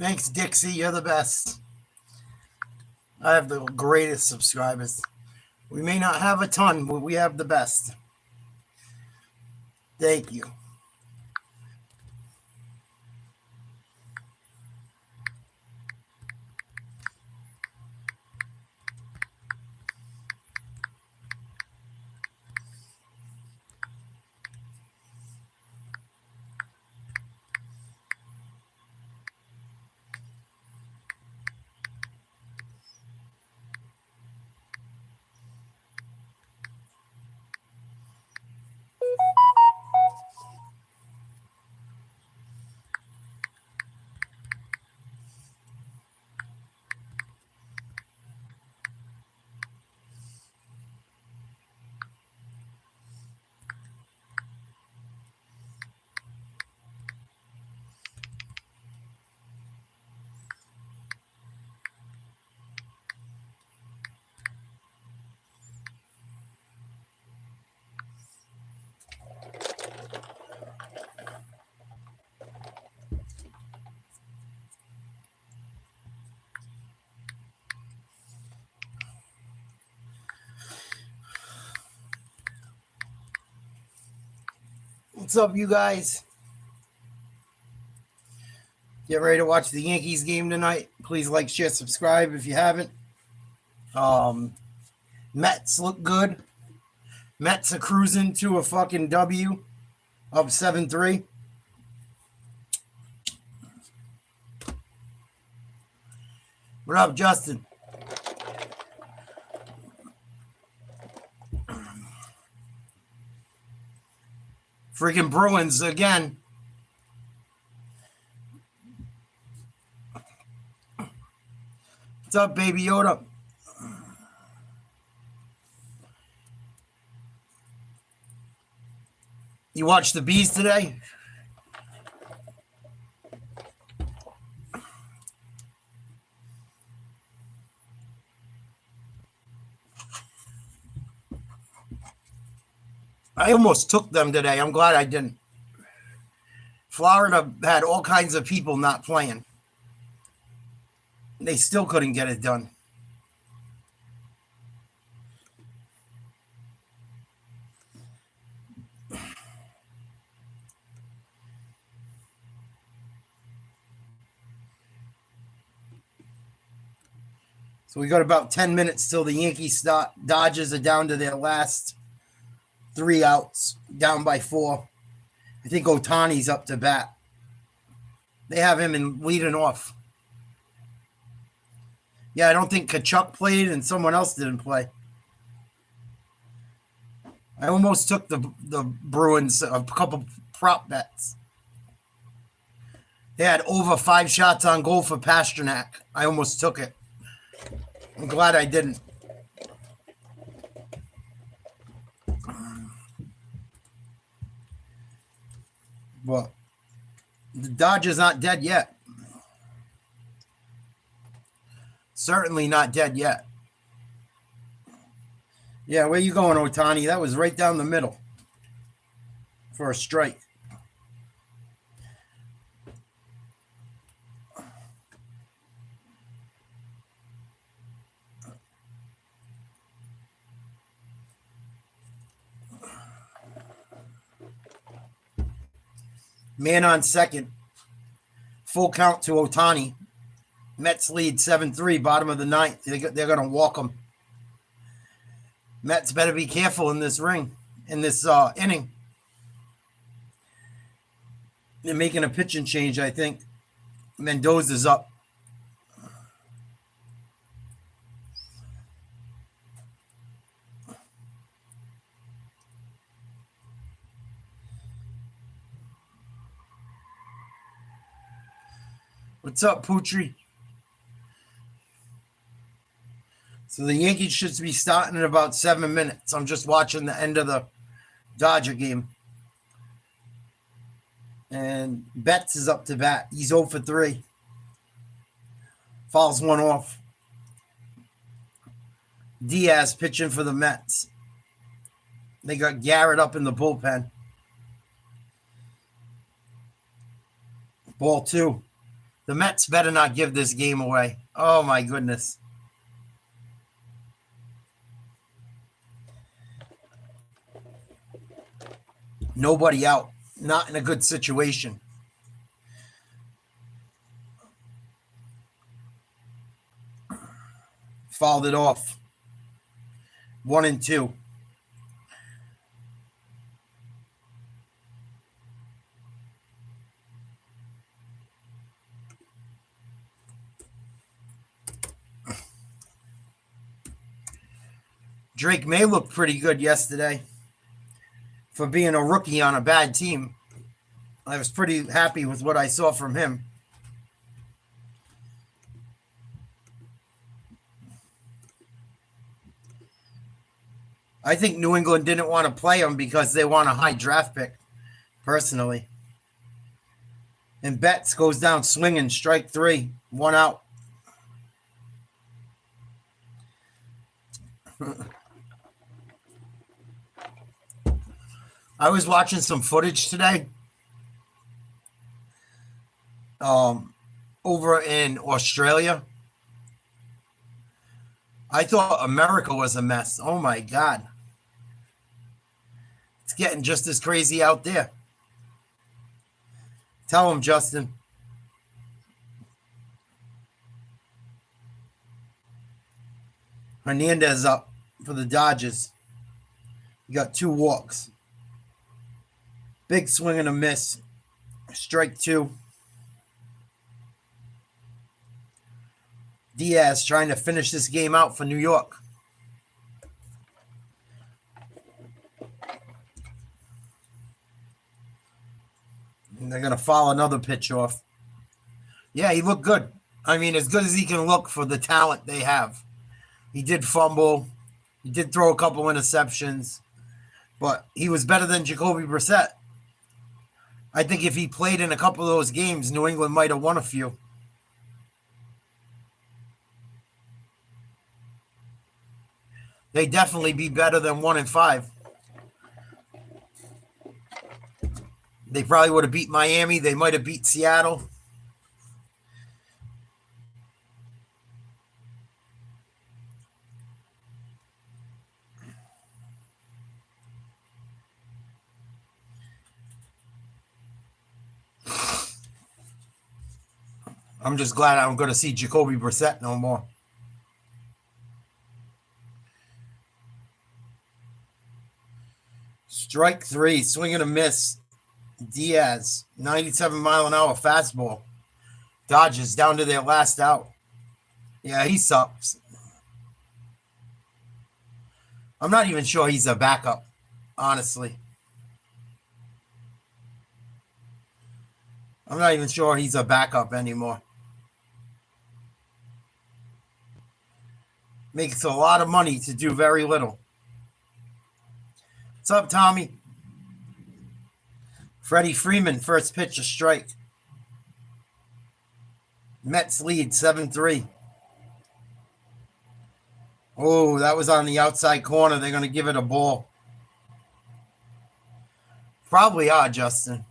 Thanks, Dixie. You're the best. I have the greatest subscribers. We may not have a ton, but we have the best. Thank you. What's up, you guys? Get ready to watch the Yankees game tonight. Please like, share, subscribe if you haven't. Mets look good. Mets are cruising to a fucking W, up 7-3. What up, Justin? Freaking Bruins again. What's up, Baby Yoda? You watched the Bees today? I almost took them today. I'm glad I didn't. Florida had all kinds of people not playing. They still couldn't get it done. So we got about 10 minutes till the Yankees start. Dodgers are down to their last 3 outs, down by 4. I think Ohtani's up to bat. They have him in leading off. Yeah, I don't think Kachuk played and someone else didn't play. I almost took the Bruins a couple prop bets. They had over 5 shots on goal for Pasternak. I almost took it. I'm glad I didn't. But the Dodgers aren't dead yet. Certainly not dead yet. Yeah, where you going, Ohtani? That was right down the middle for a strike. Man on second. Full count to Ohtani. Mets lead 7-3, bottom of the 9th. They're going to walk them. Mets better be careful in this inning. They're making a pitching change, I think. Mendoza's up. What's up, Putri? So the Yankees should be starting in about 7 minutes. I'm just watching the end of the Dodger game. And Betts is up to bat. He's 0 for 3. Fouls one off. Diaz pitching for the Mets. They got Garrett up in the bullpen. Ball 2. The Mets better not give this game away. Oh, my goodness. Nobody out. Not in a good situation. Fouled it off. 1-2. Drake May looked pretty good yesterday for being a rookie on a bad team. I was pretty happy with what I saw from him. I think New England didn't want to play him because they want a high draft pick, personally. And Betts goes down swinging, strike 3, 1 out. I was watching some footage today over in Australia. I thought America was a mess. Oh, my God. It's getting just as crazy out there. Tell him, Justin. Hernandez up for the Dodgers. You got 2 walks. Big swing and a miss. Strike 2. Diaz trying to finish this game out for New York. And they're going to foul another pitch off. Yeah, he looked good. I mean, as good as he can look for the talent they have. He did fumble. He did throw a couple interceptions. But he was better than Jacoby Brissett. I think if he played in a couple of those games, New England might have won a few. They'd definitely be better than 1-5. They probably would have beat Miami. They might have beat Seattle. I'm just glad I'm going to see Jacoby Brissett no more. Strike 3, swing and a miss. Diaz, 97-mile-an-hour fastball. Dodgers down to their last out. Yeah, he sucks. I'm not even sure he's a backup, honestly. I'm not even sure he's a backup anymore. Makes a lot of money to do very little. What's up, Tommy? Freddie Freeman, first pitch, a strike. Mets lead 7-3. Oh, that was on the outside corner. They're going to give it a ball. Probably are, Justin.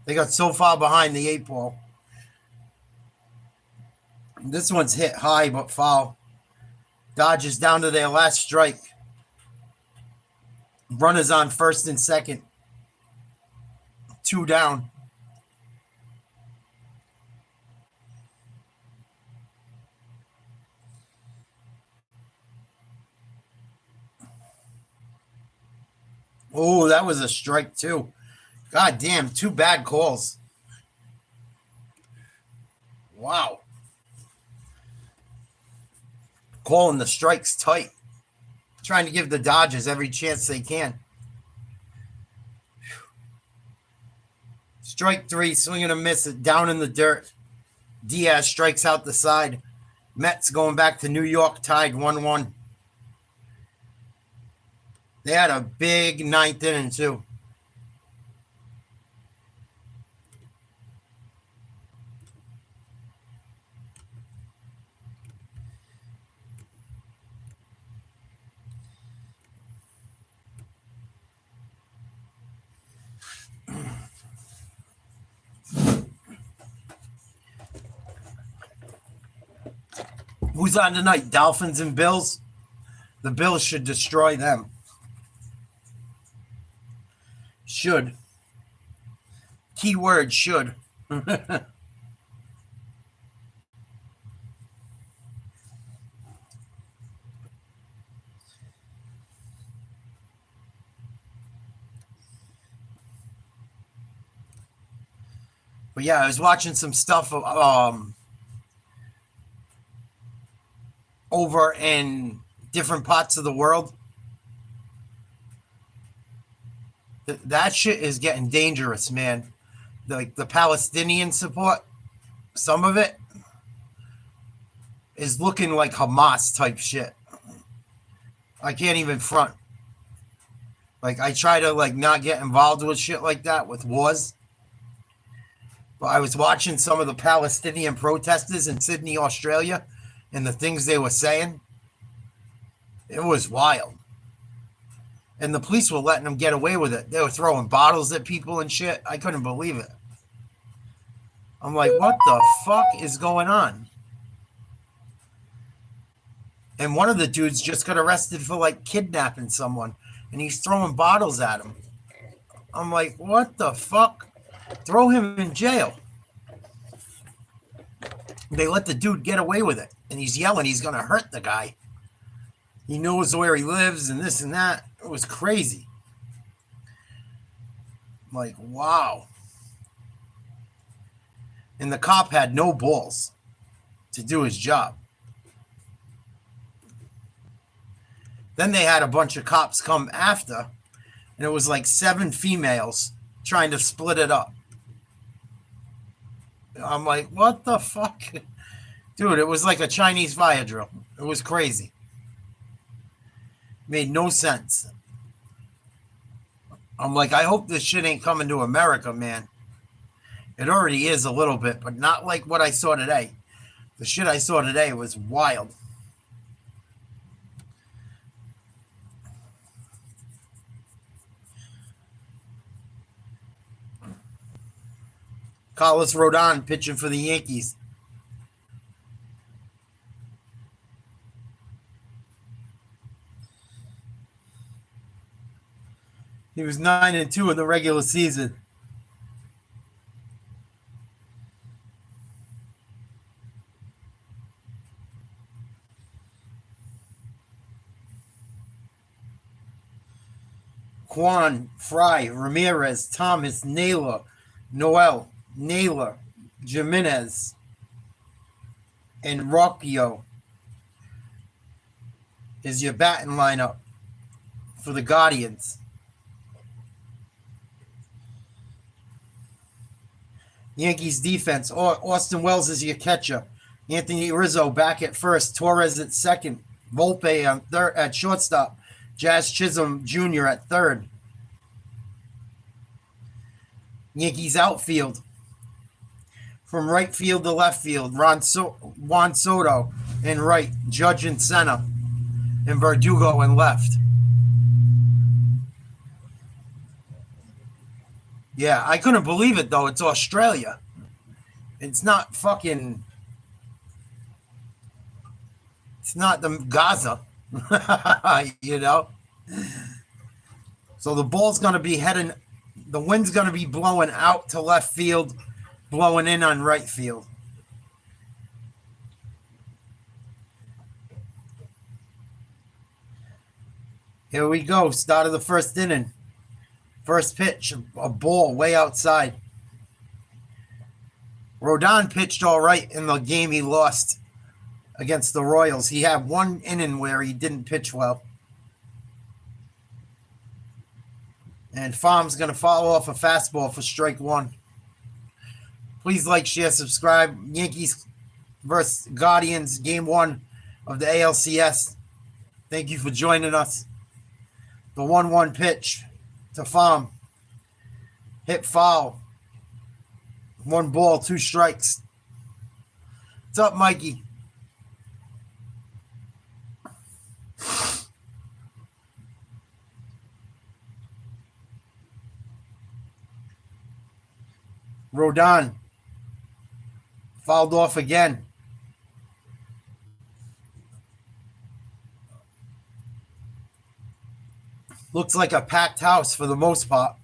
They got so far behind the 8 ball. This one's hit high but foul. Dodgers down to their last strike. Runners on first and second. 2 down. Oh, that was a strike too. God damn, 2 bad calls. Wow. Calling the strikes tight. Trying to give the Dodgers every chance they can. Strike 3, swing and a miss, down in the dirt. Diaz strikes out the side. Mets going back to New York, tied 1-1. They had a big 9th inning, too. Who's on tonight? Dolphins and Bills? The Bills should destroy them. Should. Keyword should. But yeah, I was watching some stuff over in different parts of the world. That shit is getting dangerous, man. Like the Palestinian support, some of it is looking like Hamas type shit. I can't even front. Like I try to like not get involved with shit like that with wars. But I was watching some of the Palestinian protesters in Sydney, Australia, and the things they were saying. It was wild. And the police were letting them get away with it. They were throwing bottles at people and shit. I couldn't believe it. I'm like, what the fuck is going on? And one of the dudes just got arrested for like kidnapping someone, and he's throwing bottles at him. I'm like, what the fuck? Throw him in jail. They let the dude get away with it, and he's yelling he's going to hurt the guy. He knows where he lives and this and that. It was crazy. I'm like, wow. And the cop had no balls to do his job. Then they had a bunch of cops come after, and it was like 7 females trying to split it up. I'm like, what the fuck? Dude, it was like a Chinese fire drill. It was crazy. Made no sense. I'm like, I hope this shit ain't coming to America, man. It already is a little bit, but not like what I saw today. The shit I saw today was wild. Carlos Rodon pitching for the Yankees. He was 9-2 in the regular season. Kwan, Fry, Ramirez, Thomas, Naylor, Noel, Naylor, Jimenez, and Rocchio is your batting lineup for the Guardians. Yankees defense. Austin Wells is your catcher. Anthony Rizzo back at first. Torres at second. Volpe on third at shortstop. Jazz Chisholm Jr. at third. Yankees outfield. From right field to left field, Juan Soto in right, Judge in center, and Verdugo in left. Yeah, I couldn't believe it, though. It's Australia. It's not fucking... It's not the Gaza, you know? So the ball's going to be heading... The wind's going to be blowing out to left field, blowing in on right field. Here we go. Start of the first inning. First pitch, a ball way outside. Rodon pitched all right in the game he lost against the Royals. He had one inning where he didn't pitch well. And Farm's going to follow off a fastball for strike one. Please like, share, subscribe. Yankees versus Guardians, game 1 of the ALCS. Thank you for joining us. The 1-1 pitch to Farm. Hit foul. 1 ball, 2 strikes. What's up, Mikey? Rodon fouled off again. Looks like a packed house for the most part.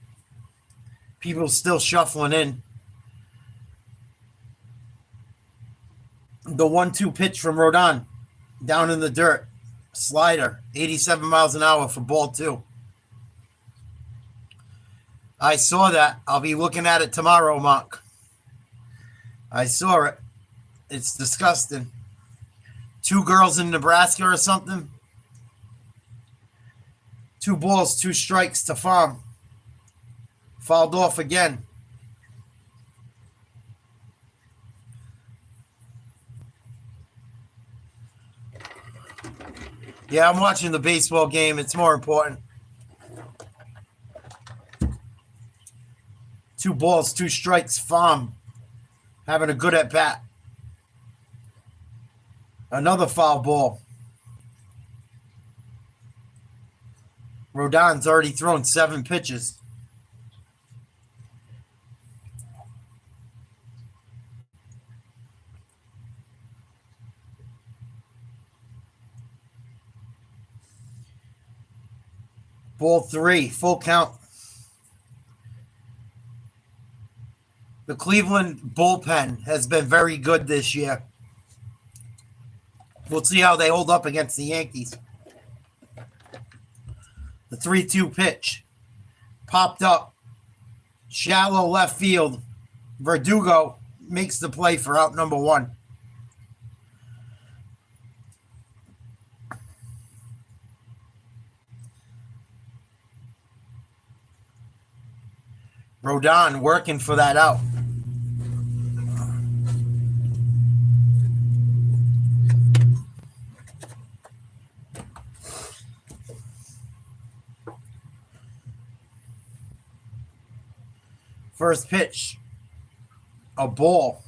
People still shuffling in. The 1-2 pitch from Rodon. Down in the dirt. Slider. 87 miles an hour for ball 2. I saw that. I'll be looking at it tomorrow, Mark. I saw it. It's disgusting. 2 girls in Nebraska or something. 2 balls, 2 strikes to Farm. Fouled off again. Yeah, I'm watching the baseball game. It's more important. 2 balls, 2 strikes. Farm having a good at bat. Another foul ball. Rodon's already thrown 7 pitches. Ball 3, full count. The Cleveland bullpen has been very good this year. We'll see how they hold up against the Yankees. The 3-2 pitch. Popped up. Shallow left field. Verdugo makes the play for out number 1. Rodon working for that out. First pitch, a ball.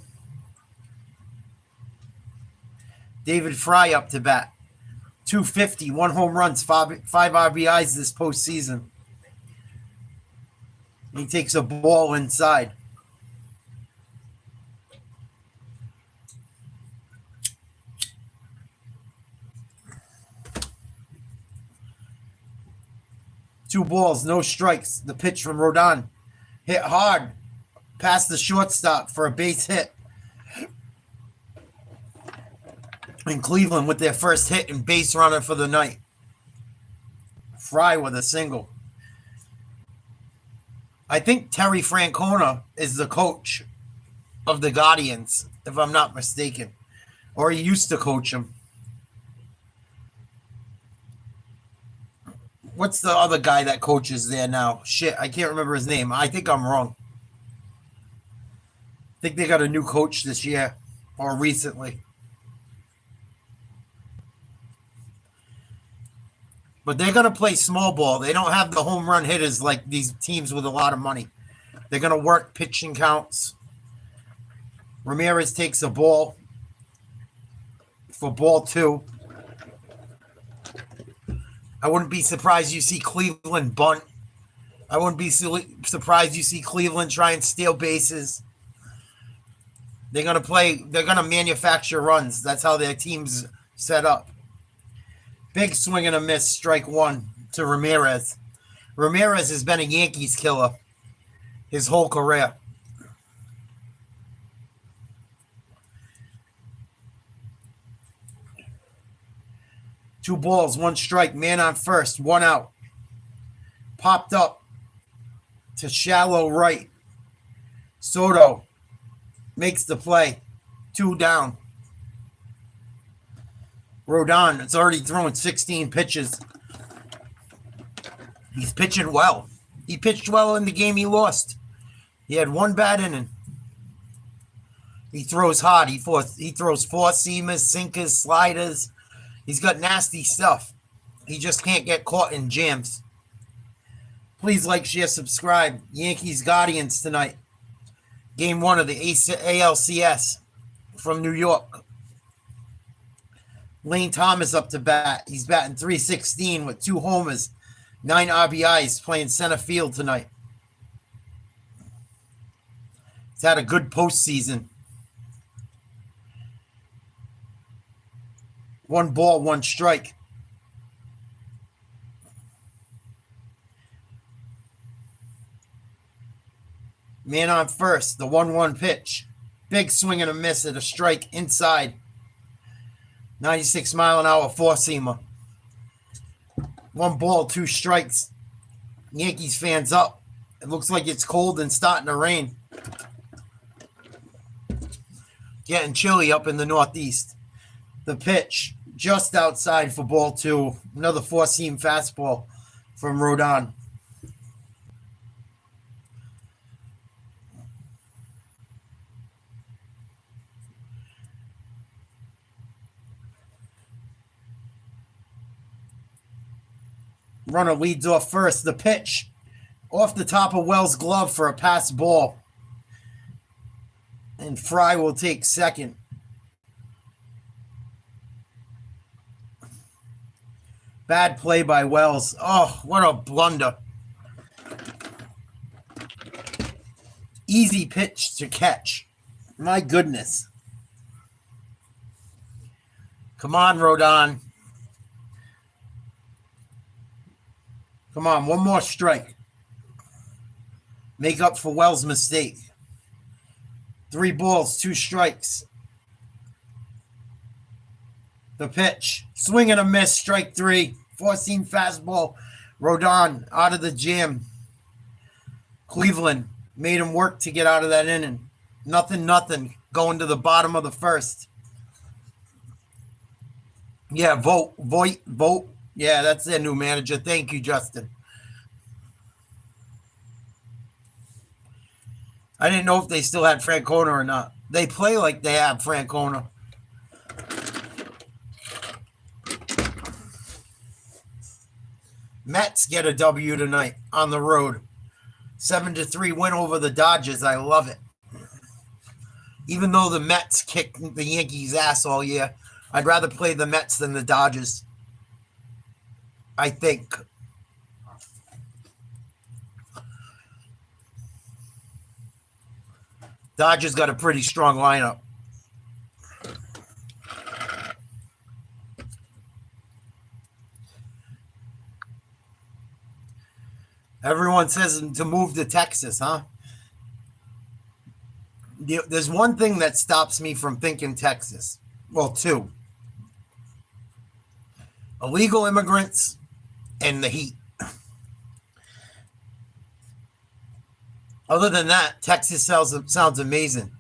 David Fry up to bat. 250, 1 home runs, 5 RBIs this postseason. He takes a ball inside. Two balls, no strikes. The pitch from Rodon. Hit hard. Past the shortstop for a base hit. In Cleveland with their first hit and base runner for the night. Fry with a single. I think Terry Francona is the coach of the Guardians, if I'm not mistaken. Or he used to coach him. What's the other guy that coaches there now? Shit, I can't remember his name. I think I'm wrong. I think they got a new coach this year or recently. But they're going to play small ball. They don't have the home run hitters like these teams with a lot of money. They're going to work pitching counts. Ramirez takes a ball for ball 2. I wouldn't be surprised you see Cleveland bunt. I wouldn't be surprised you see Cleveland try and steal bases. They're going to play. They're going to manufacture runs. That's how their team's set up. Big swing and a miss, strike 1 to Ramirez. Ramirez has been a Yankees killer his whole career. Two balls, 1 strike, man on first, 1 out. Popped up to shallow right. Soto makes the play. 2 down. Rodon, it's already thrown 16 pitches. He's pitching well. He pitched well in the game he lost. He had 1 bad inning. He throws hard. He throws 4 seamers, sinkers, sliders. He's got nasty stuff. He just can't get caught in jams. Please like, share, subscribe. Yankees Guardians tonight. Game 1 of the ALCS from New York. Lane Thomas up to bat. He's batting .316 with 2 homers, 9 RBIs, playing center field tonight. He's had a good postseason. 1 ball, 1 strike. Man on first, the 1-1 pitch. Big swing and a miss at a strike inside. 96-mile-an-hour four-seamer. 1 ball, 2 strikes. Yankees fans up. It looks like it's cold and starting to rain. Getting chilly up in the Northeast. The pitch just outside for ball 2. Another four-seam fastball from Rodon. Runner leads off first. The pitch off the top of Wells' glove for a pass ball. And Fry will take second. Bad play by Wells. Oh, what a blunder. Easy pitch to catch. My goodness. Come on, Rodon. Come on, 1 more strike. Make up for Wells' mistake. 3 balls, 2 strikes. The pitch. Swing and a miss, strike 3. Four-seam fastball. Rodon out of the jam. Cleveland made him work to get out of that inning. Nothing. Going to the bottom of the first. Yeah, vote. Yeah, that's their new manager. Thank you, Justin. I didn't know if they still had Francona or not. They play like they have Francona. Mets get a W tonight on the road. 7-3 win over the Dodgers. I love it. Even though the Mets kicked the Yankees' ass all year, I'd rather play the Mets than the Dodgers. I think. Dodgers got a pretty strong lineup. Everyone says to move to Texas, huh? There's one thing that stops me from thinking Texas. Well, 2. Illegal immigrants and the heat. Other than that, Texas sounds amazing.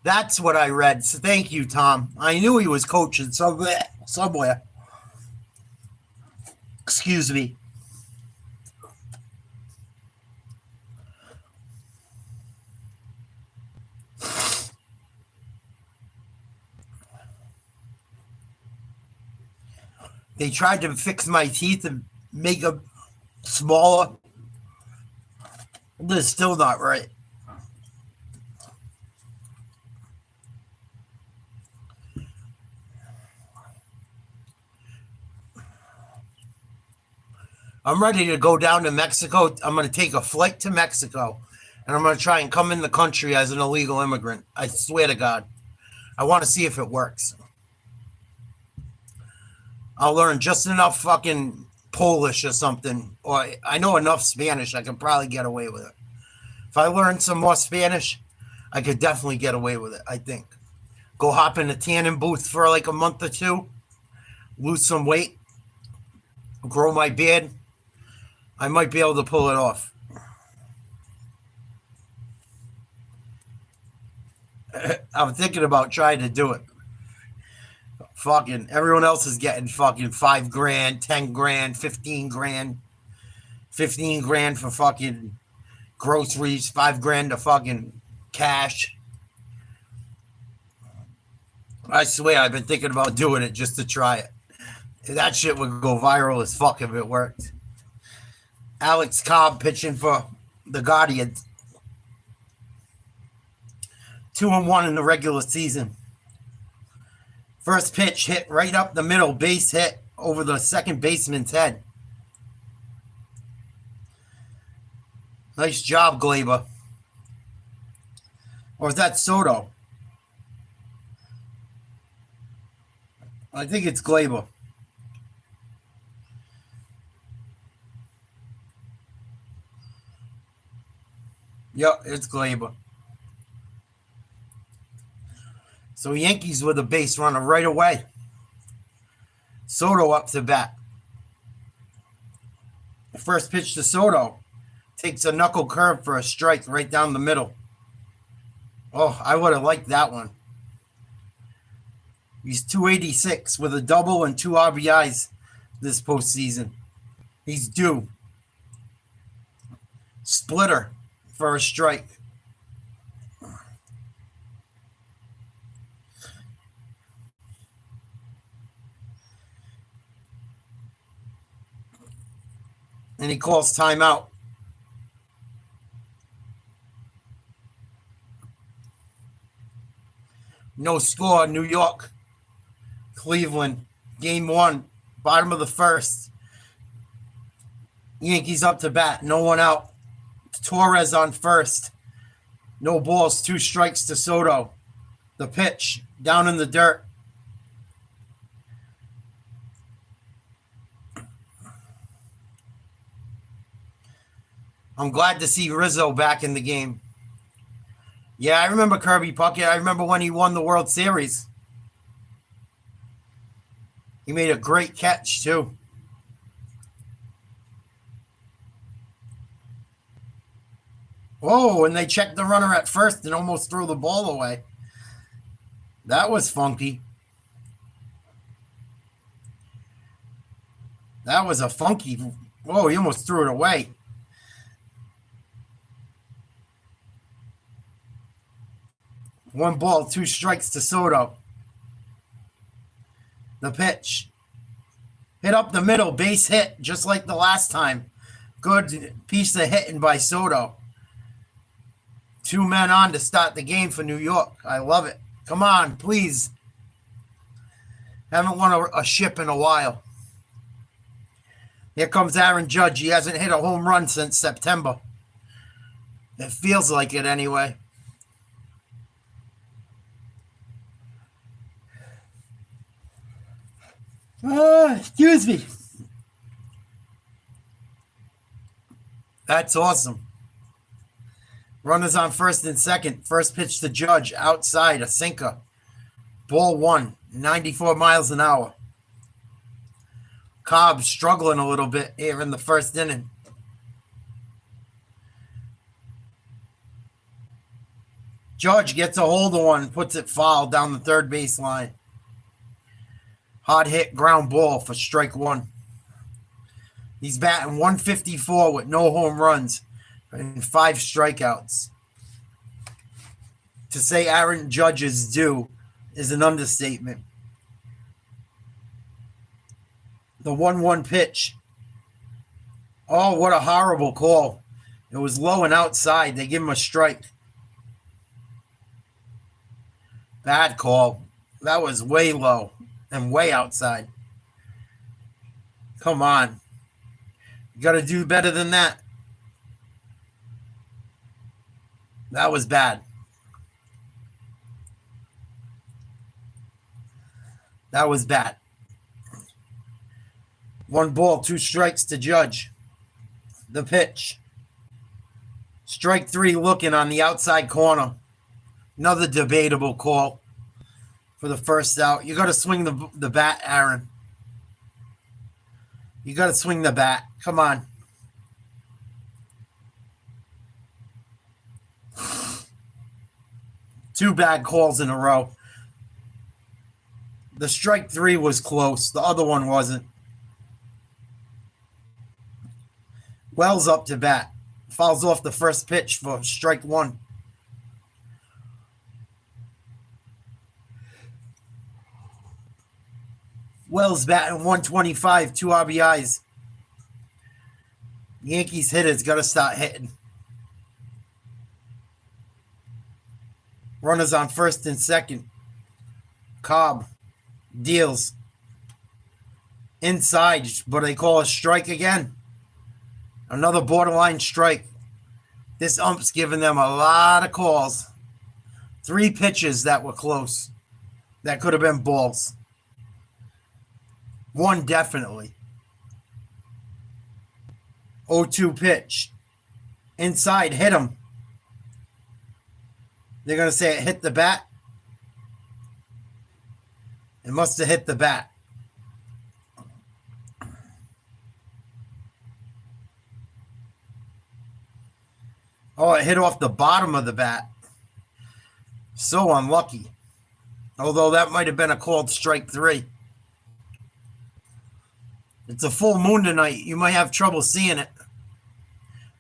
That's what I read. So thank you, Tom. I knew he was coaching somewhere. Excuse me. They tried to fix my teeth and make them smaller. They're still not right. I'm ready to go down to Mexico. I'm going to take a flight to Mexico, and I'm going to try and come in the country as an illegal immigrant. I swear to God. I want to see if it works. I'll learn just enough fucking Polish or something. Or I know enough Spanish. I can probably get away with it. If I learn some more Spanish, I could definitely get away with it, I think. Go hop in a tanning booth for like a month or 2. Lose some weight. Grow my beard. I might be able to pull it off. I'm thinking about trying to do it. Fucking everyone else is getting fucking $5 grand, 10 grand, 15 grand, 15 grand for fucking groceries, 5 grand to fucking cash. I swear I've been thinking about doing it just to try it. That shit would go viral as fuck if it worked. Alex Cobb pitching for the Guardians. 2-1 in the regular season. First pitch hit right up the middle, base hit over the second baseman's head. Nice job, Glaber. Or is that Soto? I think it's Glaber. Yep, it's Glaber. So Yankees with a base runner right away. Soto up to bat. The first pitch to Soto takes a knuckle curve for a strike right down the middle. Oh, I would have liked that one. He's 286 with a double and 2 RBIs this postseason. He's due. Splitter for a strike. And he calls timeout. No score, New York. Cleveland, game 1, bottom of the first. Yankees up to bat, no one out. Torres on first. No balls, 2 strikes to Soto. The pitch, down in the dirt. I'm glad to see Rizzo back in the game. Yeah, I remember Kirby Puckett. I remember when he won the World Series. He made a great catch, too. Oh, and they checked the runner at first and almost threw the ball away. That was funky. That was a funky. Oh, he almost threw it away. One ball, 2 strikes to Soto. The pitch. Hit up the middle, base hit, just like the last time. Good piece of hitting by Soto. 2 men on to start the game for New York. I love it. Come on, please. Haven't won a ship in a while. Here comes Aaron Judge. He hasn't hit a home run since September. It feels like it anyway. Excuse me. That's awesome. Runners on first and second. First pitch to Judge. Outside, a sinker. Ball 1, 94 miles an hour. Cobb struggling a little bit here in the first inning. Judge gets a hold of one, puts it foul down the third base line. Hard hit ground ball for strike 1. He's batting 154 with no home runs and 5 strikeouts. To say Aaron Judge is due is an understatement. The 1-1 pitch. Oh, what a horrible call. It was low and outside. They give him a strike. Bad call. That was way low and way outside. Come on. You got to do better than that. That was bad. That was bad. 1 ball, 2 strikes to Judge. The pitch. Strike 3 looking on the outside corner. Another debatable call for the first out. You got to swing the bat, Aaron. You got to swing the bat. Come on. Two bad calls in a row. The strike 3 was close. The other one wasn't. Wells up to bat. Fouls off the first pitch for strike 1. Wells batting 125, 2 RBIs. Yankees hitters got to start hitting. Runners on first and second. Cobb deals inside, but they call a strike again. Another borderline strike. This ump's giving them a lot of calls. 3 pitches that were close. That could have been balls. 1 definitely. 0-2 pitch. Inside, hit him. They're going to say it hit the bat. It must have hit the bat. Oh, it hit off the bottom of the bat. So unlucky. Although that might have been a called strike 3. It's a full moon tonight. You might have trouble seeing it.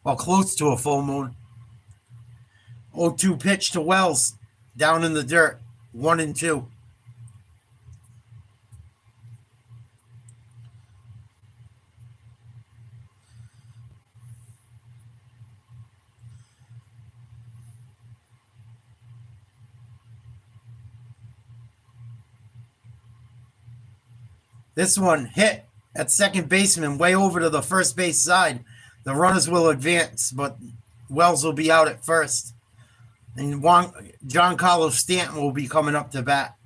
Well, close to a full moon. 0-2 pitch to Wells. Down in the dirt. 1-2. This one hit at second baseman, way over to the first base side. The runners will advance, but Wells will be out at first. And Giancarlo Stanton will be coming up to bat.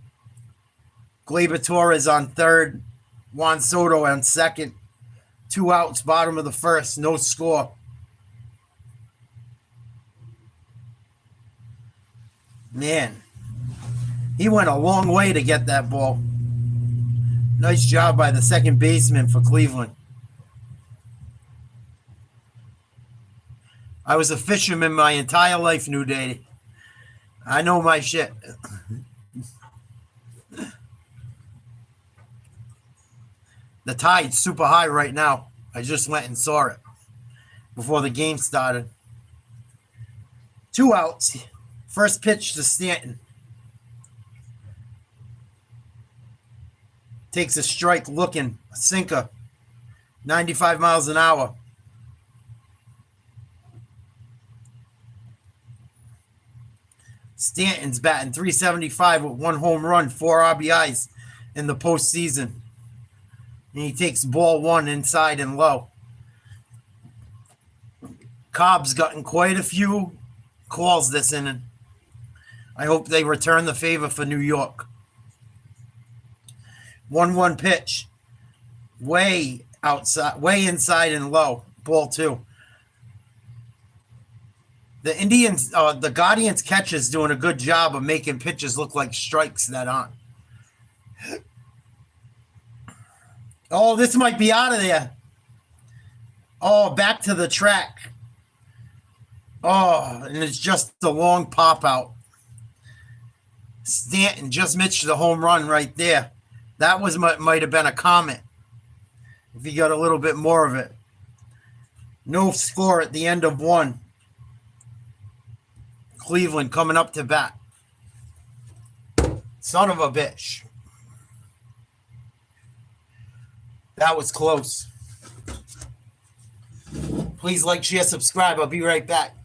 Gleyber Torres on third. Juan Soto on second. 2 outs, bottom of the first. No score. Man, he went a long way to get that ball. Nice job by the second baseman for Cleveland. I was a fisherman my entire life, New Day. I know my shit. The tide's super high right now. I just went and saw it before the game started. 2 outs. First pitch to Stanton. Takes a strike looking. A sinker. 95 miles an hour. Stanton's batting .375 with 1 home run, 4 RBIs in the postseason. And he takes ball 1 inside and low. Cobb's gotten quite a few calls this inning. I hope they return the favor for New York. 1-1 pitch. Way outside, way inside and low. Ball 2. The Indians, the Guardians catcher's doing a good job of making pitches look like strikes that aren't. Oh, this might be out of there. Oh, back to the track. Oh, and it's just a long pop out. Stanton just missed the home run right there. That was might have been a comment if he got a little bit more of it. No score at the end of 1. Cleveland coming up to bat. Son of a bitch. That was close. Please like, share, subscribe. I'll be right back.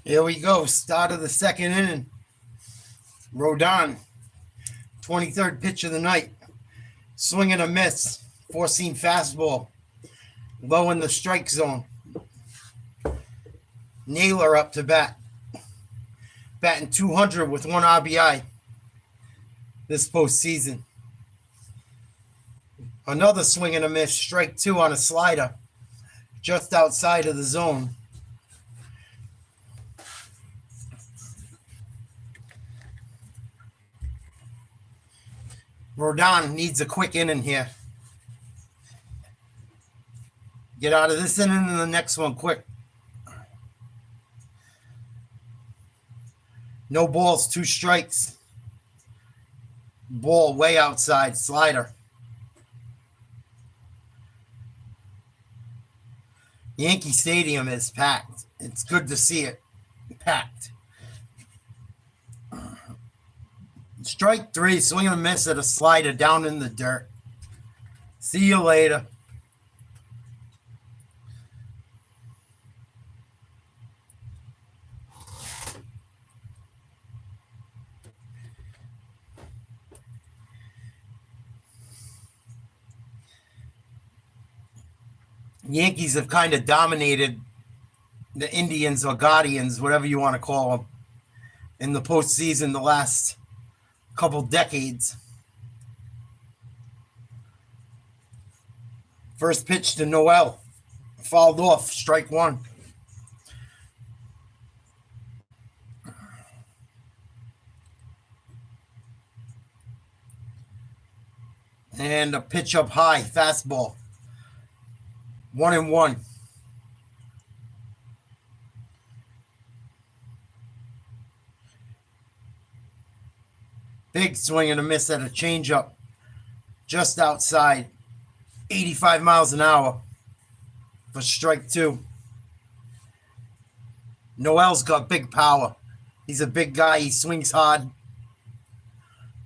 Here we go. Start of the second inning. Rodon, 23rd pitch of the night. Swing and a miss. Four-seam fastball. Low in the strike zone. Naylor up to bat. Batting 200 with 1 RBI this postseason. Another swing and a miss. Strike 2 on a slider. Just outside of the zone. Rodon needs a quick inning here. Get out of this inning and the next one quick. No balls, 2 strikes. Ball way outside, slider. Yankee Stadium is packed. It's good to see it packed. Strike 3, swing and a miss at a slider down in the dirt. See you later. Yankees have kind of dominated the Indians or Guardians, whatever you want to call them, in the postseason the last couple decades. First pitch to Noel. Fouled off. Strike 1. And a pitch up high. Fastball. 1-1. Big swing and a miss at a changeup. Just outside. 85 miles an hour for strike 2. Noel's got big power. He's a big guy. He swings hard.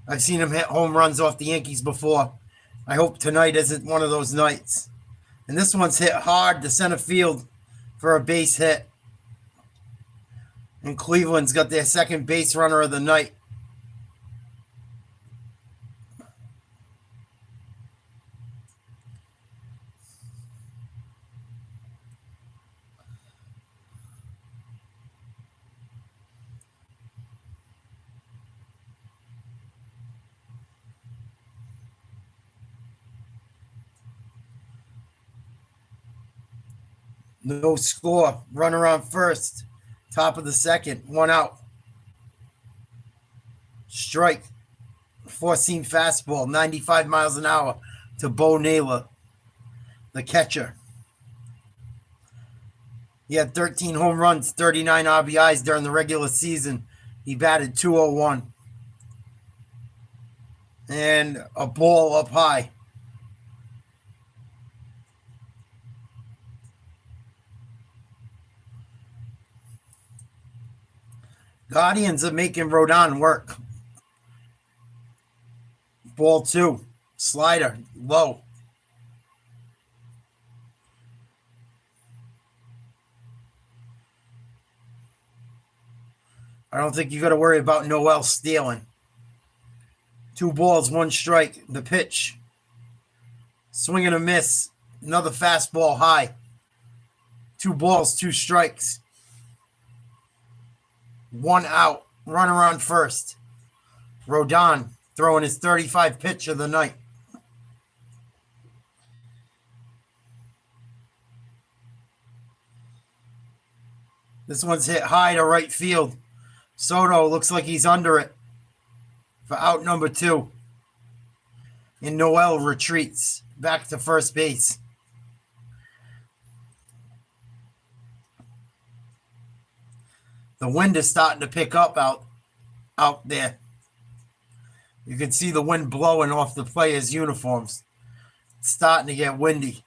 I've seen him hit home runs off the Yankees before. I hope tonight isn't one of those nights. And this one's hit hard to center field for a base hit. And Cleveland's got their second base runner of the night. No score. Runner on first. Top of the second. 1 out. Strike. Four-seam fastball. 95 miles an hour to Bo Naylor, the catcher. He had 13 home runs, 39 RBIs during the regular season. He batted .201. And a ball up high. Guardians are making Rodon work. Ball 2. Slider. Low. I don't think you got to worry about Noel stealing. 2 balls, 1 strike. The pitch. Swing and a miss. Another fastball high. 2 balls, 2 strikes. 1 out. Runner on first. Rodon throwing his 35 pitch of the night. This one's hit high to right field. Soto looks like he's under it for out number 2. And Noel retreats back to first base. The wind is starting to pick up out there. You can see the wind blowing off the players' uniforms. It's starting to get windy.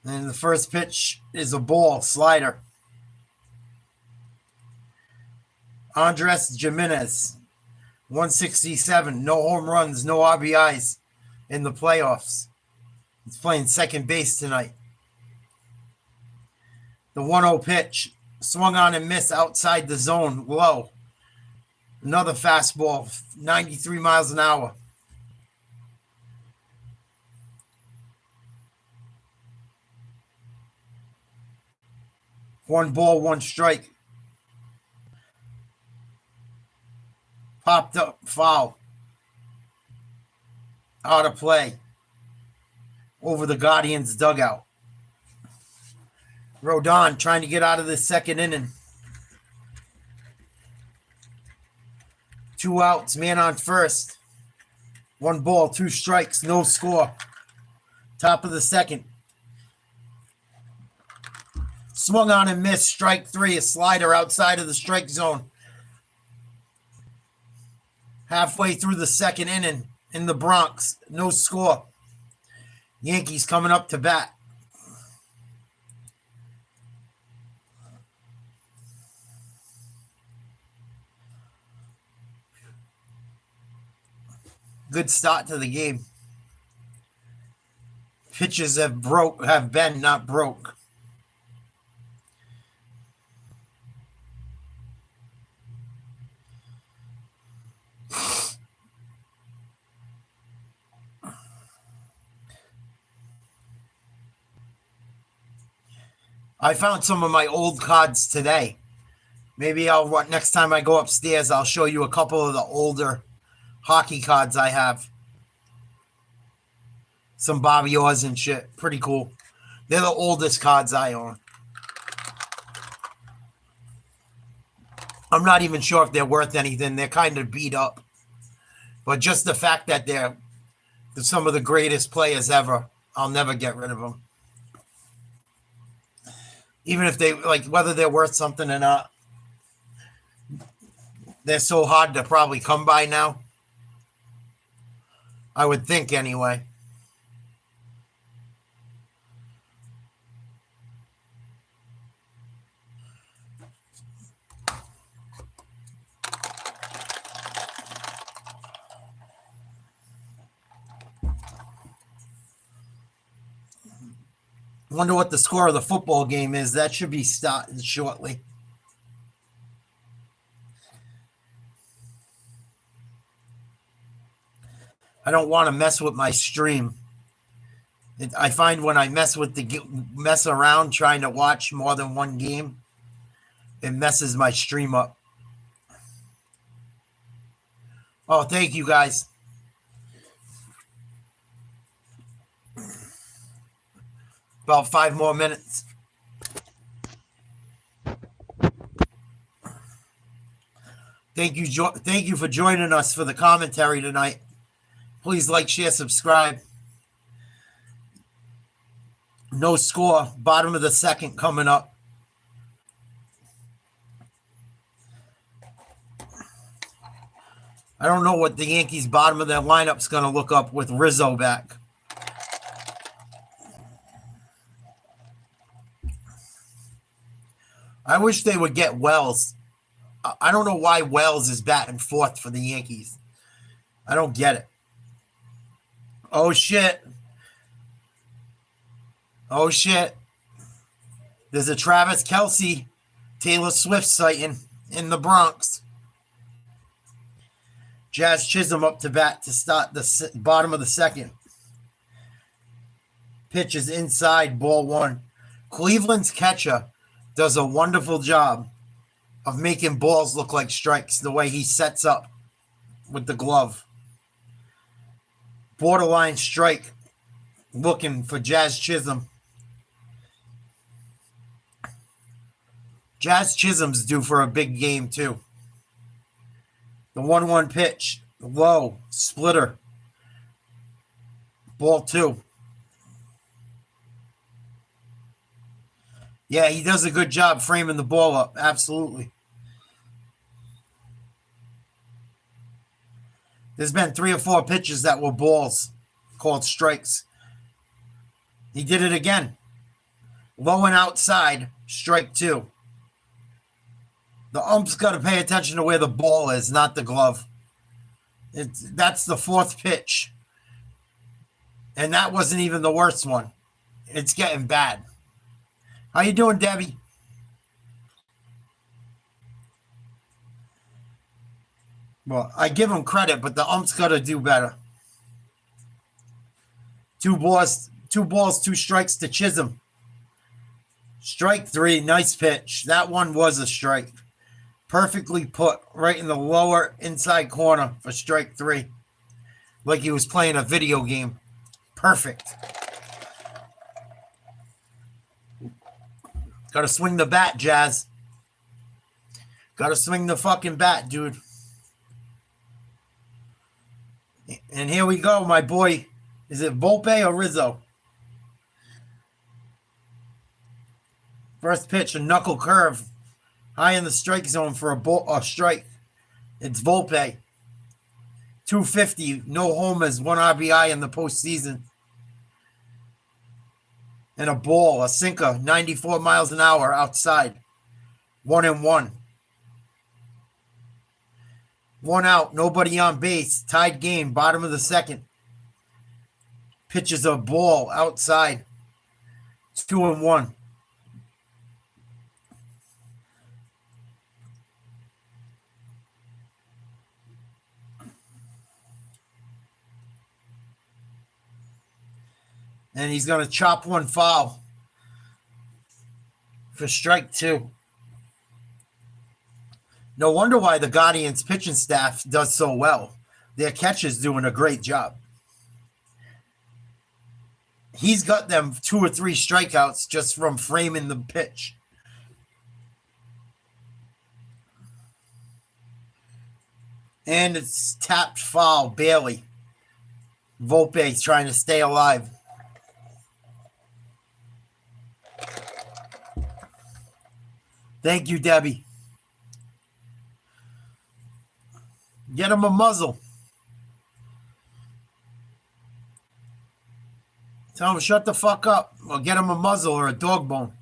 And the first pitch is a ball, slider. Andres Gimenez, 167, no home runs, no RBIs in the playoffs. He's playing second base tonight. The 1-0 pitch, swung on and missed outside the zone, low. Another fastball, 93 miles an hour. One ball, one strike. Popped up, foul. Out of play. Over the Guardians' dugout. Rodon trying to get out of the second inning. 2 outs, man on first. 1 ball, 2 strikes, no score. Top of the second. Swung on and missed, strike 3, a slider outside of the strike zone. Halfway through the second inning in the Bronx, no score. Yankees coming up to bat. Good start to the game. Pitches have been, not broke. I found some of my old cards today. Maybe next time I go upstairs, I'll show you a couple of the older hockey cards I have. Some Bobby Orrs and shit. Pretty cool. They're the oldest cards I own. I'm not even sure if they're worth anything. They're kind of beat up. But just the fact that they're some of the greatest players ever, I'll never get rid of them. Even if they, whether they're worth something or not. They're so hard to probably come by now. I would think anyway. Wonder what the score of the football game is. That should be starting shortly. I don't want to mess with my stream. I find when I mess around trying to watch more than one game, it messes my stream up. Oh, thank you guys. About 5 more minutes. Thank you for joining us for the commentary tonight. Please like, share, subscribe. No score. Bottom of the second coming up. I don't know what the Yankees' bottom of their lineup's going to look up with Rizzo back. I wish they would get Wells. I don't know why Wells is batting fourth for the Yankees. I don't get it. Oh, shit. Oh, shit. There's a Travis Kelce, Taylor Swift sighting in the Bronx. Jazz Chisholm up to bat to start the bottom of the second. Pitch is inside, ball 1. Cleveland's catcher does a wonderful job of making balls look like strikes the way he sets up with the glove. Borderline strike looking for Jazz Chisholm. Jazz Chisholm's due for a big game too. The 1-1 pitch, low, splitter. Ball 2. Yeah, he does a good job framing the ball up. Absolutely. There's been 3 or 4 pitches that were balls called strikes. He did it again. Low and outside, strike 2. The ump's got to pay attention to where the ball is, not the glove. That's the 4th pitch. And that wasn't even the worst one. It's getting bad. How you doing, Debbie? Well, I give him credit, but the ump's got to do better. 2 balls, 2 strikes to Chisholm. Strike 3, nice pitch. That one was a strike. Perfectly put right in the lower inside corner for strike 3. Like he was playing a video game. Perfect. Got to swing the bat, Jazz. Got to swing the fucking bat, dude. And here we go, my boy. Is it Volpe or Rizzo? First pitch, a knuckle curve. High in the strike zone for a strike. It's Volpe. 250, no homers, 1 RBI in the postseason. And a ball, a sinker, 94 miles an hour outside. 1-1. 1 out, nobody on base. Tied game, bottom of the 2nd. Pitches a ball outside. 2-1. And he's going to chop one foul for strike 2. No wonder why the Guardians pitching staff does so well. Their catcher's doing a great job. He's got them 2 or 3 strikeouts just from framing the pitch. And it's tapped foul, barely. Volpe's trying to stay alive. Thank you, Debbie. Get him a muzzle. Tell him shut the fuck up or get him a muzzle or a dog bone.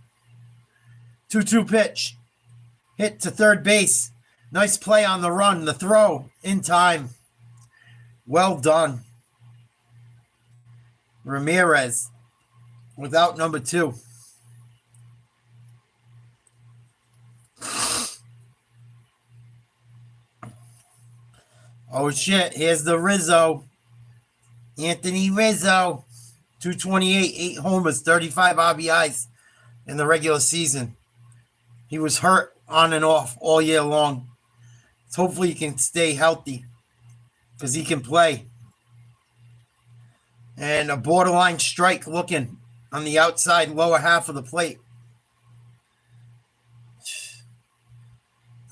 2-2 pitch. Hit to third base. Nice play on the run. The throw in time. Well done. Ramirez without number 2. Oh, shit. Here's the Rizzo. Anthony Rizzo. 228, 8 homers, 35 RBIs in the regular season. He was hurt on and off all year long. So hopefully he can stay healthy because he can play. And a borderline strike looking on the outside lower half of the plate.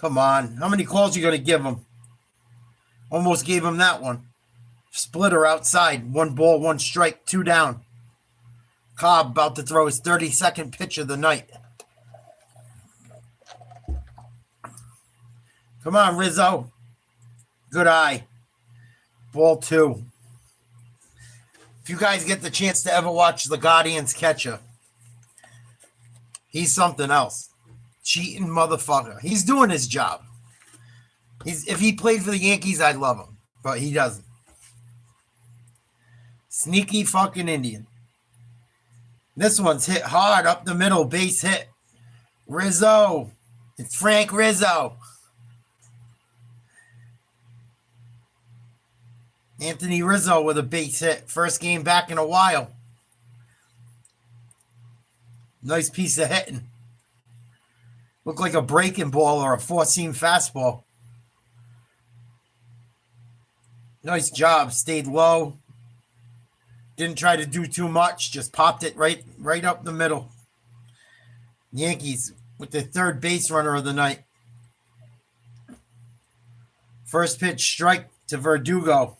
Come on. How many calls you going to give him? Almost gave him that one. Splitter outside. 1 ball, 1 strike, 2 down. Cobb about to throw his 32nd pitch of the night. Come on, Rizzo. Good eye. Ball 2. If you guys get the chance to ever watch the Guardians catcher, he's something else. Cheating motherfucker. He's doing his job. If he played for the Yankees, I'd love him. But he doesn't. Sneaky fucking Indian. This one's hit hard up the middle. Base hit. Rizzo. It's Frank Rizzo. Anthony Rizzo with a base hit. First game back in a while. Nice piece of hitting. Looked like a breaking ball or a 4-seam fastball. Nice job. Stayed low. Didn't try to do too much. Just popped it right up the middle. Yankees with the third base runner of the night. First pitch strike to Verdugo.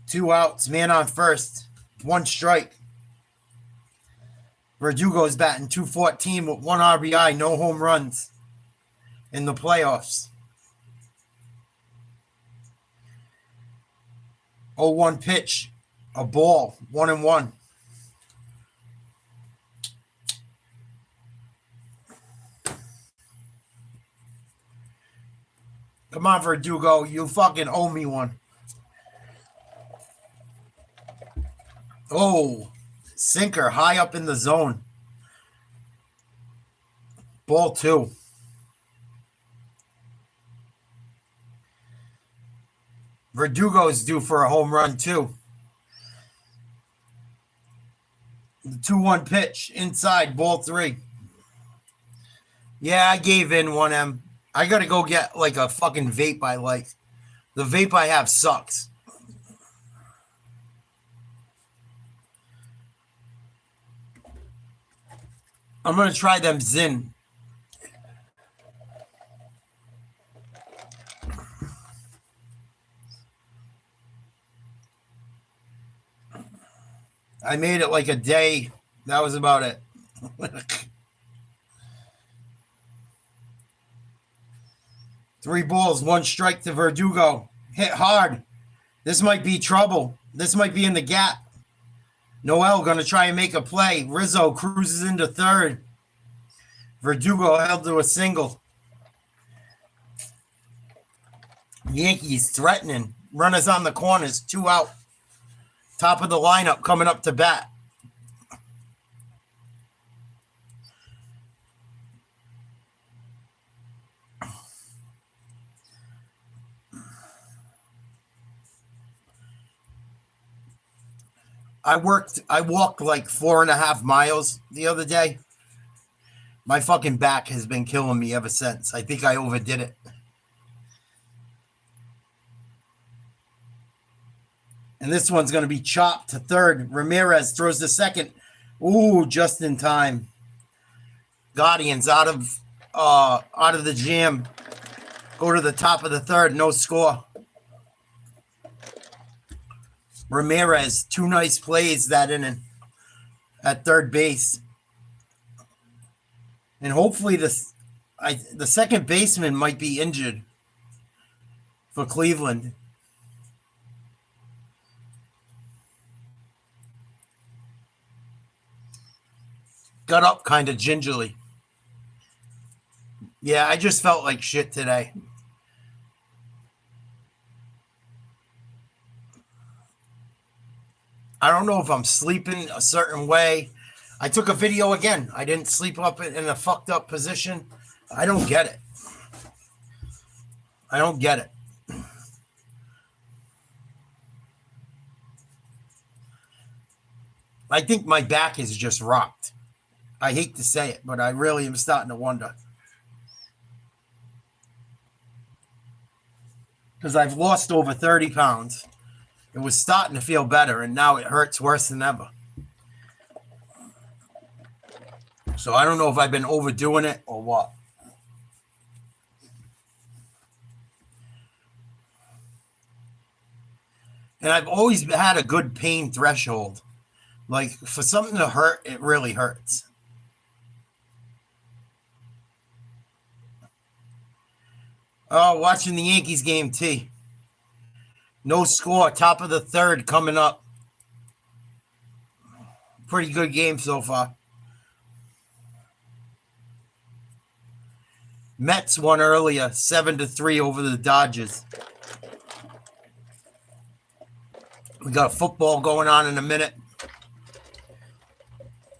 2 outs, man on first, 1 strike. Verdugo's batting .214 with 1 RBI, no home runs in the playoffs. 0-1 pitch, a ball, 1-1. Come on, Verdugo, you fucking owe me one. Oh, sinker high up in the zone. Ball 2. Verdugo's due for a home run too. The 2-1 pitch inside, ball 3. Yeah, I gave in 1M. I gotta go get like a fucking vape I like. The vape I have sucks. I'm gonna try them Zyn. I made it like a day. That was about it. 3 balls, 1 strike to Verdugo. Hit hard. This might be trouble. This might be in the gap. Noel going to try and make a play. Rizzo cruises into third. Verdugo held to a single. Yankees threatening. Runners on the corners. 2 out. Top of the lineup coming up to bat. I walked like 4.5 miles the other day. My fucking back has been killing me ever since. I think I overdid it. And this one's going to be chopped to third. Ramirez throws to second. Ooh, just in time. Guardians out of the jam. Go to the top of the third. No score. Ramirez, 2 nice plays that inning at third base. And hopefully the second baseman might be injured for Cleveland. Got up kind of gingerly. Yeah, I just felt like shit today. I don't know if I'm sleeping a certain way. I took a video again. I didn't sleep up in a fucked up position. I don't get it. I don't get it. I think my back is just rocked. I hate to say it, but I really am starting to wonder. Because I've lost over 30 pounds. It was starting to feel better, and now it hurts worse than ever. So I don't know if I've been overdoing it or what. And I've always had a good pain threshold. Like, for something to hurt, it really hurts. Oh, watching the Yankees game, T. No score, top of the third coming up. Pretty good game so far. Mets won earlier, 7-3 over the Dodgers. We got football going on in a minute.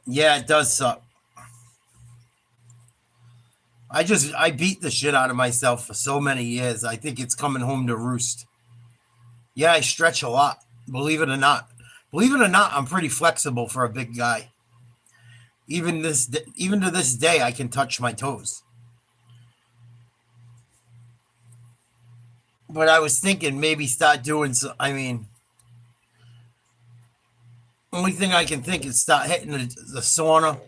Yeah, it does suck. I beat the shit out of myself for so many years. I think it's coming home to roost. Yeah, I stretch a lot. Believe it or not. Believe it or not, I'm pretty flexible for a big guy. Even to this day, I can touch my toes. But I was thinking maybe start doing only thing I can think is start hitting the sauna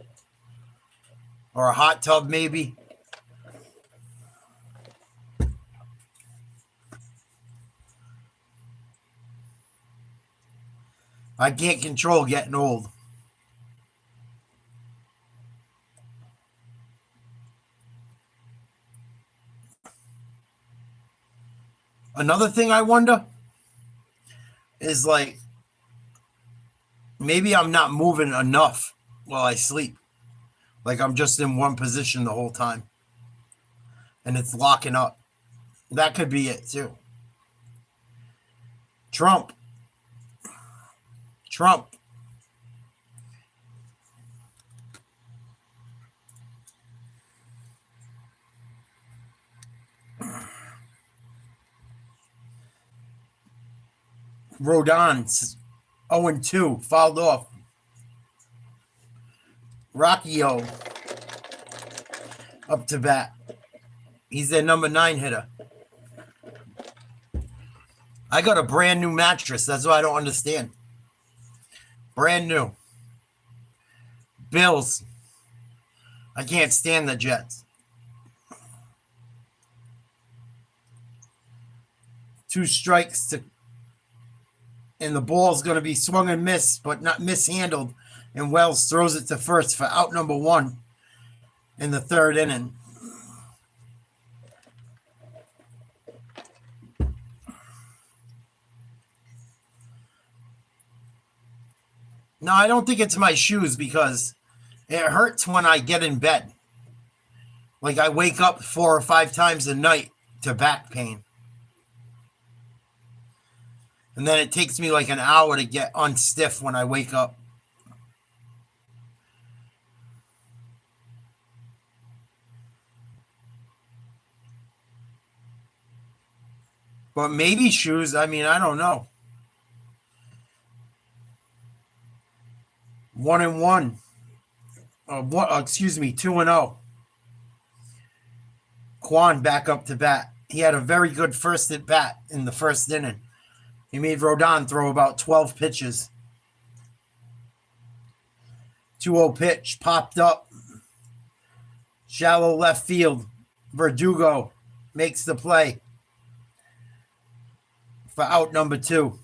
or a hot tub maybe. I can't control getting old. Another thing I wonder is like maybe I'm not moving enough while I sleep. Like I'm just in one position the whole time and it's locking up. That could be it too. Trump. Rodon's 0-2, fouled off. Rockio up to bat. He's their number 9 hitter. I got a brand new mattress. That's what I don't understand. Brand new. Bills. I can't stand the Jets. 2 strikes to, and the ball's going to be swung and missed, but not mishandled. And Wells throws it to first for out number 1 in the 3rd inning. No, I don't think it's my shoes because it hurts when I get in bed. Like I wake up 4 or 5 times a night to back pain. And then it takes me like an hour to get unstiff when I wake up. But maybe shoes. I mean, I don't know. 1-1. 2-0. Quan back up to bat. He had a very good first at bat in the 1st inning. He made Rodon throw about 12 pitches. 2-0 pitch popped up. Shallow left field. Verdugo makes the play for out number 2.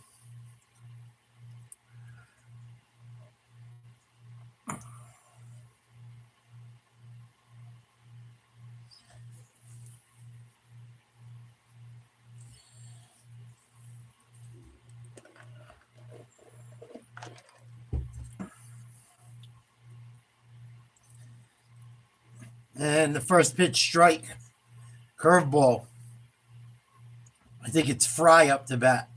And the first pitch strike. Curveball. I think it's Fry up to bat.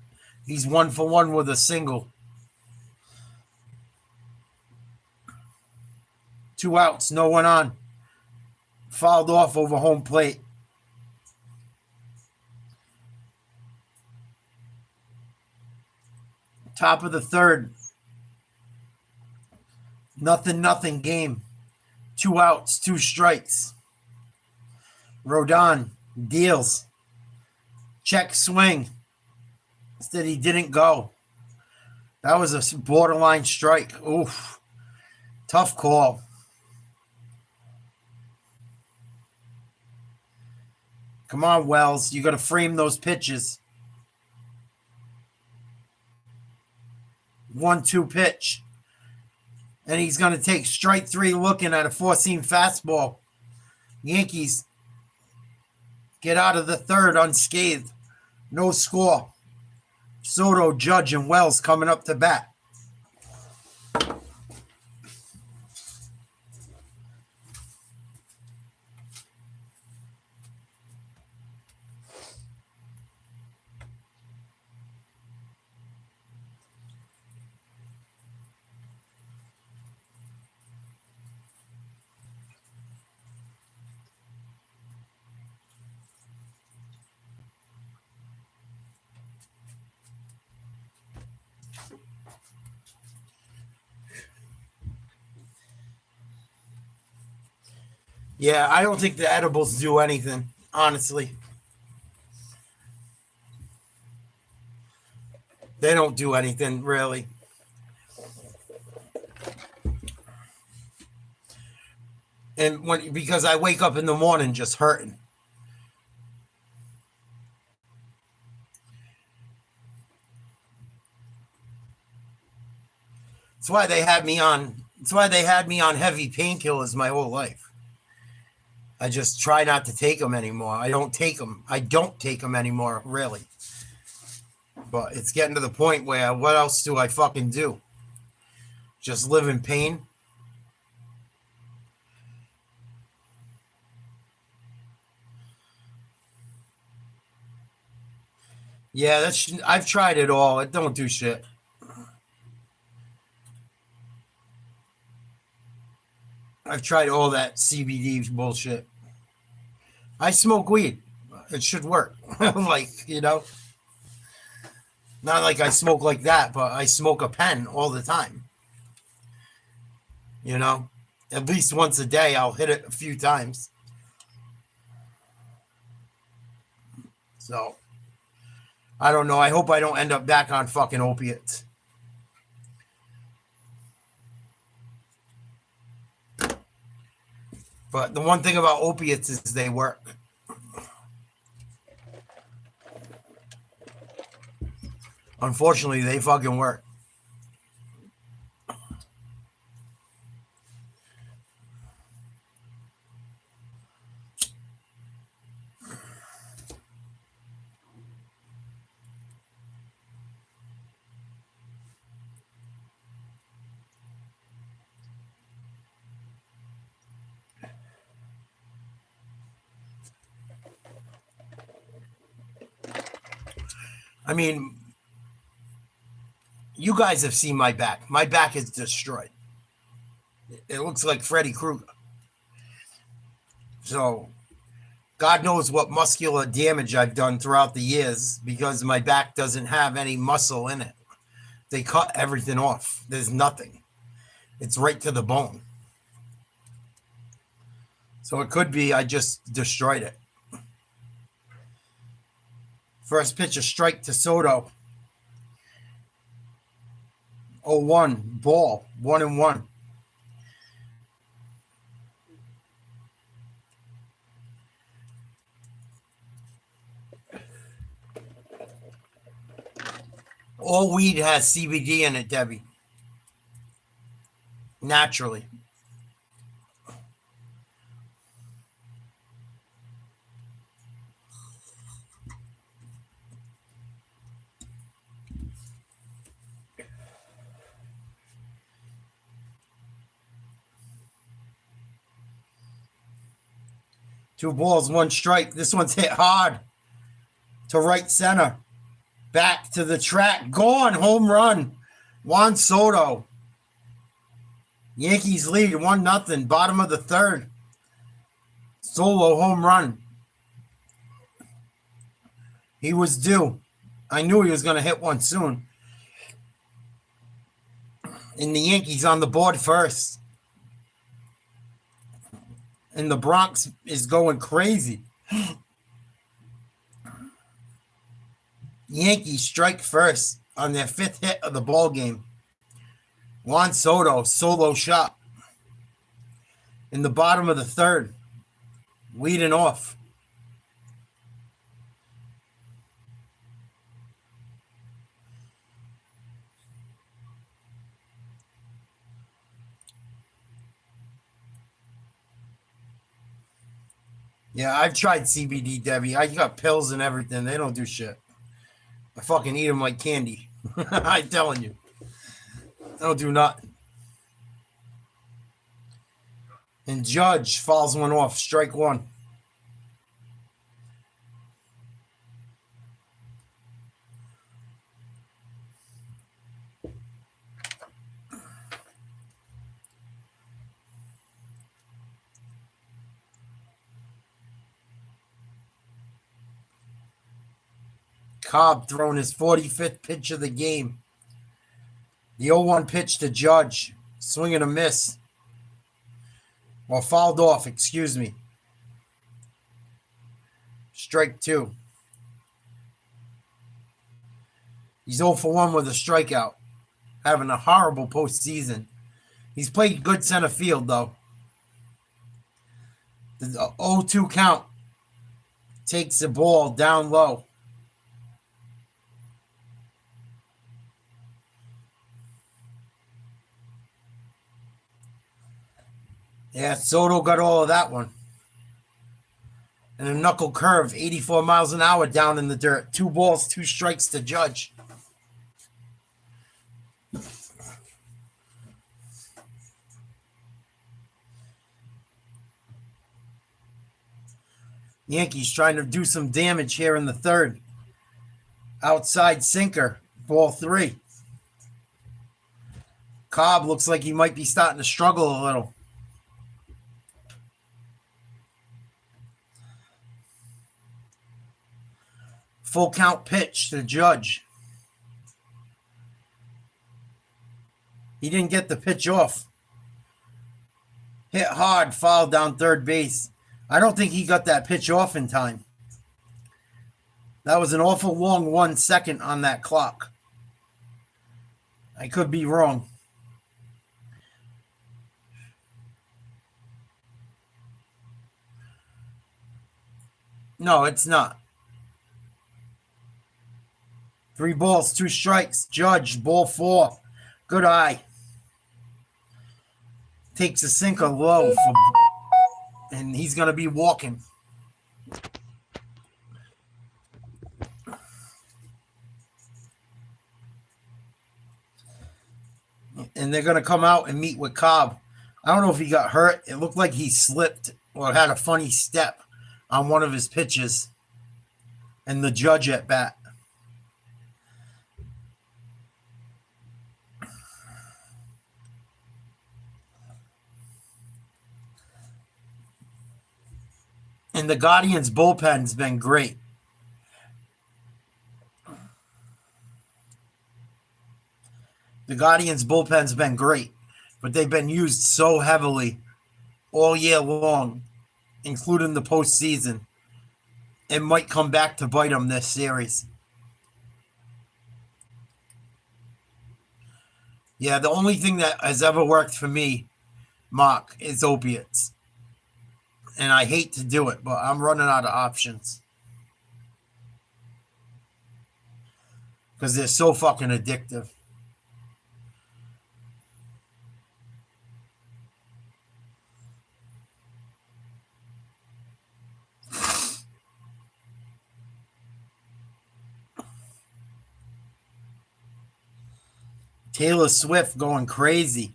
He's 1 for 1 with a single. 2 outs, no one on. Fouled off over home plate. Top of the 3rd. Nothing game. 2 outs, 2 strikes. Rodon deals. Check swing. Instead, he didn't go. That was a borderline strike. Oof. Tough call. Come on, Wells. You got to frame those pitches. 1-2 pitch. And he's going to take strike 3 looking at a 4-seam fastball. Yankees get out of the 3rd unscathed. No score. Soto, Judge, and Wells coming up to bat. Yeah, I don't think the edibles do anything, honestly. They don't do anything, really. And because I wake up in the morning just hurting. That's why they had me on. That's why they had me on heavy painkillers my whole life. I just try not to take them anymore. I don't take them anymore, really. But it's getting to the point where what else do I fucking do? Just live in pain? Yeah, I've tried it all. It don't do shit. I've tried all that CBD bullshit. I smoke weed. It should work. Like, not like I smoke like that, but I smoke a pen all the time. At least once a day, I'll hit it a few times. So, I don't know. I hope I don't end up back on fucking opiates. But the one thing about opiates is they work. Unfortunately, they fucking work. I mean, you guys have seen my back. My back is destroyed. It looks like Freddy Krueger. So, God knows what muscular damage I've done throughout the years because my back doesn't have any muscle in it. They cut everything off. There's nothing. It's right to the bone. So it could be I just destroyed it. First pitch, a strike to Soto. 0-1, ball, 1-1. All weed has CBD in it, Debbie. Naturally. Two balls, one strike. This one's hit hard to right center. Back to the track. Gone. Home run. Juan Soto. Yankees lead 1-0. Bottom of the third. Solo home run. He was due. I knew he was going to hit one soon. And the Yankees on the board first. And the BRONX is going crazy. Yankees strike first on their fifth hit of the ball game. Juan Soto, solo shot. In the bottom of the third. Leading off. Yeah, I've tried CBD, Debbie. I got pills and everything. They don't do shit. I fucking eat them like candy. I'm telling you. They don't do nothing. And Judge fouls one off. Strike one. Cobb throwing his 45th pitch of the game. The 0-1 pitch to Judge. Swing and a miss. Or fouled off, excuse me. Strike two. He's 0 for 1 with a strikeout. Having a horrible postseason. He's played good center field, though. The 0-2 count. Takes the ball down low. Yeah, Soto got all of that one. And a knuckle curve, 84 miles an hour down in the dirt. 2 balls, 2 strikes to Judge. Yankees trying to do some damage here in the third. Outside sinker, ball 3. Cobb looks like he might be starting to struggle a little. Full count pitch to Judge. He didn't get the pitch off. Hit hard, foul down third base. I don't think he got that pitch off in time. That was an awful long 1 second on that clock. I could be wrong. No, it's not. 3 balls, 2 strikes. Judge, ball 4. Good eye. Takes a sinker low, and he's going to be walking. And they're going to come out and meet with Cobb. I don't know if he got hurt. It looked like he slipped or had a funny step on one of his pitches. And the Judge at bat. And the Guardians' bullpen's been great. The Guardians' bullpen's been great, but they've been used so heavily all year long, including the postseason. It might come back to bite them this series. Yeah, the only thing that has ever worked for me, Mark, is opiates. And I hate to do it, but I'm running out of options. Because they're so fucking addictive. Taylor Swift going crazy.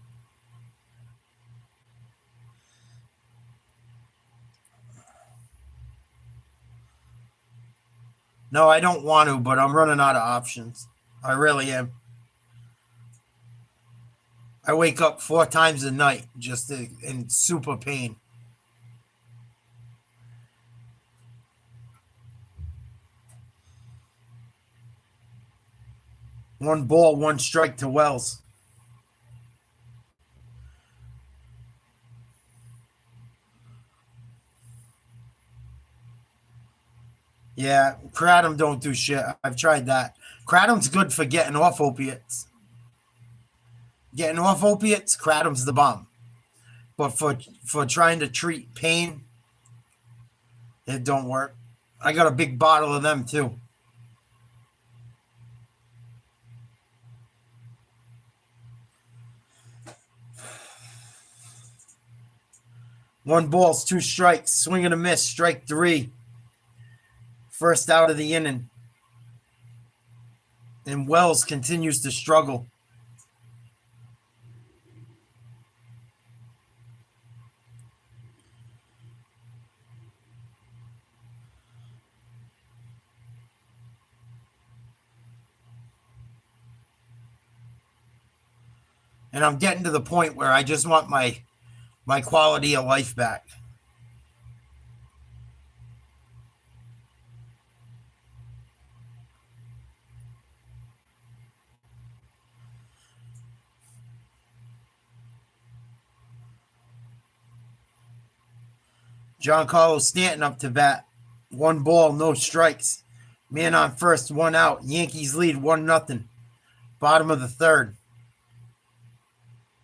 No, I don't want to, but I'm running out of options. I really am. I wake up 4 times a night just in super pain. One ball, 1 strike to Wells. Yeah, Kratom don't do shit. I've tried that. Kratom's good for getting off opiates. Getting off opiates, Kratom's the bomb. But for trying to treat pain, it don't work. I got a big bottle of them too. One balls, 2 strikes, swing and a miss, strike 3. First out of the inning. And Wells continues to struggle. And I'm getting to the point where I just want my quality of life back. Giancarlo Stanton up to bat. 1 ball, no strikes. Man on first, 1 out. Yankees lead 1-0. Bottom of the third.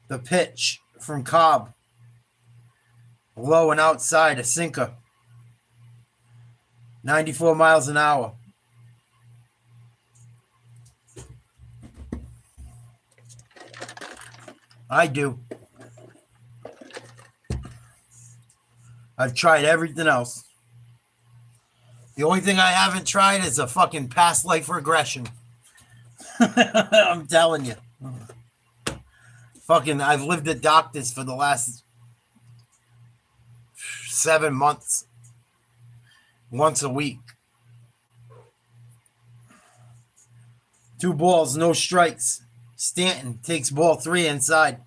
The pitch from Cobb. Low and outside, a sinker. 94 miles an hour. I do. I've tried everything else. The only thing I haven't tried is a fucking past life regression. I'm telling you. Fucking, I've lived at doctors for the last 7 months. Once a week. 2 balls, no strikes. Stanton takes ball 3 inside.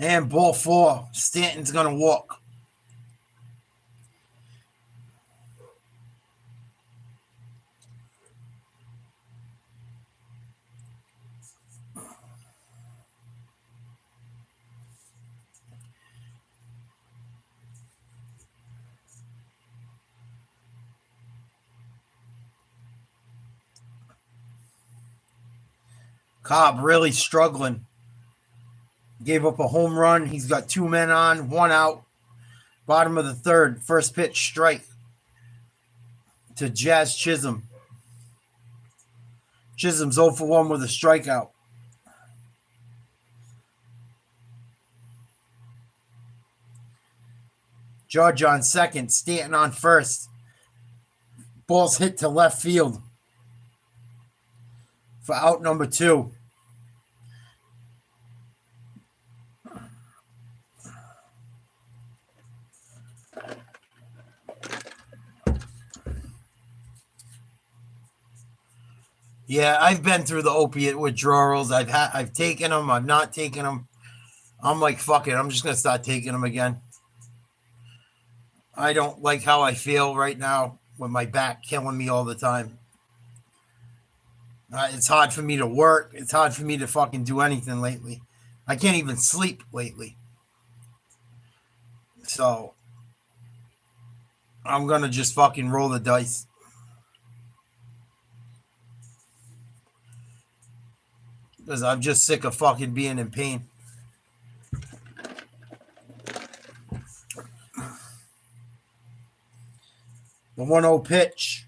And ball 4. Stanton's going to walk. Cobb really struggling. Gave up a home run. He's got 2 men on, 1 out. Bottom of the 3rd. First pitch strike to Jazz Chisholm. Chisholm's 0 for 1 with a strikeout. Judge on second. Stanton on first. Ball's hit to left field for out number 2. Yeah, I've been through the opiate withdrawals. I've taken them. I've not taken them. I'm like, fuck it. I'm just going to start taking them again. I don't like how I feel right now with my back killing me all the time. It's hard for me to work. It's hard for me to fucking do anything lately. I can't even sleep lately. So I'm going to just fucking roll the dice. Because I'm just sick of fucking being in pain. The 1-0 pitch.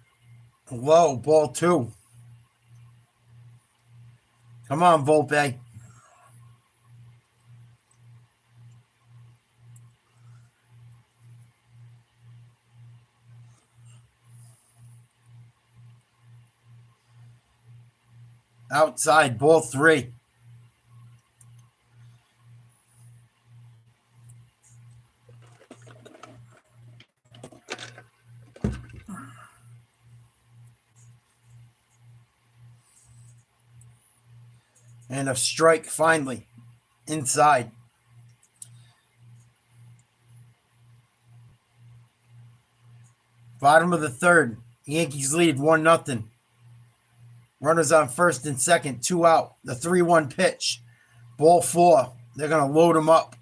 Low, ball 2. Come on, Volpe. Outside, ball 3. And a strike finally. Inside. Bottom of the 3rd. Yankees lead 1-0. Runners on first and second, 2 out. The 3-1 pitch. Ball 4. They're going to load him up.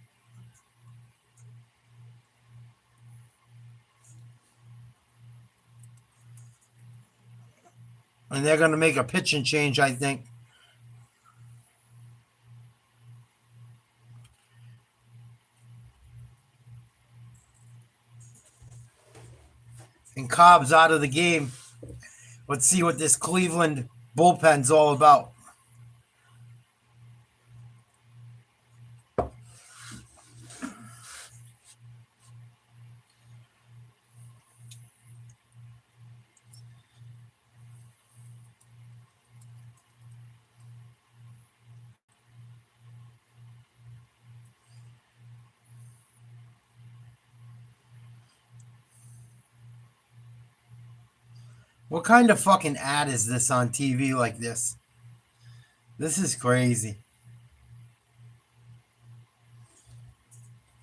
And they're going to make a pitching change, I think. And Cobb's out of the game. Let's see what this Cleveland bullpen's all about. What kind of fucking ad is this on TV like this? This is crazy.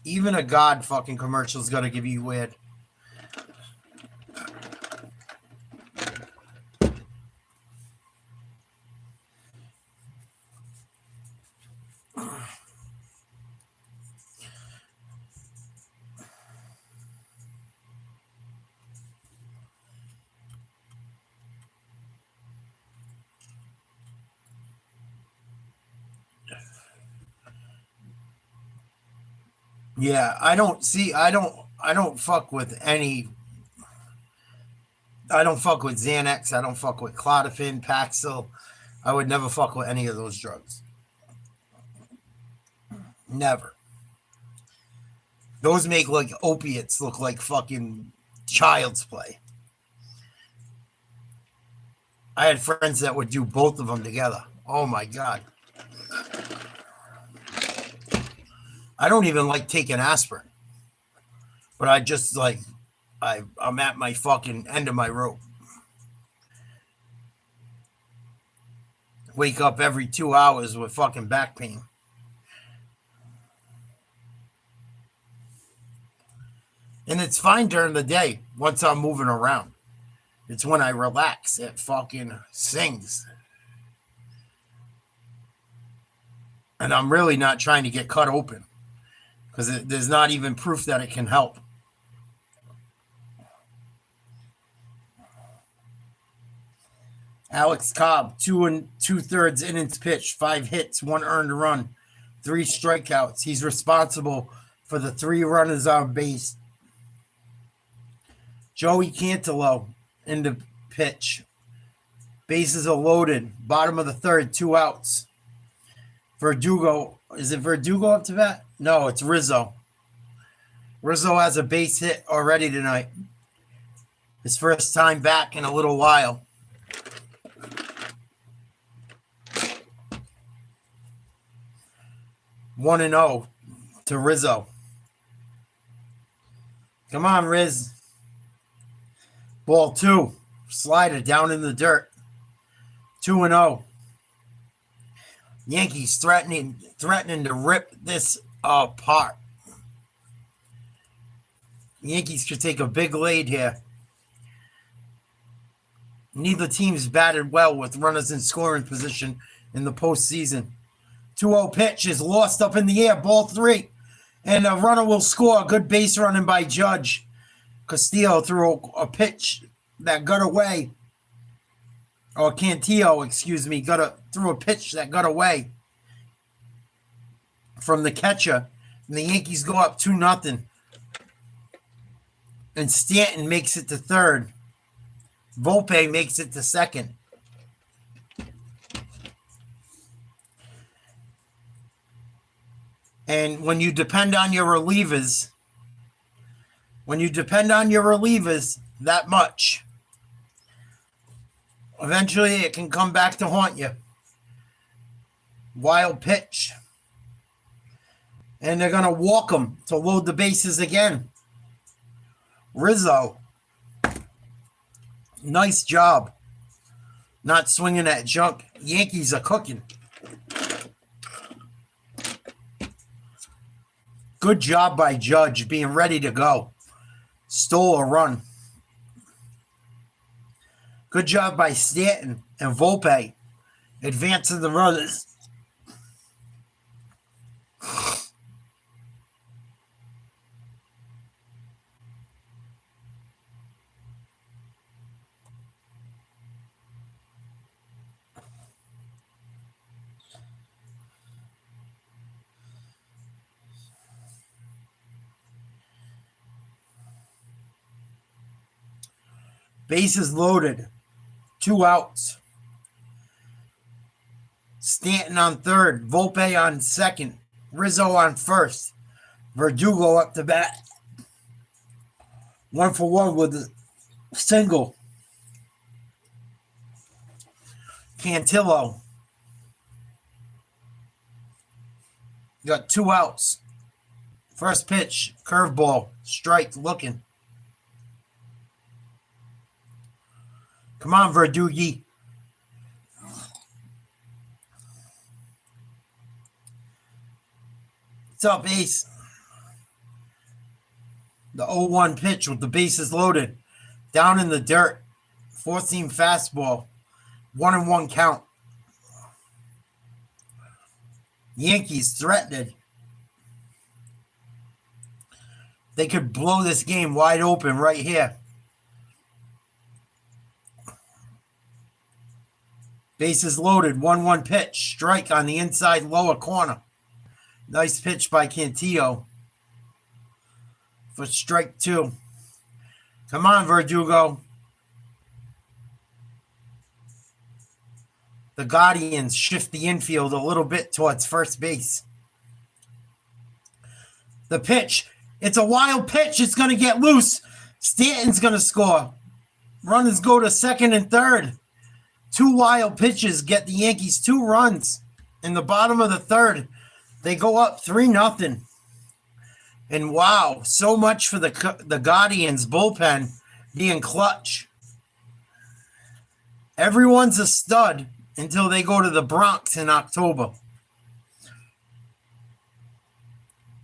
Even a God fucking commercial's got to give you weird. Yeah, I don't I don't fuck with any. I don't fuck with Xanax. I don't fuck with Clonopin, Paxil. I would never fuck with any of those drugs. Never. Those make like opiates look like fucking child's play. I had friends that would do both of them together. Oh my God. I don't even like taking aspirin. But I just like, I'm at my fucking end of my rope. Wake up every 2 hours with fucking back pain. And it's fine during the day once I'm moving around. It's when I relax, it fucking sings. And I'm really not trying to get cut open because there's not even proof that it can help. Alex Cobb, 2 2/3 innings pitched, 5 hits, 1 earned run, 3 strikeouts. He's responsible for the 3 runners on base. Joey Cantillo in the pitch. Bases are loaded. Bottom of the 3rd, 2 outs. Verdugo. Is it Verdugo up to bat? No, it's Rizzo. Rizzo has a base hit already tonight. His first time back in a little while. One and 0 to Rizzo. Come on, Riz. Ball 2. Slider down in the dirt. 2 and 0. Yankees threatening to rip this apart. Yankees could take a big lead here. Neither team's batted well with runners in scoring position in the postseason. 2-0 pitch is lost up in the air. Ball 3. And a runner will score. Good base running by Judge. Castillo threw a pitch that got away. Or Cantillo, excuse me, threw a pitch that got away from the catcher. And the Yankees go up 2-0. And Stanton makes it to 3rd. Bullpen makes it to 2nd. And when you depend on your relievers that much, eventually it can come back to haunt you. Wild pitch. And they're going to walk them to load the bases again. Rizzo. Nice job. Not swinging that junk. Yankees are cooking. Good job by Judge being ready to go. Stole a run. Good job by Stanton and Volpe advancing the runners. Bases loaded. 2 outs. Stanton on 3rd. Volpe on 2nd. Rizzo on 1st. Verdugo up to bat. 1 for 1 with a single. Cantillo. Got 2 outs. First pitch. Curveball. Strike looking. Come on, Verdugi. What's up, Ace? The 0-1 pitch with the bases loaded. Down in the dirt. 4-seam fastball. 1-1 count. Yankees threatened. They could blow this game wide open right here. Bases loaded, 1-1 pitch. Strike on the inside lower corner. Nice pitch by Cantillo. for strike 2. Come on, Verdugo. The Guardians shift the infield a little bit towards first base. The pitch. It's a wild pitch. It's going to get loose. Stanton's going to score. Runners go to second and third. 2 wild pitches get the Yankees 2 runs. In the bottom of the third, they go up 3-0. And wow, so much for the Guardians bullpen being clutch. Everyone's a stud until they go to the BRONX in October.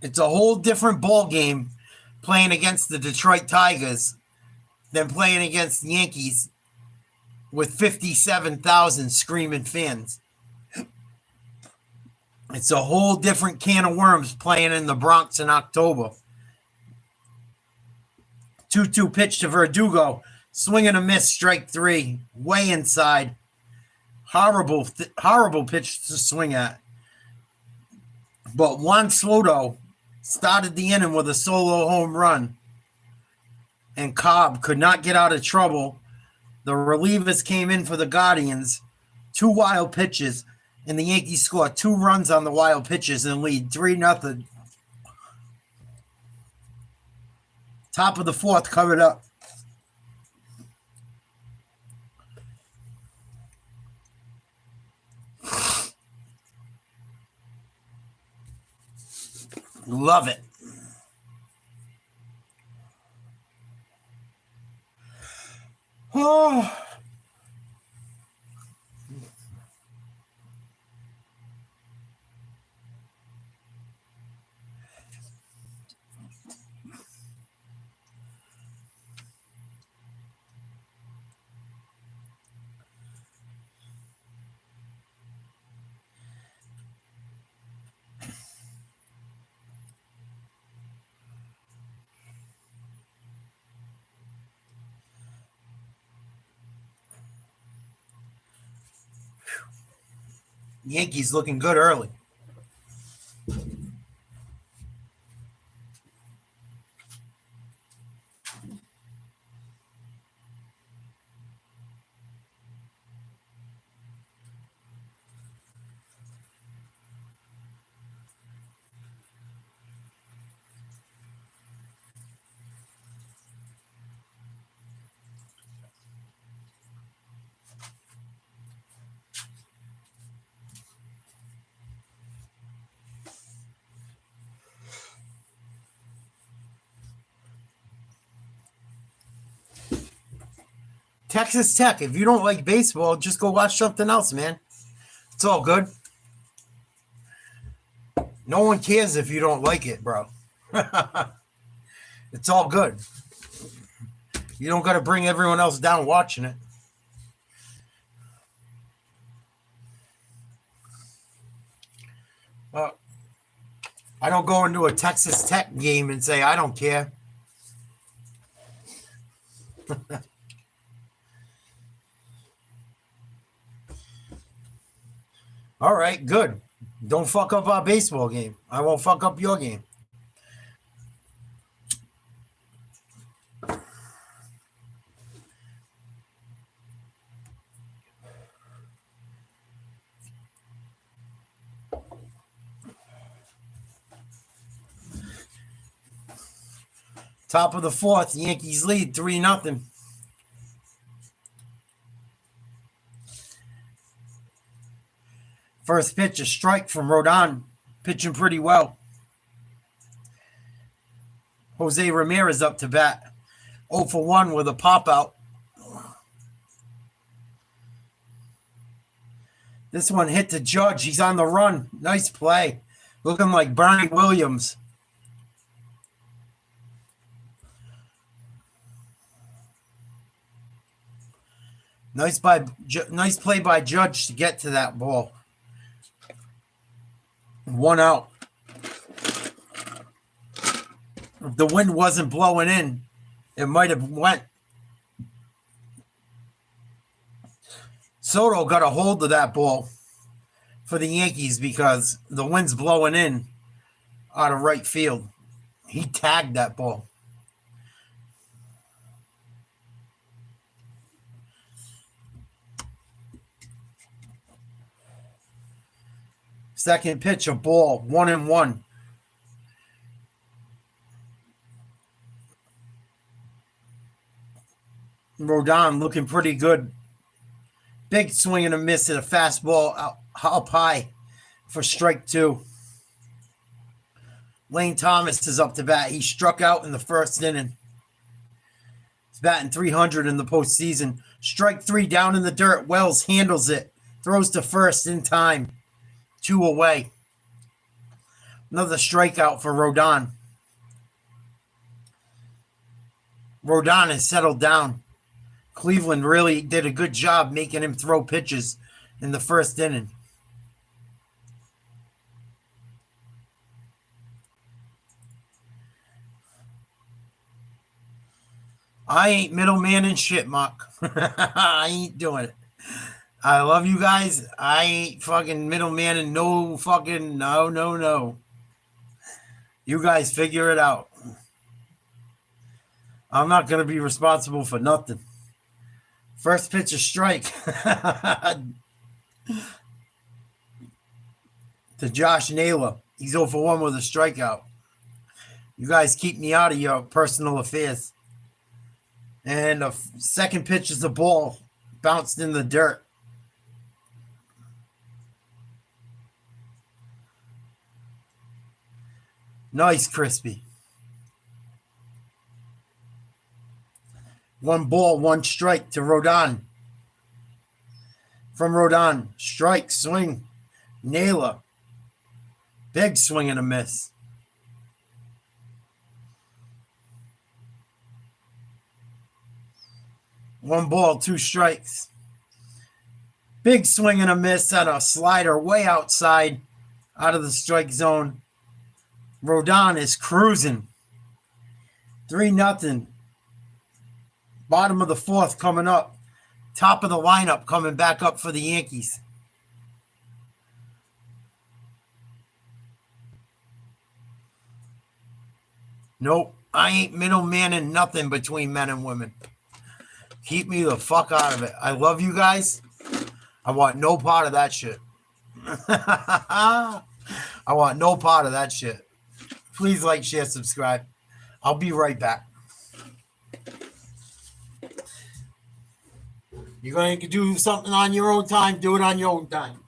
It's a whole different ball game playing against the Detroit Tigers than playing against the Yankees with 57,000 screaming fans. It's a whole different can of worms playing in the BRONX in October. 2-2 pitch to Verdugo. Swing and a miss, strike 3. Way inside. Horrible pitch to swing at. But Juan Soto started the inning with a solo home run. And Cobb could not get out of trouble. The relievers came in for the Guardians. 2 wild pitches. And the Yankees score 2 runs on the wild pitches and lead 3-0. Top of the 4th covered up. Love it. Oh. Yankees looking good early. Texas Tech. If you don't like baseball, just go watch something else, man. It's all good. No one cares if you don't like it, bro. It's all good. You don't got to bring everyone else down watching it. I don't go into a Texas Tech game and say, I don't care. All right, good. Don't fuck up our baseball game. I won't fuck up your game. Top of the 4th, Yankees lead 3-0. First pitch, a strike from Rodon, pitching pretty well. Jose Ramirez up to bat, 0 for 1 with a pop out. This one hit to Judge. He's on the run. Nice play. Looking like Bernie Williams. Nice play by Judge to get to that ball. 1 out. If the wind wasn't blowing in, it might have went. Soto got a hold of that ball for the Yankees because the wind's blowing in out of right field. He tagged that ball. Second pitch, a ball, 1-1. Rodon looking pretty good. Big swing and a miss at a fastball up high for strike 2. Lane Thomas is up to bat. He struck out in the first inning. He's batting .300 in the postseason. Strike 3 down in the dirt. Wells handles it. Throws to first in time. 2 away. Another strikeout for Rodon. Rodon has settled down. Cleveland really did a good job making him throw pitches in the first inning. I ain't middleman and shit, Mark. I ain't doing it. I love you guys. I ain't fucking middleman and no. You guys figure it out. I'm not going to be responsible for nothing. First pitch, a strike. To Josh Naylor. He's 0 for 1 with a strikeout. You guys keep me out of your personal affairs. And the second pitch is a ball. Bounced in the dirt. Nice, Crispy. 1 ball, 1 strike to Rodon. From Rodon, strike, swing, Naylor. Big swing and a miss. One ball, 2 strikes. Big swing and a miss on a slider way outside, out of the strike zone. Rodon is cruising. 3-0. Bottom of the 4th coming up. Top of the lineup coming back up for the Yankees. Nope, I ain't middleman nothing between men and women. Keep me the fuck out of it. I love you guys. I want no part of that shit. I want no part of that shit. Please like, share, subscribe. I'll be right back. You're going to do something on your own time, do it on your own time.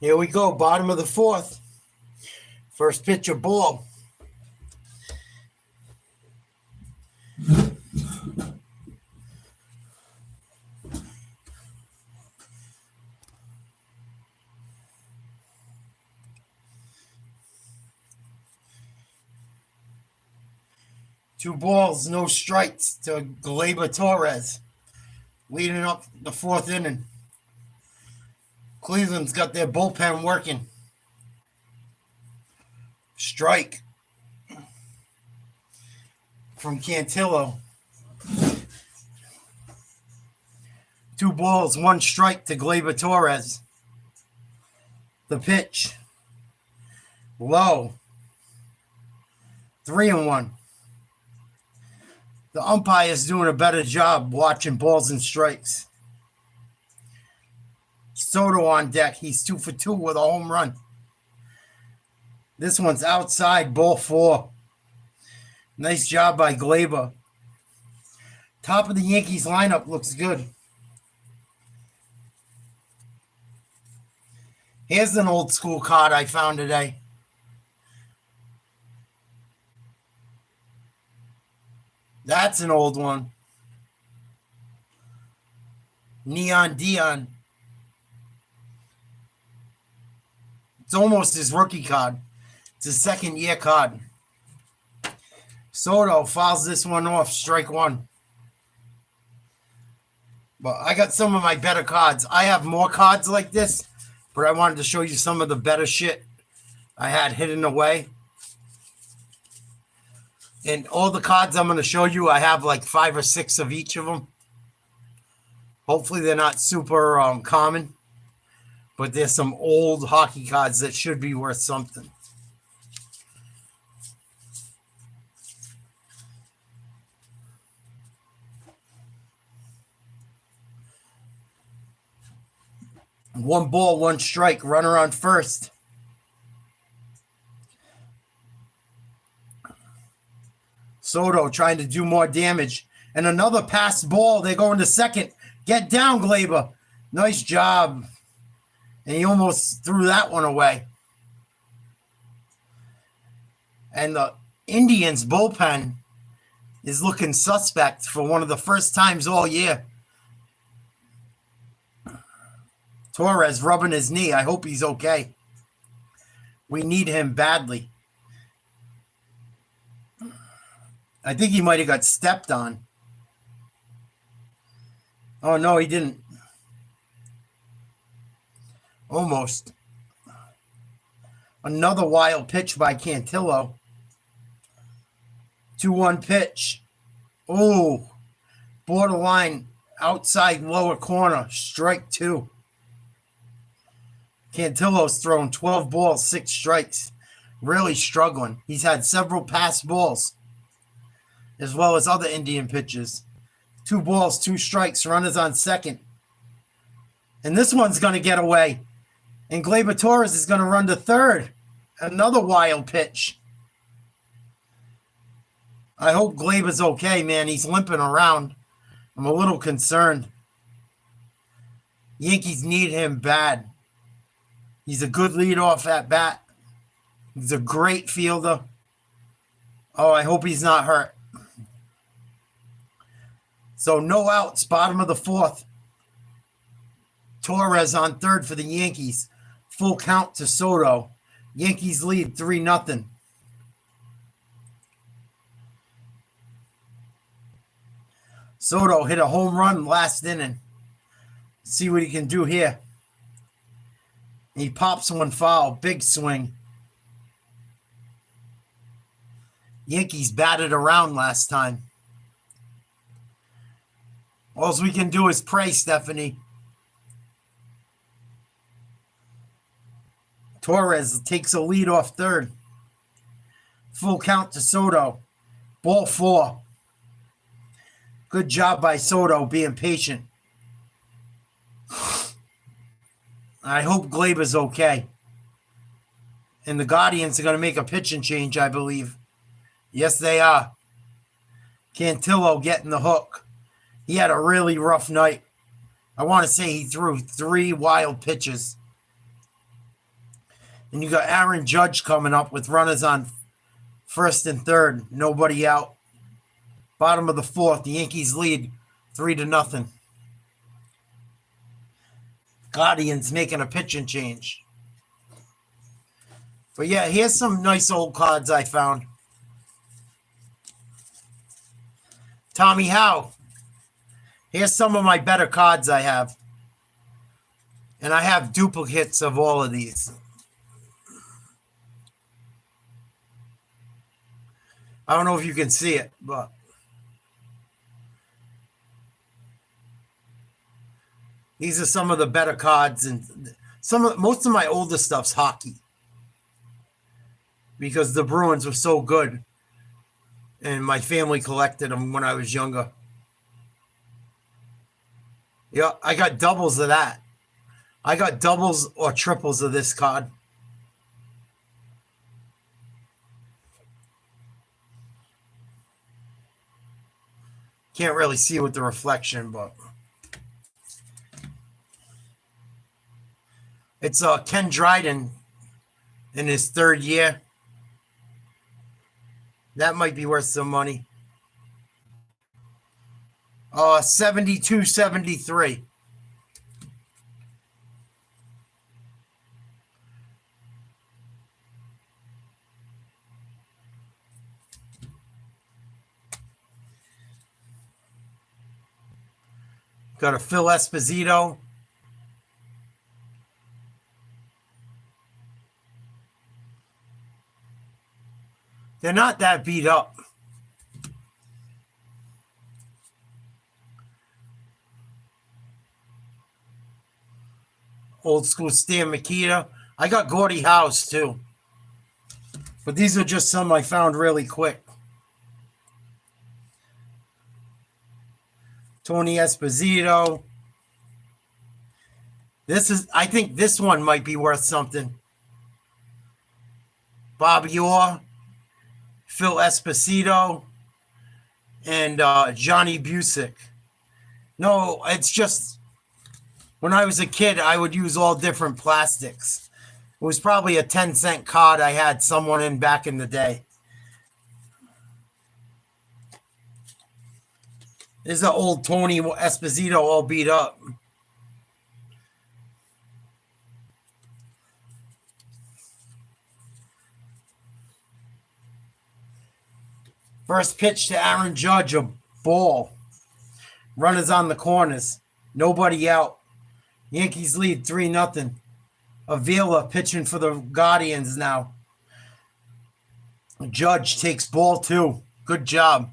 Here we go, bottom of the 4th. First pitch of ball. Two balls, no strikes to Gleyber Torres, leading up the fourth inning. Cleveland's got their bullpen working. Strike from Cantillo. Two balls, one strike to Gleyber Torres. The pitch. Low. 3-1. The umpire is doing a better job watching balls and strikes. Soto on deck. He's 2 for 2 with a home run. This one's outside, ball 4. Nice job by Gleyber. Top of the Yankees lineup looks good. Here's an old school card I found today. That's an old one. Neon Dion. It's almost his rookie card. It's a second-year card. Soto fouls this one off, strike 1. But I got some of my better cards. I have more cards like this, but I wanted to show you some of the better shit I had hidden away. And all the cards I'm going to show you, I have like 5 or 6 of each of them. Hopefully they're not super common, but there's some old hockey cards that should be worth something. One ball, one strike, runner on first. Soto trying to do more damage. And another pass ball. They're going to second. Get down, Gleyber. Nice job. And he almost threw that one away. And the Indians' bullpen is looking suspect for one of the first times all year. Torres rubbing his knee. I hope he's okay. We need him badly. I think he might have got stepped on. Oh, no, he didn't. Almost. Another wild pitch by Cantillo. 2-1 pitch. Oh, borderline outside lower corner. Strike 2. Cantillo's thrown 12 balls, 6 strikes. Really struggling. He's had several pass balls, as well as other Indian pitches. 2 balls, 2 strikes, runners on second. And this one's going to get away. And Gleyber Torres is going to run to third. Another wild pitch. I hope Gleyber's okay, man. He's limping around. I'm a little concerned. Yankees need him bad. He's a good leadoff at bat. He's a great fielder. Oh, I hope he's not hurt. So no outs, bottom of the 4th. Torres on third for the Yankees. Full count to Soto. Yankees lead 3-0. Soto hit a home run last inning. See what he can do here. He pops one foul. Big swing. Yankees batted around last time. All we can do is pray, Stephanie. Torres takes a lead off third. Full count to Soto. Ball 4. Good job by Soto being patient. I hope Gleyber's okay. And the Guardians are going to make a pitching change, I believe. Yes, they are. Cantillo getting the hook. He had a really rough night. I want to say he threw 3 wild pitches. And you got Aaron Judge coming up with runners on first and third, nobody out. Bottom of the fourth, the Yankees lead 3-0. Guardians making a pitching change. But yeah, here's some nice old cards I found. Tommy Howe. Here's some of my better cards I have. And I have duplicates of all of these. I don't know if you can see it, but these are some of the better cards, and most of my older stuff's hockey because the Bruins were so good, and my family collected them when I was younger. Yeah, I got doubles of that. I got doubles or triples of this card. Can't really see it with the reflection, but it's Ken Dryden in his third year. That might be worth some money. 72-73. Got a Phil Esposito. They're not that beat up. Old school Stan Mikita. I got Gordie House too. But these are just some I found really quick. Tony Esposito. I think this one might be worth something. Bobby Orr, Phil Esposito, and Johnny Busick. No, it's just when I was a kid, I would use all different plastics. It was probably a 10-cent card I had someone in back in the day. There's an old Tony Esposito all beat up. First pitch to Aaron Judge, a ball. Runners on the corners. Nobody out. Yankees lead 3-0. Avila pitching for the Guardians now. Judge takes ball 2. Good job.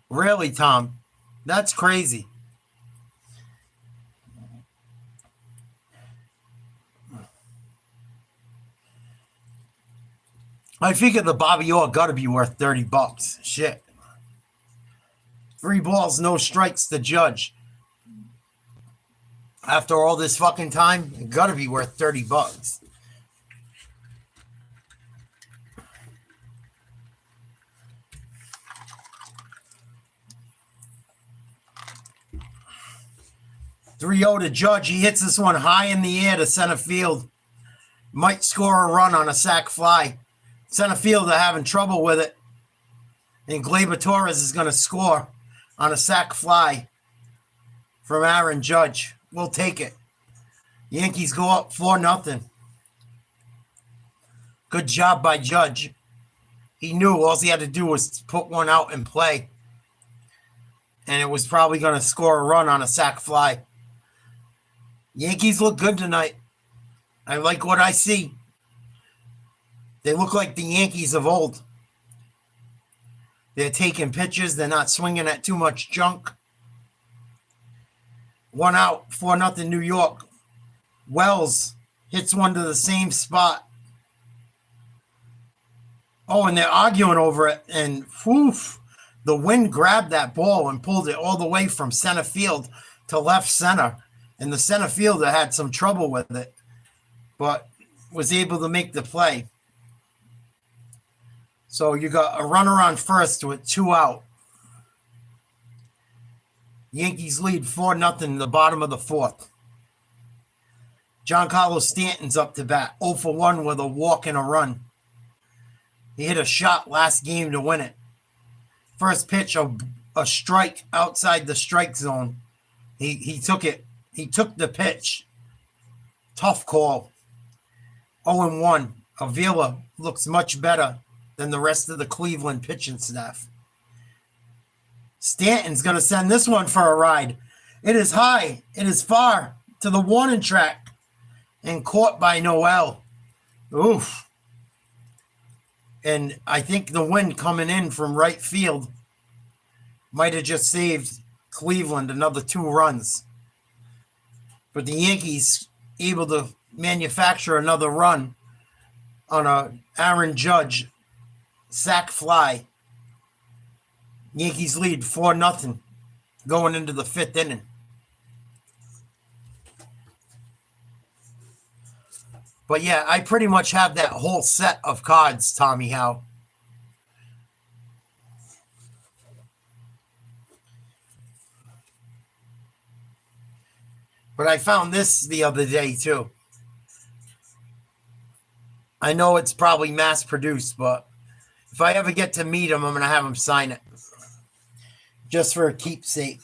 Really, Tom? That's crazy. I figure the Bobby Orr got to be worth $30. Shit. 3 balls, no strikes to Judge. After all this fucking time, it got to be worth $30. (3-0) to Judge. He hits this one high in the air to center field. Might score a run on a sac fly. Center field are having trouble with it. And Gleyber Torres is going to score on a sac fly from Aaron Judge. We'll take it. Yankees go up 4-0. Good job by Judge. He knew all he had to do was put one out and play. And it was probably going to score a run on a sac fly. Yankees look good tonight. I like what I see. They look like the Yankees of old. They're taking pitches. They're not swinging at too much junk. 1 out, 4-0 New York. Wells hits one to the same spot. Oh, and they're arguing over it. And woof, the wind grabbed that ball and pulled it all the way from center field to left center. And the center fielder had some trouble with it, but was able to make the play. So you got a runner on first with 2 out. Yankees lead 4-0 in the bottom of the fourth. Giancarlo Stanton's up to bat. 0 for 1 with a walk and a run. He hit a shot last game to win it. First pitch, a strike outside the strike zone. He took it. He took the pitch. Tough call. 0-1. Avila looks much better than the rest of the Cleveland pitching staff. Stanton's going to send this one for a ride. It is high. It is far to the warning track and caught by Noel. Oof. And I think the wind coming in from right field might have just saved Cleveland another 2 runs. But the Yankees able to manufacture another run on a Aaron Judge sac fly. Yankees lead 4-0 going into the 5th inning. But yeah, I pretty much have that whole set of cards, Tommy Howe. But I found this the other day too. I know it's probably mass produced, but if I ever get to meet him, I'm going to have him sign it. Just for a keepsake.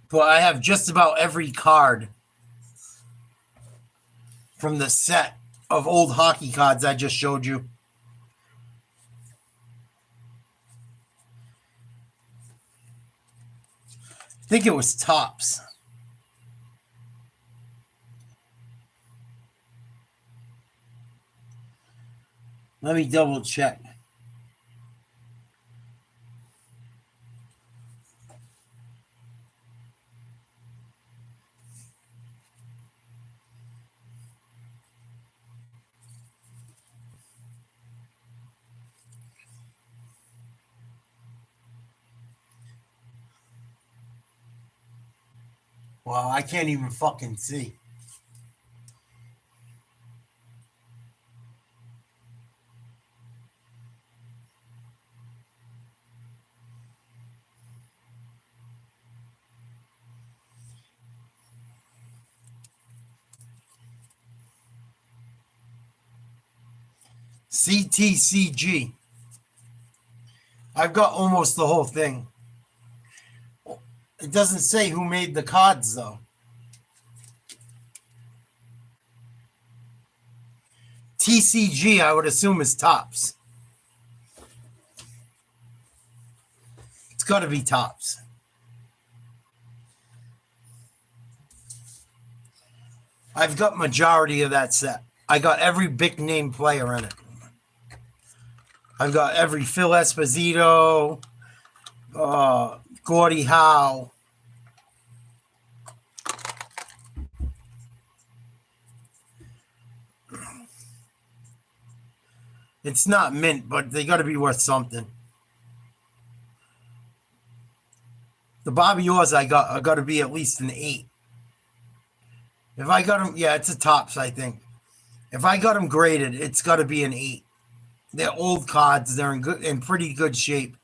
But I have just about every card from the set of old hockey cards I just showed you. I think it was Topps. Let me double check. Wow, I can't even fucking see. CTCG. I've got almost the whole thing. It doesn't say who made the cards, though. TCG, I would assume, is Topps. It's got to be Topps. I've got majority of that set. I got every big name player in it. I've got every Phil Esposito, Gordie Howe. It's not mint, but they got to be worth something. The Bobby Orrs I got to be at least an 8. If I got them, yeah, it's a Topps, I think. If I got them graded, it's got to be an 8. They're old cards. They're in pretty good shape.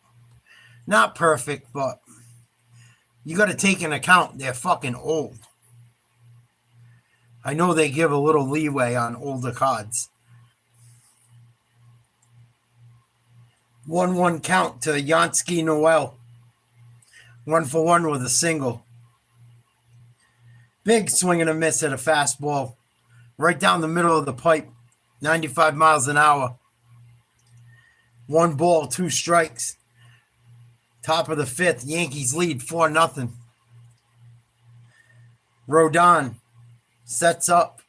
Not perfect, but you got to take into account they're fucking old. I know they give a little leeway on older cards. 1-1 count to Yansky Noel. 1 for 1 with a single. Big swing and a miss at a fastball. Right down the middle of the pipe. 95 miles an hour. 1 ball, 2 strikes. Top of the 5th. Yankees lead 4-0. Rodon sets up.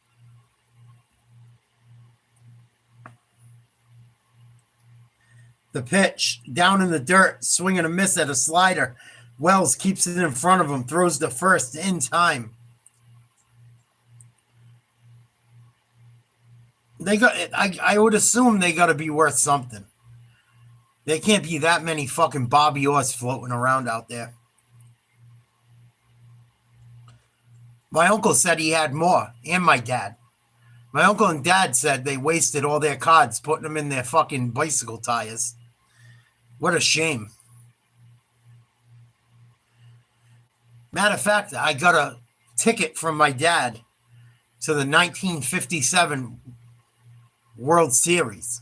The pitch down in the dirt. Swing and a miss at a slider. Wells keeps it in front of him. Throws the first in time. They got. I would assume they got to be worth something. There can't be that many fucking Bobby Orrs floating around out there. My uncle said he had more, and my dad. My uncle and dad said they wasted all their cards putting them in their fucking bicycle tires. What a shame. Matter of fact, I got a ticket from my dad to the 1957 World Series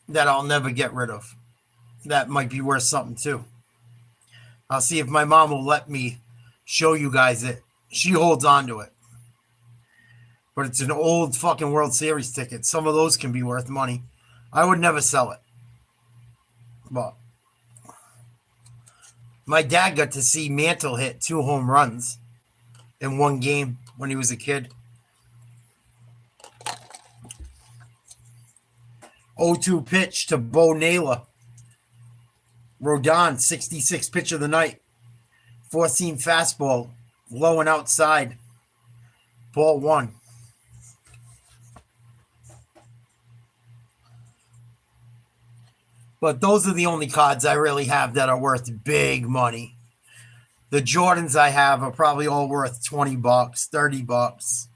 that I'll never get rid of. That might be worth something too. I'll see if my mom will let me show you guys it. She holds on to it. But it's an old fucking World Series ticket. Some of those can be worth money. I would never sell it. But my dad got to see Mantle hit 2 home runs in one game when he was a kid. 0-2 pitch to Bo Naylor. Rodon, 66 pitch of the night. 4-seam fastball, low and outside. Ball 1. But those are the only cards I really have that are worth big money. The Jordans I have are probably all worth $20, $30.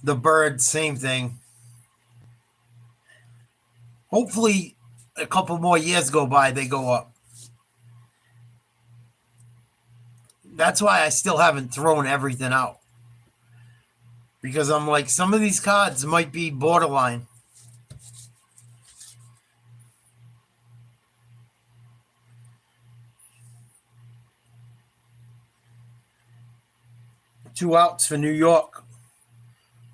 The Birds, same thing. Hopefully, a couple more years go by, they go up. That's why I still haven't thrown everything out. Because I'm like, some of these cards might be borderline. Two outs for New York.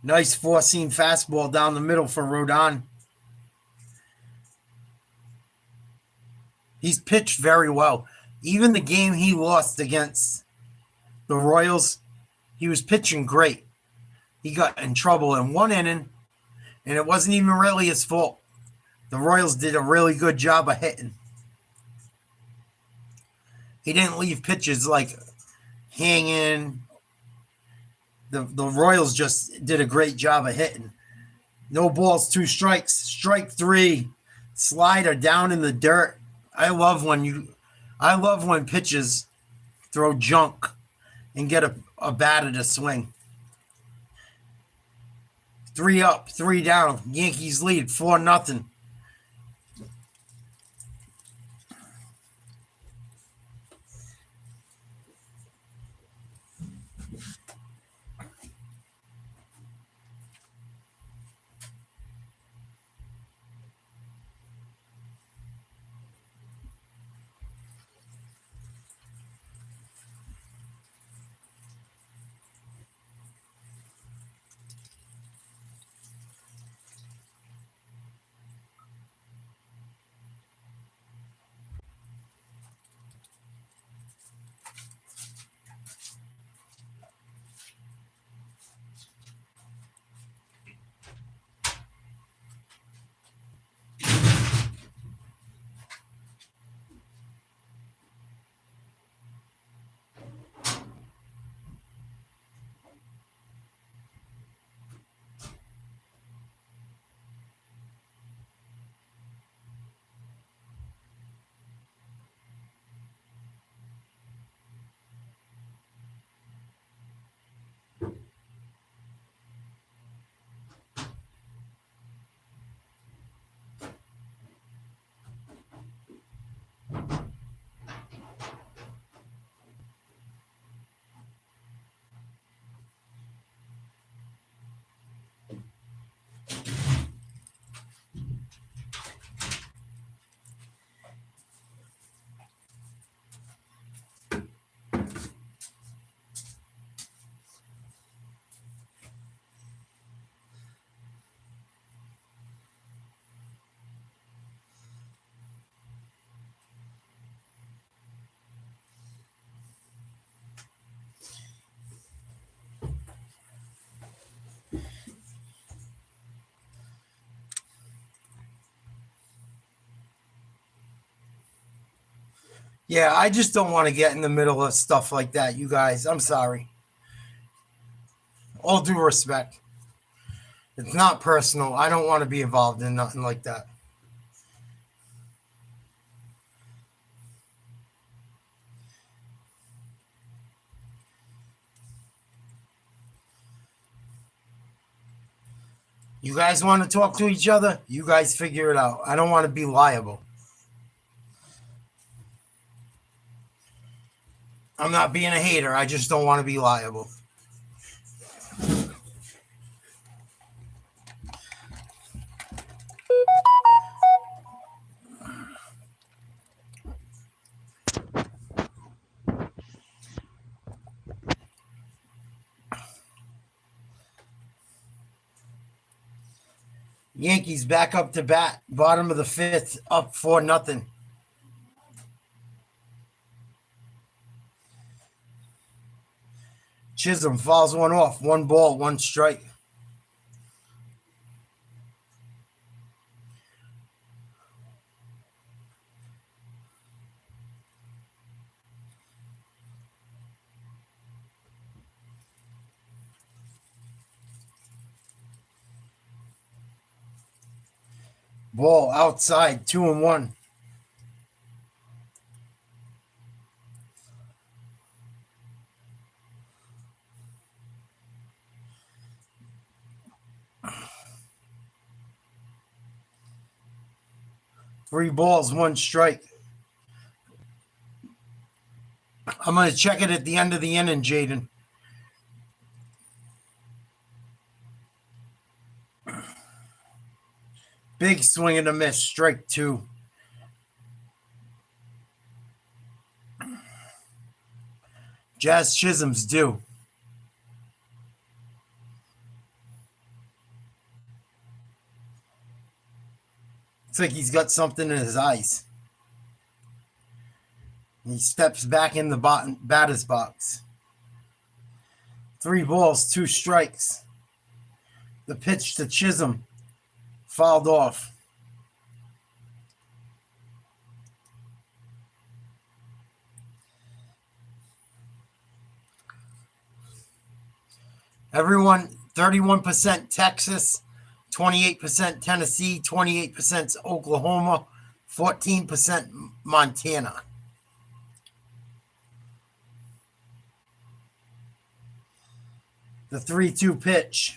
Nice 4-seam fastball down the middle for Rodon. He's pitched very well. Even the game he lost against the Royals, he was pitching great. He got in trouble in 1 inning, and it wasn't even really his fault. The Royals did a really good job of hitting. He didn't leave pitches like hanging. The Royals just did a great job of hitting. No balls, 2 strikes. Strike 3. Slider down in the dirt. I love when pitches throw junk and get a batter to swing. 3 up, 3 down. Yankees lead 4-0. Yeah, I just don't want to get in the middle of stuff like that, you guys. I'm sorry. All due respect. It's not personal. I don't want to be involved in nothing like that. You guys want to talk to each other? You guys figure it out. I don't want to be liable. I'm not being a hater. I just don't want to be liable. Yankees back up to bat. Bottom of the fifth, up 4-0. Chisholm fouls one off. 1 ball, 1 strike. Ball outside, 2-1. Three balls, 1 strike. I'm going to check it at the end of the inning, Jaden. Big swing and a miss, strike 2. Jazz Chisholm's due. Looks like he's got something in his eyes. He steps back in the batter's box. 3 balls, 2 strikes. The pitch to Chisholm fouled off. Everyone, 31% Texas, 28% Tennessee, 28% Oklahoma, 14% Montana. The 3-2 pitch.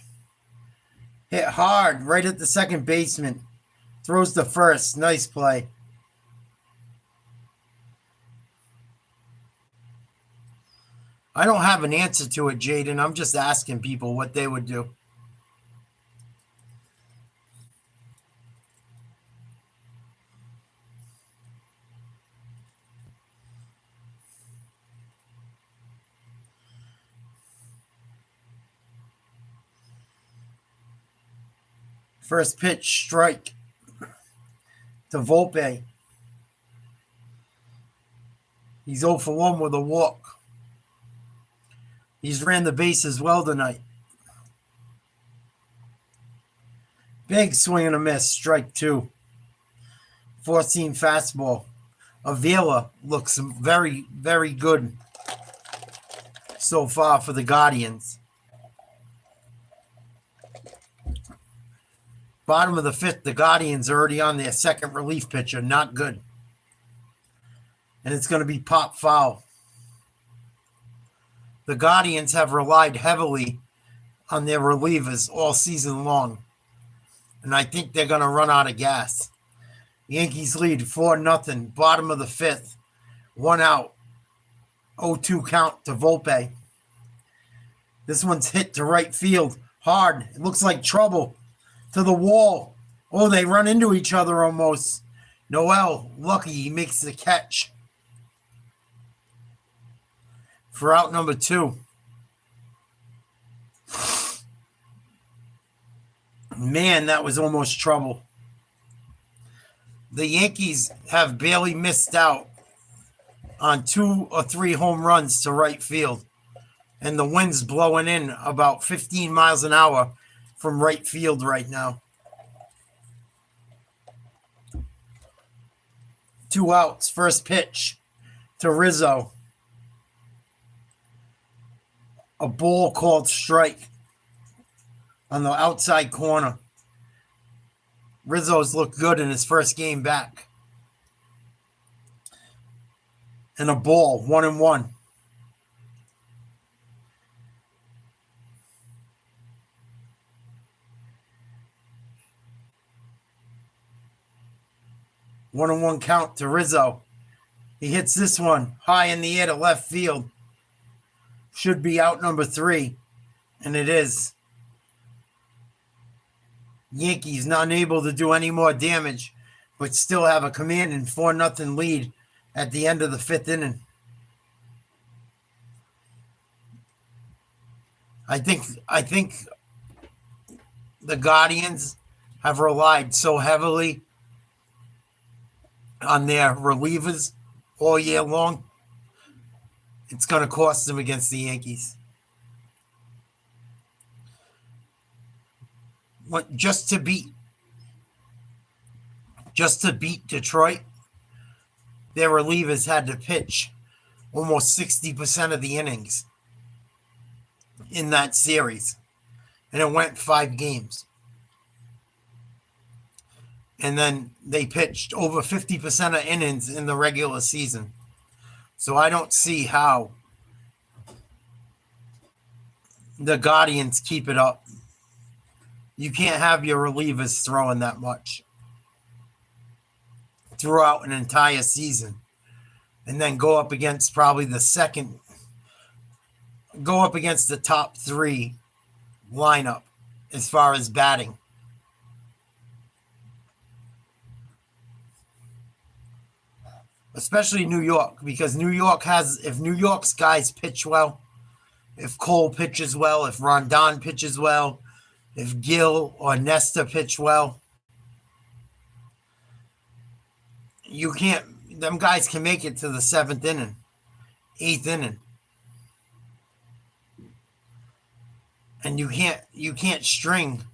Hit hard right at the second baseman. Throws to first. Nice play. I don't have an answer to it, Jaden. I'm just asking people what they would do. First pitch, strike to Volpe. He's 0 for 1 with a walk. He's ran the bases well tonight. Big swing and a miss, strike 2. 4-seam fastball. Avila looks very, very good so far for the Guardians. Bottom of the fifth, the Guardians are already on their second relief pitcher. Not good. And it's going to be pop foul. The Guardians have relied heavily on their relievers all season long. And I think they're going to run out of gas. Yankees lead 4-0. Bottom of the fifth. 1 out. 0-2 count to Volpe. This one's hit to right field. Hard. It looks like trouble. To the wall. Oh, they run into each other almost. Noel, lucky he makes the catch. For out number 2. Man, that was almost trouble. The Yankees have barely missed out on 2 or 3 home runs to right field. And the wind's blowing in about 15 miles an hour from right field right now. 2 outs. First pitch to Rizzo. A ball called strike on the outside corner. Rizzo's looked good in his first game back. And a ball, 1-1. One-on-one count to Rizzo. He hits this one high in the air to left field. Should be out number 3, and it is. Yankees not able to do any more damage, but still have a commanding 4-0 lead at the end of the 5th inning. I think the Guardians have relied so heavily on their relievers all year long. It's going to cost them against the Yankees. Just to beat Detroit, their relievers had to pitch almost 60% of the innings in that series, and it went 5 games. And then they pitched over 50% of innings in the regular season. So I don't see how the Guardians keep it up. You can't have your relievers throwing that much throughout an entire season and then go up against probably the top 3 lineup as far as batting. Especially New York, because if New York's guys pitch well, if Cole pitches well, if Rondon pitches well, if Gill or Nesta pitch well, them guys can make it to the 7th inning, 8th inning. And you can't string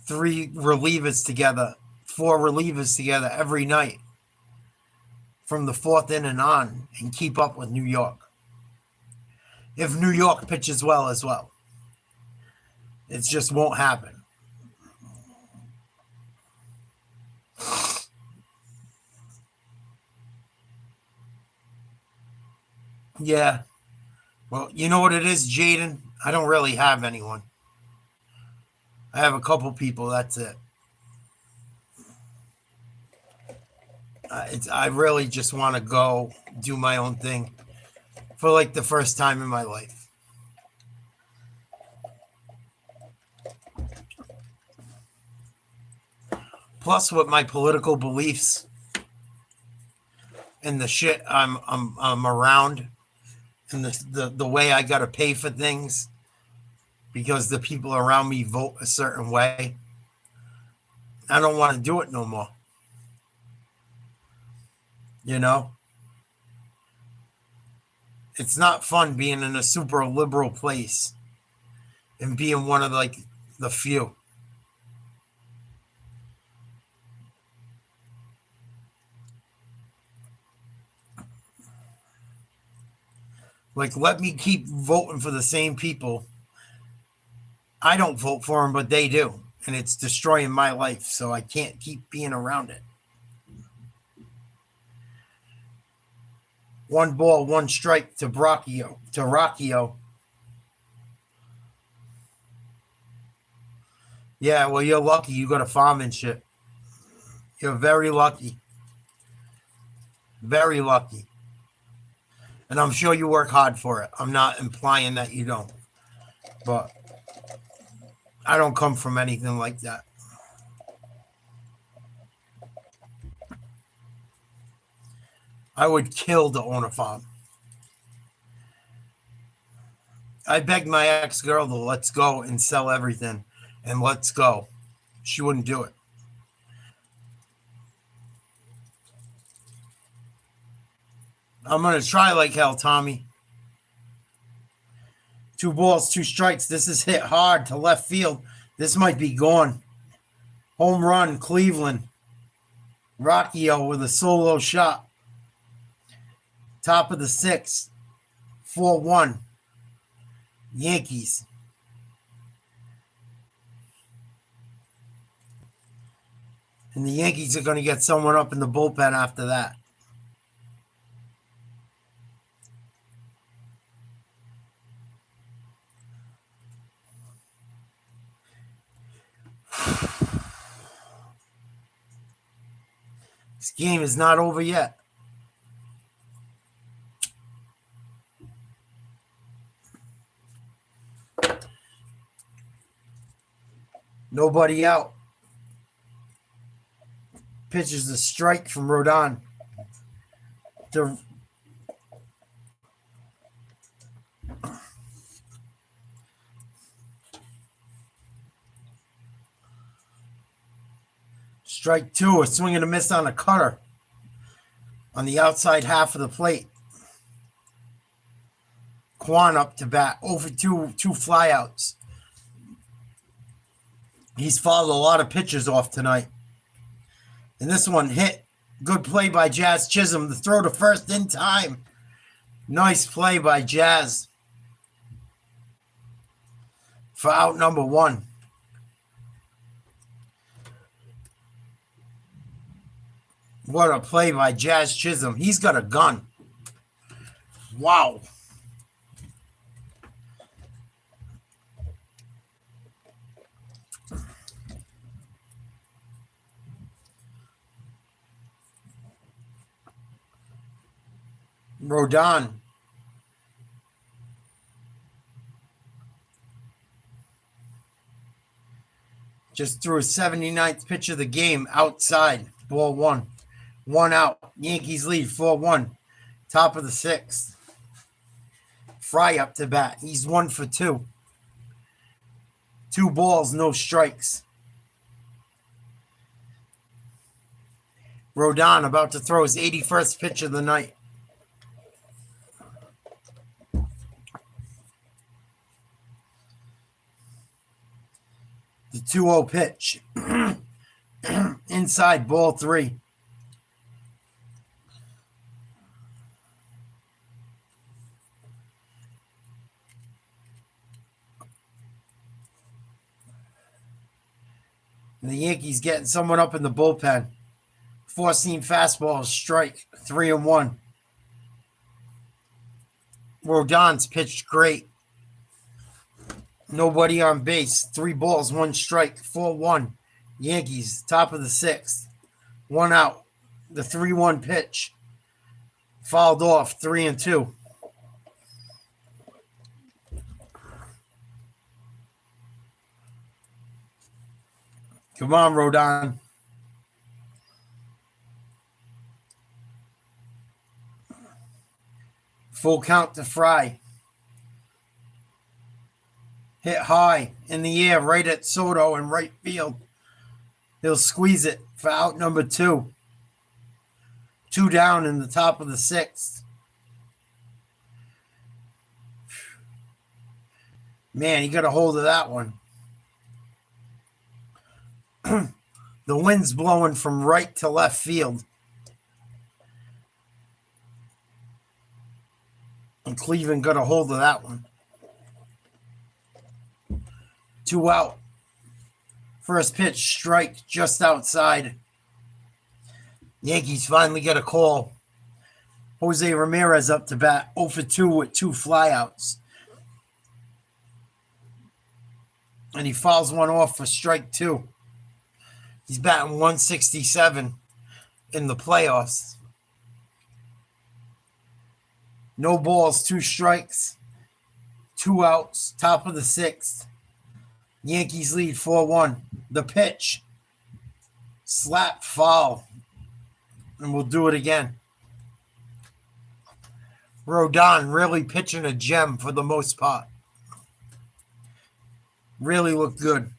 3 relievers together, 4 relievers together every night from the 4th inning on and keep up with New York. If New York pitches well as well. It just won't happen. Yeah. Well, you know what it is, Jaden? I don't really have anyone. I have a couple people, that's it. I really just want to go do my own thing for like the first time in my life. Plus, with my political beliefs and the shit I'm around, and the way I got to pay for things because the people around me vote a certain way, I don't want to do it no more. You know? It's not fun being in a super liberal place and being one of like the few. Like, let me keep voting for the same people. I don't vote for them, but they do. And it's destroying my life, so I can't keep being around it. 1 ball, 1 strike to Rocchio. Yeah, well, you're lucky you got a farm and shit. You're very lucky. Very lucky. And I'm sure you work hard for it. I'm not implying that you don't. But I don't come from anything like that. I would kill to own a farm. I begged my ex-girl to let's go and sell everything and let's go. She wouldn't do it. I'm going to try like hell, Tommy. 2 balls, 2 strikes. This is hit hard to left field. This might be gone. Home run, Cleveland. Rocchio with a solo shot. Top of the 6th. 4-1. Yankees. And the Yankees are going to get someone up in the bullpen after that. This game is not over yet. Nobody out. Pitches a strike from Rodon. Strike two, a swing and a miss on a cutter on the outside half of the plate. Quan up to bat, 0 for 2, 2 flyouts. He's fouled a lot of pitchers off tonight. And this one hit. Good play by Jazz Chisholm. The throw to first in time. Nice play by Jazz for out number 1. What a play by Jazz Chisholm. He's got a gun. Wow. Rodon. Just threw his 79th pitch of the game outside. Ball 1. 1 out. Yankees lead 4-1. Top of the 6th. Fry up to bat. He's 1 for 2. 2 balls, no strikes. Rodon about to throw his 81st pitch of the night. The 2-0 pitch. Inside, ball 3. And the Yankees getting someone up in the bullpen. 4-seam fastball, strike, 3-1. Rodon's pitched great. Nobody on base. 3 balls, 1 strike, 4-1. Yankees, top of the 6th. 1 out. The 3-1 pitch. Fouled off, 3-2. Come on, Rodon. Full count to Fry. Hit high in the air right at Soto in right field. He'll squeeze it for out number 2. 2 down in the top of the 6th. Man, he got a hold of that one. The wind's blowing from right to left field. And Cleveland got a hold of that one. 2 out. First pitch, strike just outside. Yankees finally get a call. Jose Ramirez up to bat, 0 for 2 with 2 flyouts. And he fouls one off for strike 2. He's batting 167 in the playoffs. No balls, 2 strikes, 2 outs, top of the 6th. Yankees lead 4-1. The pitch. Slap, foul. And we'll do it again. Rodon really pitching a gem for the most part. Really looked good.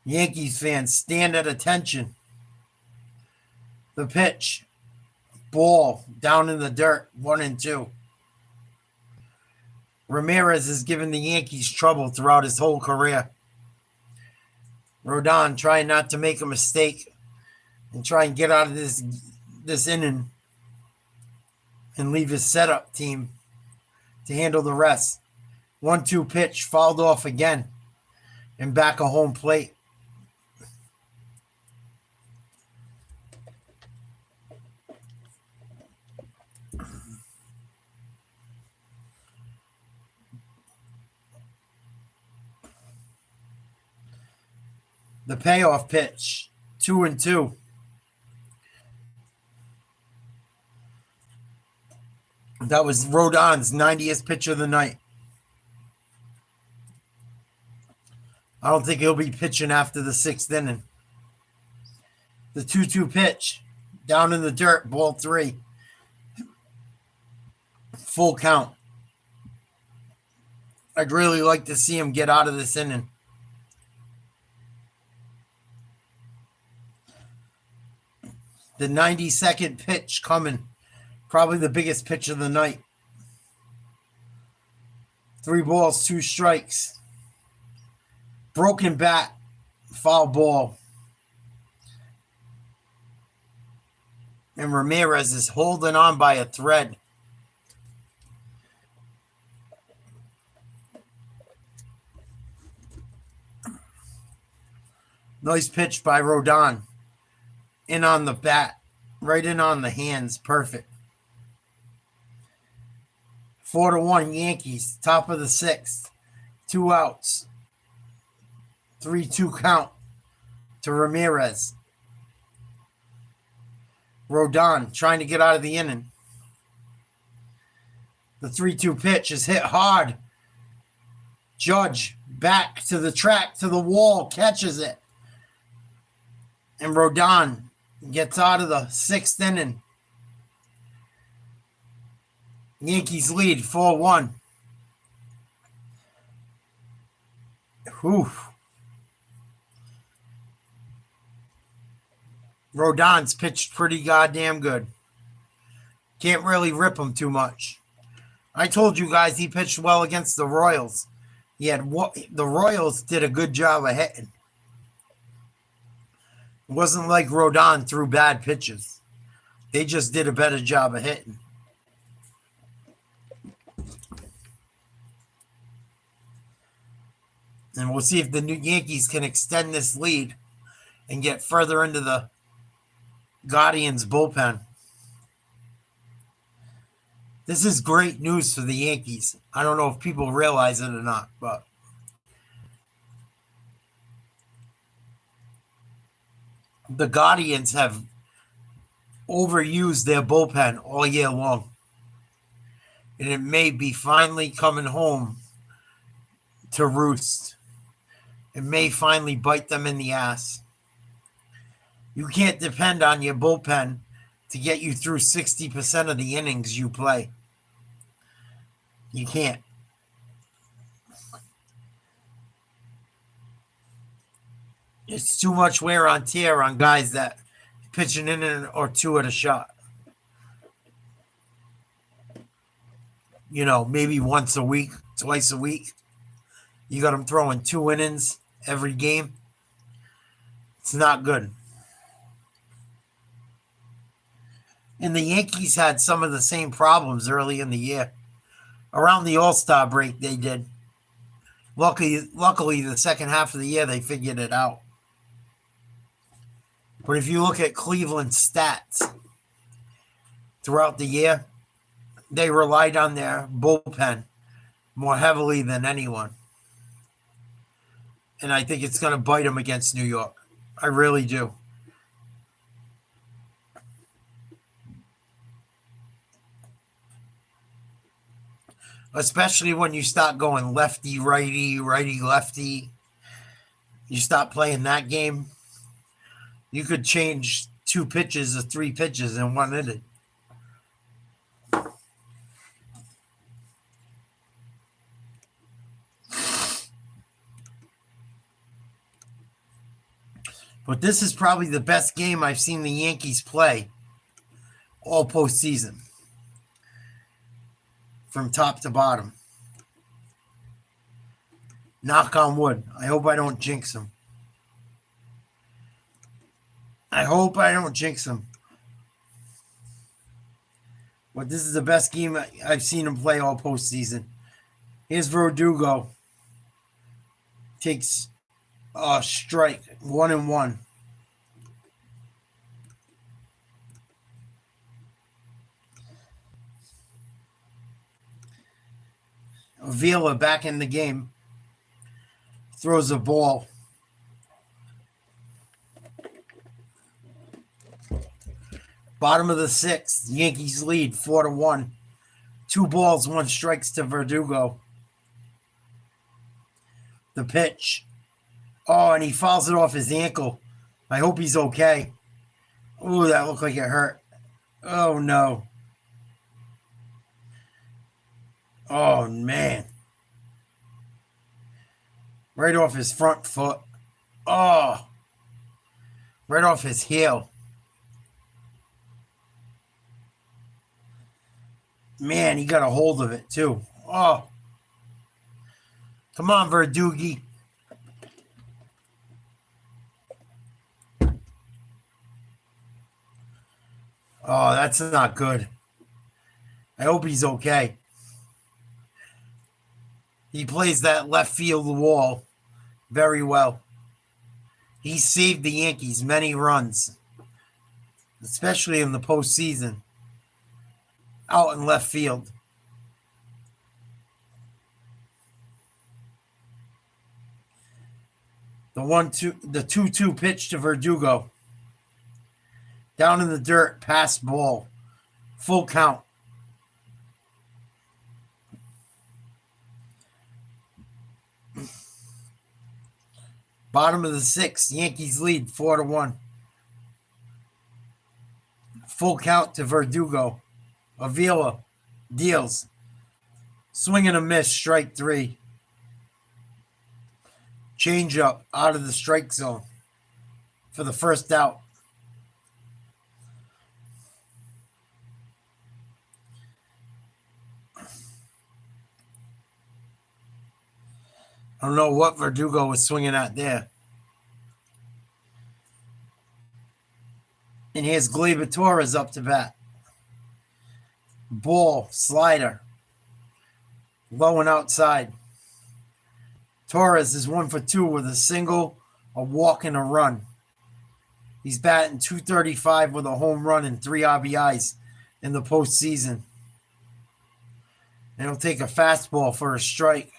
Yankees fans, stand at attention. The pitch. Ball down in the dirt, 1-2. Ramirez has given the Yankees trouble throughout his whole career. Rodon trying not to make a mistake and try and get out of this inning and leave his setup team to handle the rest. 1-2 pitch, fouled off again and back a home plate. The payoff pitch, 2-2. That was Rodon's 90th pitch of the night. I don't think he'll be pitching after the 6th inning. The 2-2 pitch. Down in the dirt, ball 3. Full count. I'd really like to see him get out of this inning. The 92nd pitch coming. Probably the biggest pitch of the night. 3 balls, 2 strikes. Broken bat. Foul ball. And Ramirez is holding on by a thread. Nice pitch by Rodon. In on the bat. Right in on the hands. Perfect. 4-1 Yankees. Top of the 6th. 2 outs. 3-2 count to Ramirez. Rodon trying to get out of the inning. The 3-2 pitch is hit hard. Judge back to the track, to the wall, catches it. And Rodon gets out of the 6th inning. Yankees lead 4-1. Whew. Rodon's pitched pretty goddamn good. Can't really rip him too much. I told you guys he pitched well against the Royals. The Royals did a good job of hitting. It wasn't like Rodon threw bad pitches. They just did a better job of hitting. And we'll see if the New Yankees can extend this lead and get further into the Guardians bullpen. This is great news for the Yankees. I don't know if people realize it or not, but the Guardians have overused their bullpen all year long. And it may be finally coming home to roost. It may finally bite them in the ass. You can't depend on your bullpen to get you through 60% of the innings you play. You can't. It's too much wear on tear on guys that pitch an inning or 2 at a shot. You know, maybe once a week, twice a week. You got them throwing 2 innings every game. It's not good. And the Yankees had some of the same problems early in the year. Around the All-Star break, they did. Luckily, the second half of the year, they figured it out. But if you look at Cleveland's stats throughout the year, they relied on their bullpen more heavily than anyone. And I think it's going to bite them against New York. I really do. Especially when you start going lefty, righty, righty, lefty. You stop playing that game. You could change 2 pitches or 3 pitches in 1 inning. But this is probably the best game I've seen the Yankees play all postseason. From top to bottom. Knock on wood. I hope I don't jinx them. But this is the best game I've seen him play all postseason. Here's Verdugo. Takes a strike. 1-1. Avila back in the game. Throws a ball. Bottom of the 6th. Yankees lead 4-1. 2 balls, 1 strikes to Verdugo. The pitch. Oh, and he fouls it off his ankle. I hope he's okay. Ooh, that looked like it hurt. Oh, no. Oh, man. Right off his front foot. Oh. Right off his heel. Man, he got a hold of it, too. Oh. Come on, Verdugi. Oh, that's not good. I hope he's okay. He plays that left field wall very well. He saved the Yankees many runs, especially in the postseason, out in left field. The 2-2 pitch to Verdugo. Down in the dirt, pass ball. Full count. Bottom of the 6th, Yankees lead 4-1. Full count to Verdugo. Avila deals. Swing and a miss, strike 3. Change up out of the strike zone for the first out. I don't know what Verdugo was swinging at there. And here's Gleyber Torres up to bat. Ball, slider. Low and outside. Torres is 1 for 2 with a single, a walk, and a run. He's batting .235 with a home run and 3 RBIs in the postseason. And he'll take a fastball for a strike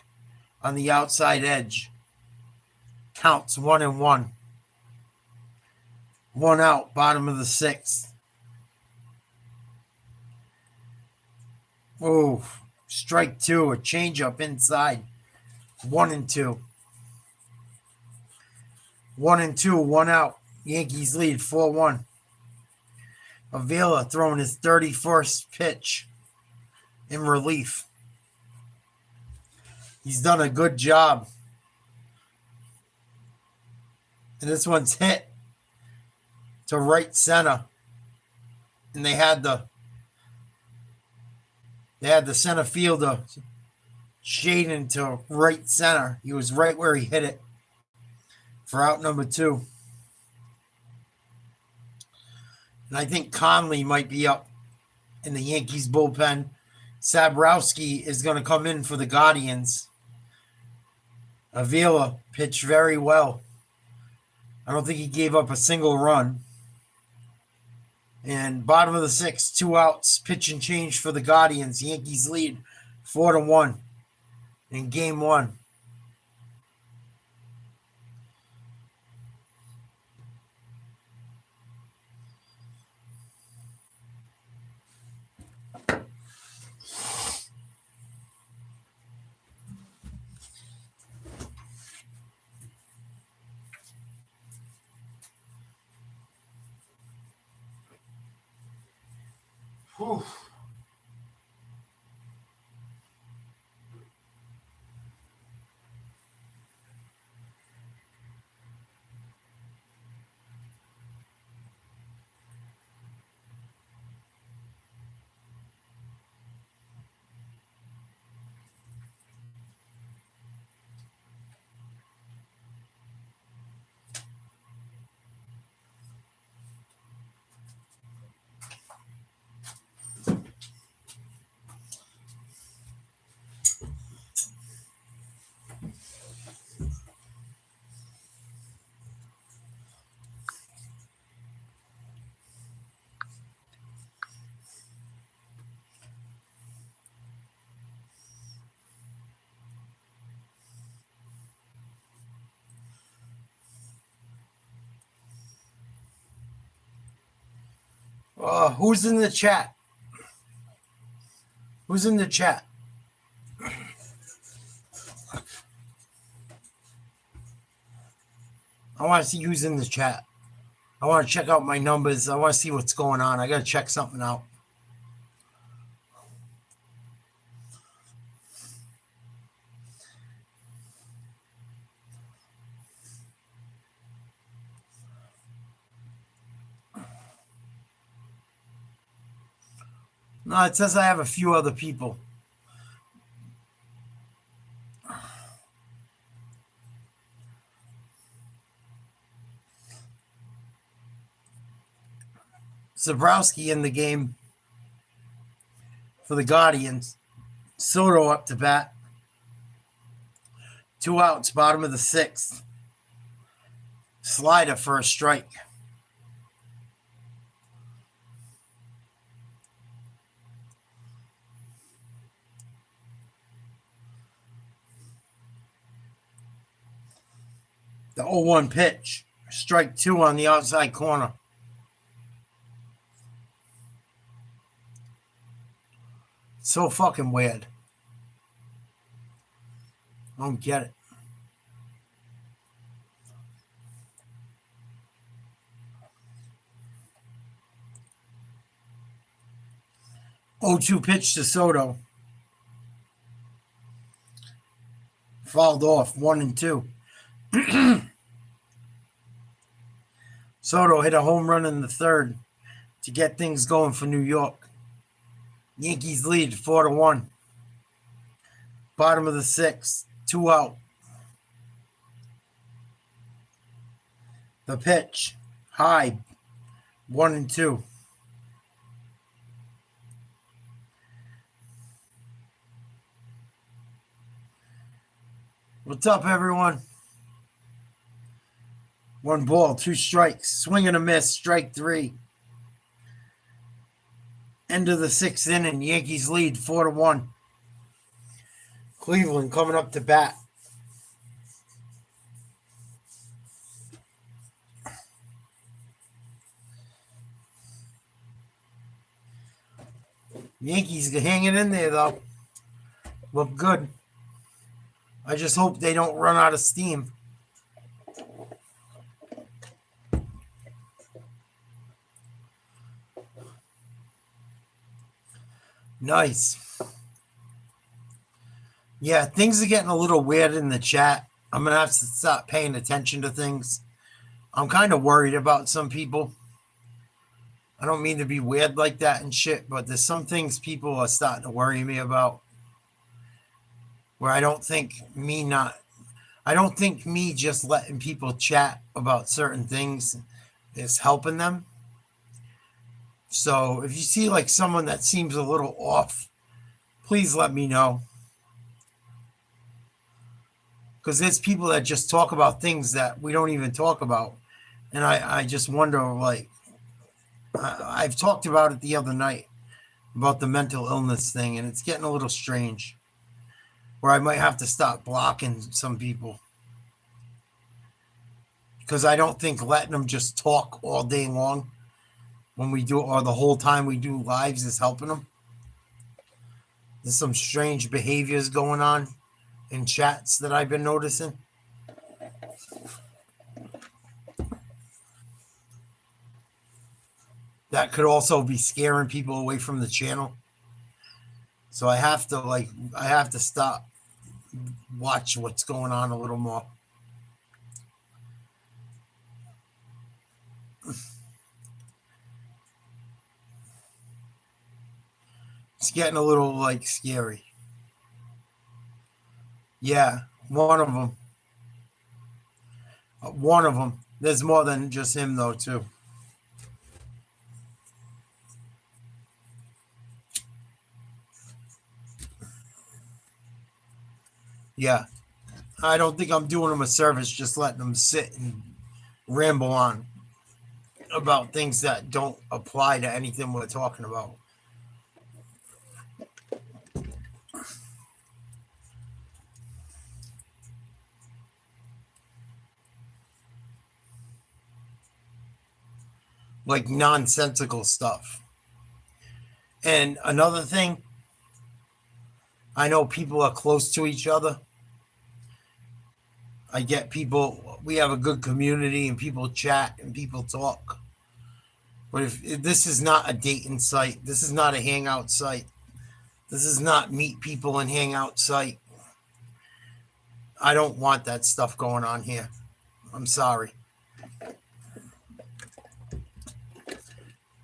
on the outside edge. Counts 1-1. 1 out, bottom of the 6th. Oh, strike 2, a changeup inside. 1-2. 1-2, 1 out. Yankees lead 4-1. Avila throwing his 31st pitch in relief. He's done a good job. And this one's hit to right center. And they had the center fielder shading to right center. He was right where he hit it for out number 2. And I think Conley might be up in the Yankees bullpen. Sabrowski is going to come in for the Guardians. Avila pitched very well. I don't think he gave up a single run. And bottom of the 6th, 2 outs, pitch and change for the Guardians. Yankees lead 4-1 in game 1. Whew. Who's in the chat? Who's in the chat? I want to see who's in the chat. I want to check out my numbers. I want to see what's going on. I got to check something out. No, it says I have a few other people. Zabrowski in the game for the Guardians. Soto up to bat. 2 outs, bottom of the 6th. Slider for a strike. The 0-1 pitch. Strike 2 on the outside corner. So fucking weird. I don't get it. Oh, 2 pitch to Soto. Fouled off, 1-2. Soto hit a home run in the 3rd to get things going for New York. Yankees lead 4-1. Bottom of the 6th, 2 out. The pitch, high, 1-2. What's up, everyone? 1 ball, 2 strikes. Swing and a miss, strike 3. End of the 6th inning. Yankees lead 4-1. Cleveland coming up to bat. Yankees hanging in there, though. Look good. I just hope they don't run out of steam. Nice. Yeah, things are getting a little weird in the chat. I'm going to have to stop paying attention to things. I'm kind of worried about some people. I don't mean to be weird like that and shit, but there's some things people are starting to worry me about. Where I don't think me just letting people chat about certain things is helping them. So if you see like someone that seems a little off, please let me know. Because there's people that just talk about things that we don't even talk about. And I just wonder, like, I've talked about it the other night, about the mental illness thing, and it's getting a little strange. Where I might have to stop blocking some people. Because I don't think letting them just talk all day long when we do, or the whole time we do lives, is helping them. There's some strange behaviors going on in chats that I've been noticing. That could also be scaring people away from the channel. So I have to stop, watch what's going on a little more. It's getting a little, like, scary. Yeah, one of them. One of them. There's more than just him, though, too. Yeah. I don't think I'm doing them a service just letting them sit and ramble on about things that don't apply to anything we're talking about. Like nonsensical stuff. And another thing, I know people are close to each other. I get people, we have a good community and people chat and people talk. But if this is not a dating site, this is not a hangout site. This is not meet people and hang out site. I don't want that stuff going on here. I'm sorry.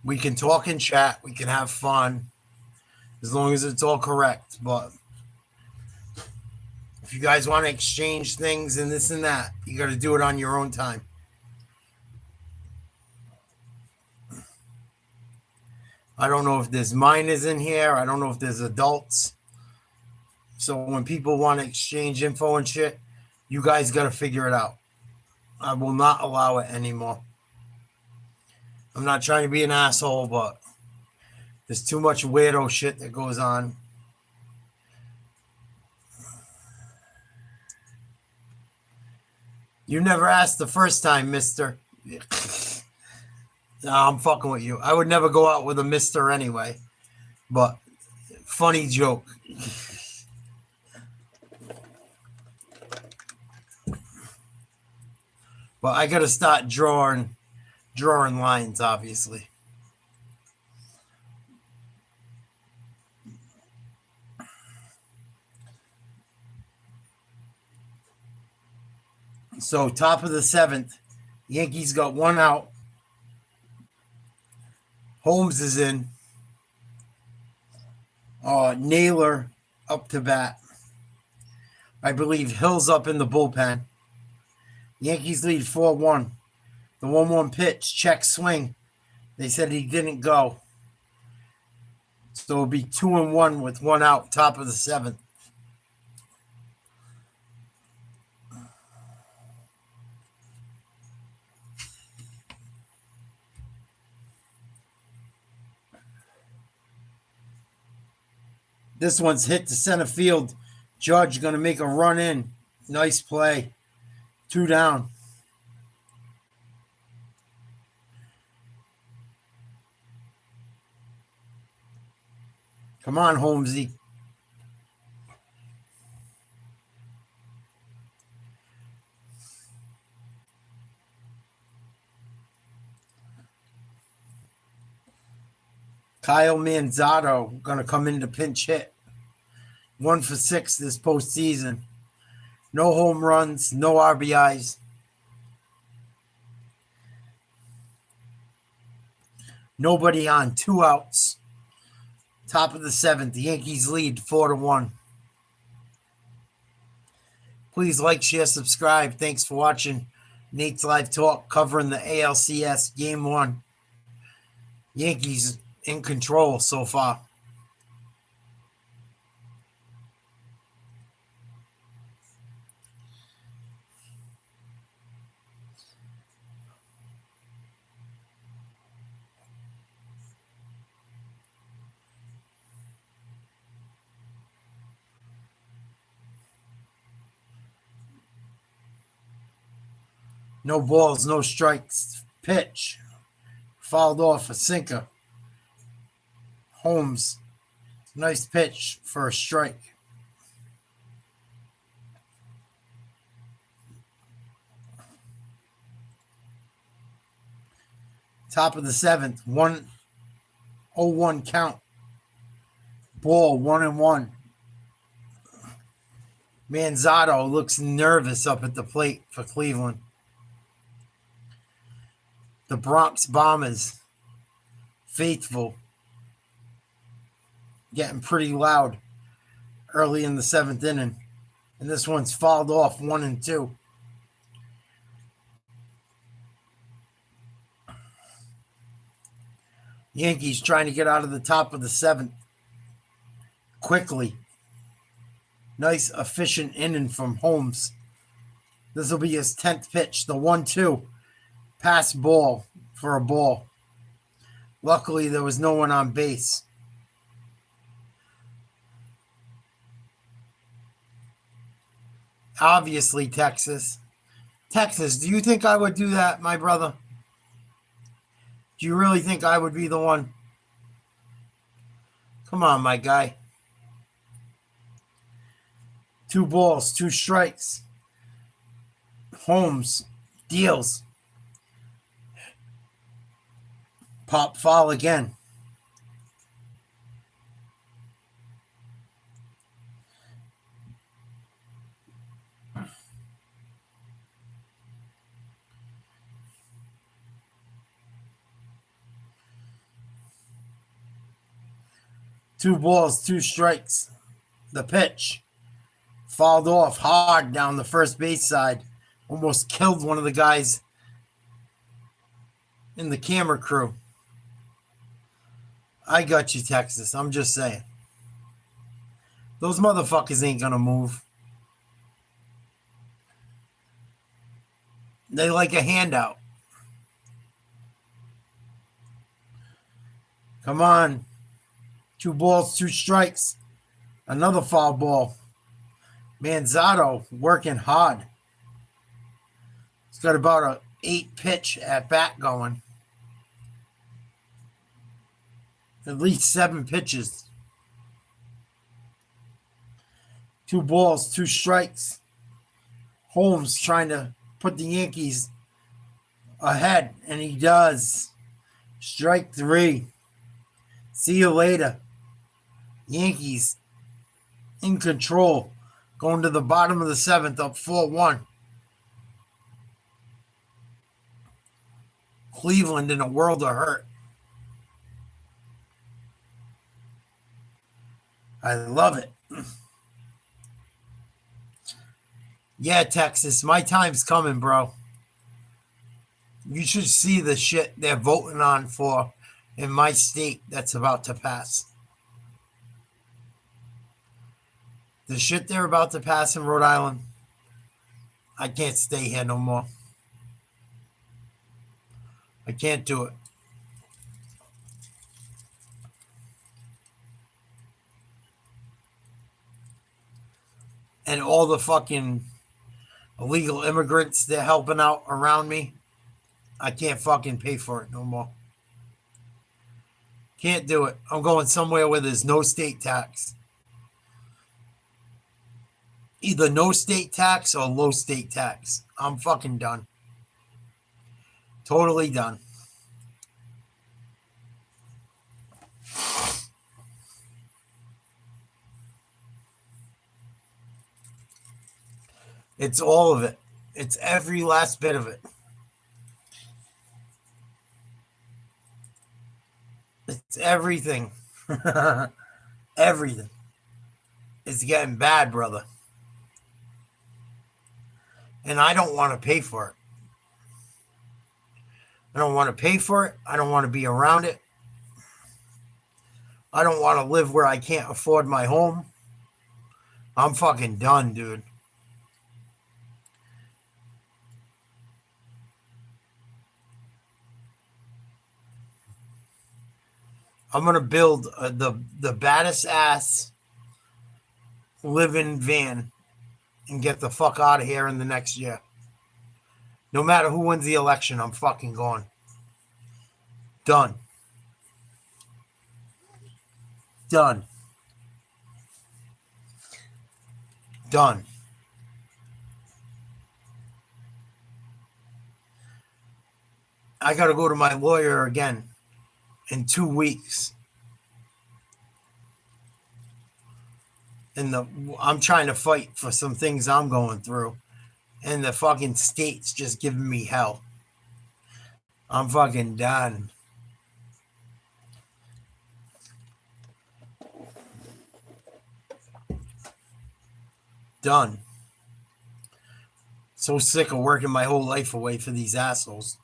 We can talk and chat. We can have fun as long as it's all correct. But if you guys want to exchange things and this and that, you got to do it on your own time. I don't know if there's minors in here. I don't know if there's adults. So when people want to exchange info and shit, you guys got to figure it out. I will not allow it anymore. I'm not trying to be an asshole, but there's too much weirdo shit that goes on. You never asked the first time, mister. No, I'm fucking with you. I would never go out with a mister anyway. But funny joke. But I got to start drawing lines, obviously. So top of the 7th, Yankees got 1 out. Holmes is in. Naylor up to bat. I believe Hill's up in the bullpen. Yankees lead 4-1. The 1-1 pitch, check swing. They said he didn't go. So it'll be 2-1 with 1 out, top of the 7th. This one's hit to center field. Judge going to make a run in. Nice play. 2 down. Come on, Holmesy. Kyle Manzotto going to come in to pinch hit. 1 for 6 this postseason. No home runs, no RBIs. Nobody on, 2 outs. Top of the 7th. The Yankees lead 4-1. Please like, share, subscribe. Thanks for watching Nate's Live Talk covering the ALCS Game 1. Yankees in control so far. No balls, no strikes. Pitch. Fouled off a sinker. Holmes. Nice pitch for a strike. Top of the 7th. 1-0-1 count. Ball 1-1. Manzotto looks nervous up at the plate for Cleveland. The BRONX Bombers, faithful, getting pretty loud early in the 7th inning. And this one's fouled off 1-2. Yankees trying to get out of the top of the 7th quickly. Nice, efficient inning from Holmes. This will be his 10th pitch, the 1-2. Pass ball for a ball. Luckily, there was no one on base. Obviously, Texas. Texas, do you think I would do that, my brother? Do you really think I would be the one? Come on, my guy. 2 balls, 2 strikes. Holmes deals. Pop foul again. Two balls, 2 strikes. The pitch fouled off hard down the first base side. Almost killed one of the guys in the camera crew. I got you, Texas. I'm just saying. Those motherfuckers ain't gonna move. They like a handout. Come on. 2 balls, 2 strikes. Another foul ball. Manzatto working hard. He's got about a 8 pitch at bat going. At least 7 pitches. 2 balls, 2 strikes. Holmes trying to put the Yankees ahead, and he does. Strike 3. See you later. Yankees in control. Going to the bottom of the 7th, up 4-1. Cleveland in a world of hurt. I love it. Yeah, Texas, my time's coming, bro. You should see the shit they're voting on for in my state that's about to pass. The shit they're about to pass in Rhode Island, I can't stay here no more. I can't do it. And all the fucking illegal immigrants they're helping out around me, I can't fucking pay for it no more. Can't do it. I'm going somewhere where there's no state tax. Either no state tax or low state tax. I'm fucking done. Totally done. It's all of it. It's every last bit of it. It's everything. Everything. It's getting bad, brother. And I don't want to pay for it. I don't want to pay for it. I don't want to be around it. I don't want to live where I can't afford my home. I'm fucking done, dude. I'm going to build the baddest ass living van and get the fuck out of here in the next year. No matter who wins the election, I'm fucking going. Done. Done. Done. I got to go to my lawyer again in 2 weeks. And I'm trying to fight for some things I'm going through. And the fucking state's just giving me hell. I'm fucking done. Done. So sick of working my whole life away for these assholes.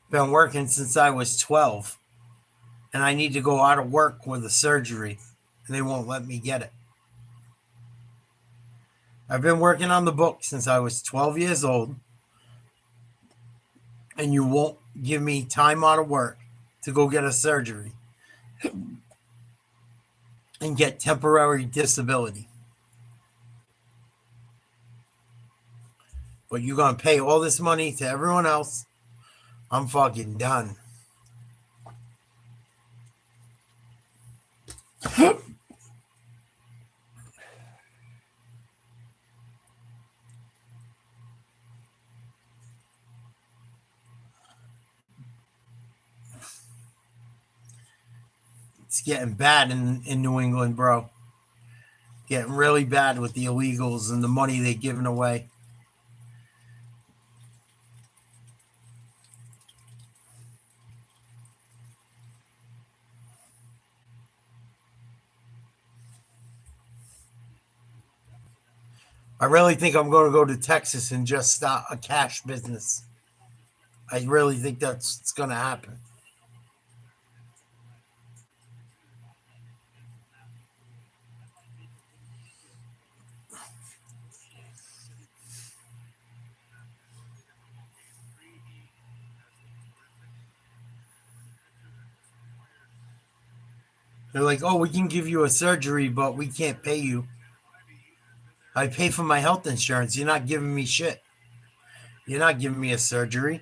Been working since I was 12. And I need to go out of work with a surgery. And they won't let me get it. I've been working on the book since I was 12 years old. And you won't give me time out of work to go get a surgery and get temporary disability. But you're going to pay all this money to everyone else. I'm fucking done. It's getting bad in New England, bro. Getting really bad with the illegals and the money they're giving away. I really think I'm going to go to Texas and just start a cash business. I really think that's what's going to happen. They're like, oh, we can give you a surgery, but we can't pay you. I pay for my health insurance. You're not giving me shit. You're not giving me a surgery.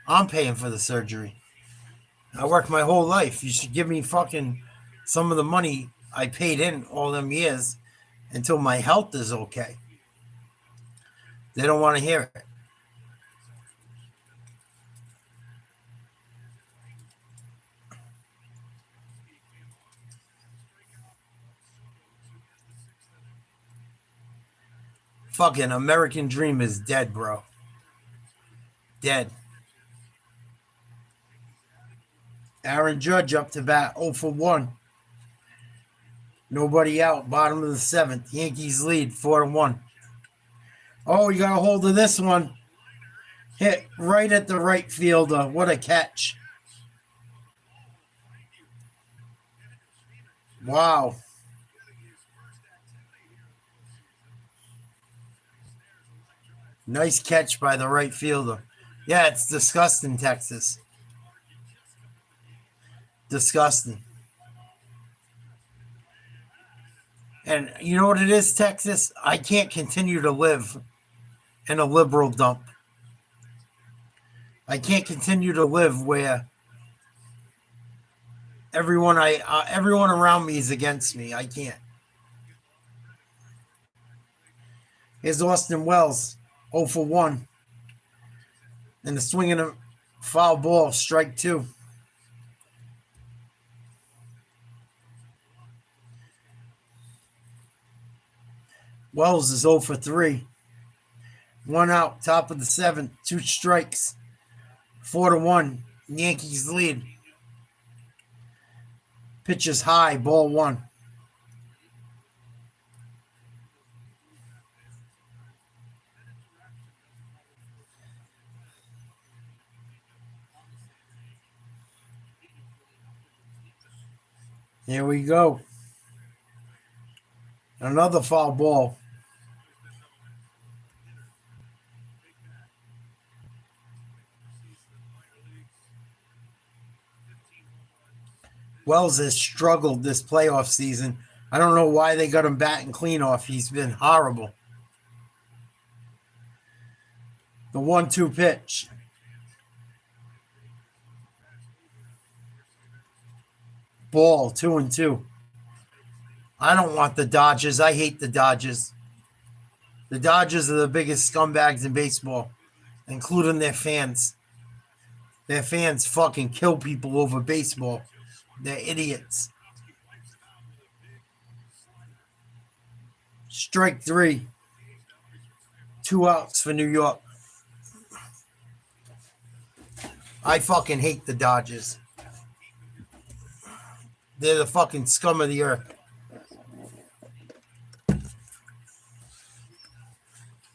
I'm paying for the surgery. I worked my whole life. You should give me fucking some of the money I paid in all them years until my health is okay. They don't want to hear it. Fucking American dream is dead, bro. Dead. Aaron Judge up to bat 0 for 1. Nobody out. Bottom of the 7th. Yankees lead 4-1. Oh, you got a hold of this one. Hit right at the right fielder. What a catch. Wow. Nice catch by the right fielder. Yeah, it's disgusting, Texas. Disgusting. And you know what it is, Texas? I can't continue to live in a liberal dump. I can't continue to live where everyone around me is against me. I can't. Here's Austin Wells, 0 for 1. And the swinging a foul ball, strike 2. Wells is 0 for 3. 1 out, top of the 7th, 2 strikes. 4-1. Yankees lead. Pitches high, ball 1. Here we go. Another foul ball. Wells has struggled this playoff season. I don't know why they got him batting clean off. He's been horrible. The 1-2 pitch. Ball, 2-2. I don't want the Dodgers. I hate the Dodgers. The Dodgers are the biggest scumbags in baseball, including their fans. Their fans fucking kill people over baseball. They're idiots. Strike 3. 2 outs for New York. I fucking hate the Dodgers. They're the fucking scum of the earth.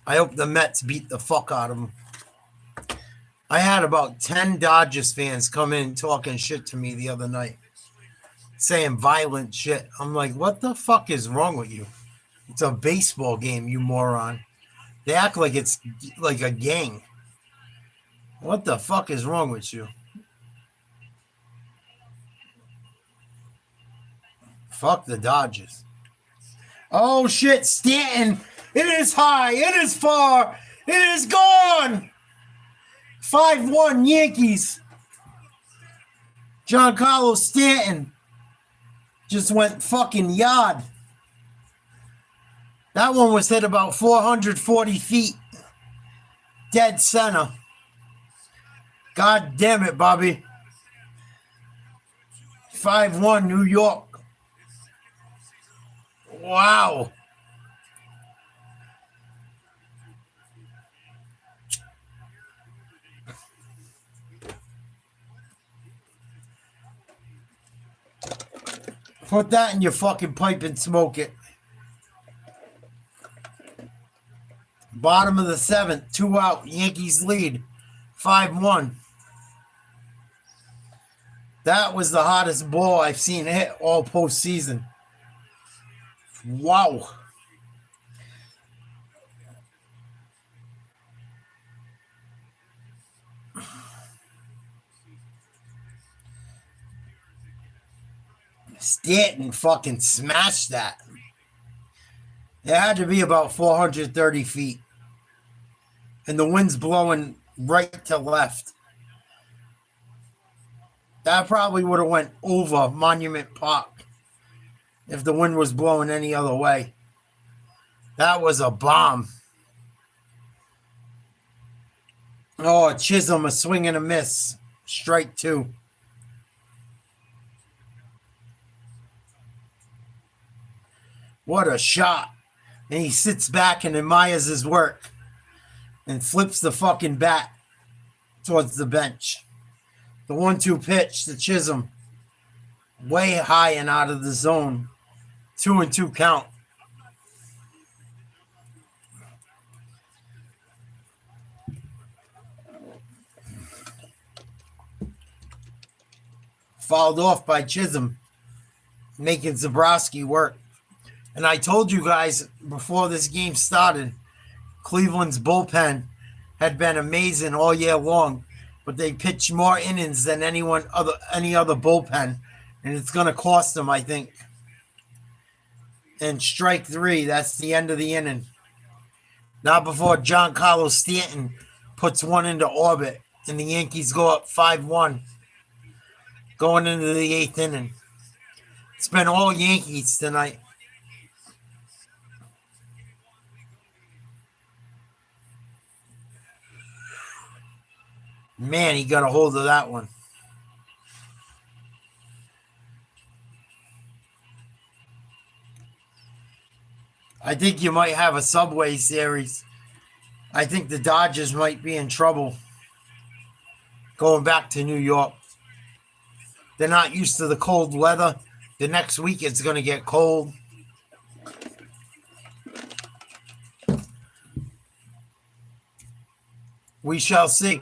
I hope the Mets beat the fuck out of them. I had about 10 Dodgers fans come in talking shit to me the other night, saying violent shit. I'm like, what the fuck is wrong with you? It's a baseball game, you moron. They act like it's like a gang. What the fuck is wrong with you? Fuck the Dodgers. Oh shit, Stanton. It is high. It is far. It is gone. 5-1 Yankees. Giancarlo Stanton just went fucking yard. That one was hit about 440 feet. Dead center. God damn it, Bobby. 5-1 New York. Wow. Put that in your fucking pipe and smoke it. Bottom of the seventh, 2 out. Yankees lead 5-1. That was the hottest ball I've seen hit all postseason. Wow. Stanton fucking smashed that. It had to be about 430 feet. And the wind's blowing right to left. That probably would have went over Monument Park if the wind was blowing any other way. That was a bomb. Oh, Chisholm, a swing and a miss. Strike 2. What a shot. And he sits back and admires his work and flips the fucking bat towards the bench. The 1-2 pitch to Chisholm. Way high and out of the zone. 2-2 count. Fouled off by Chisholm, making Zabrowski work. And I told you guys before this game started, Cleveland's bullpen had been amazing all year long, but they pitched more innings than any other bullpen, and it's going to cost them, I think. And strike 3, that's the end of the inning. Not before Giancarlo Stanton puts one into orbit, and the Yankees go up 5-1, going into the 8th inning. It's been all Yankees tonight. Man, he got a hold of that one. I think you might have a Subway series. I think the Dodgers might be in trouble going back to New York. They're not used to the cold weather. The next week it's going to get cold. We shall see.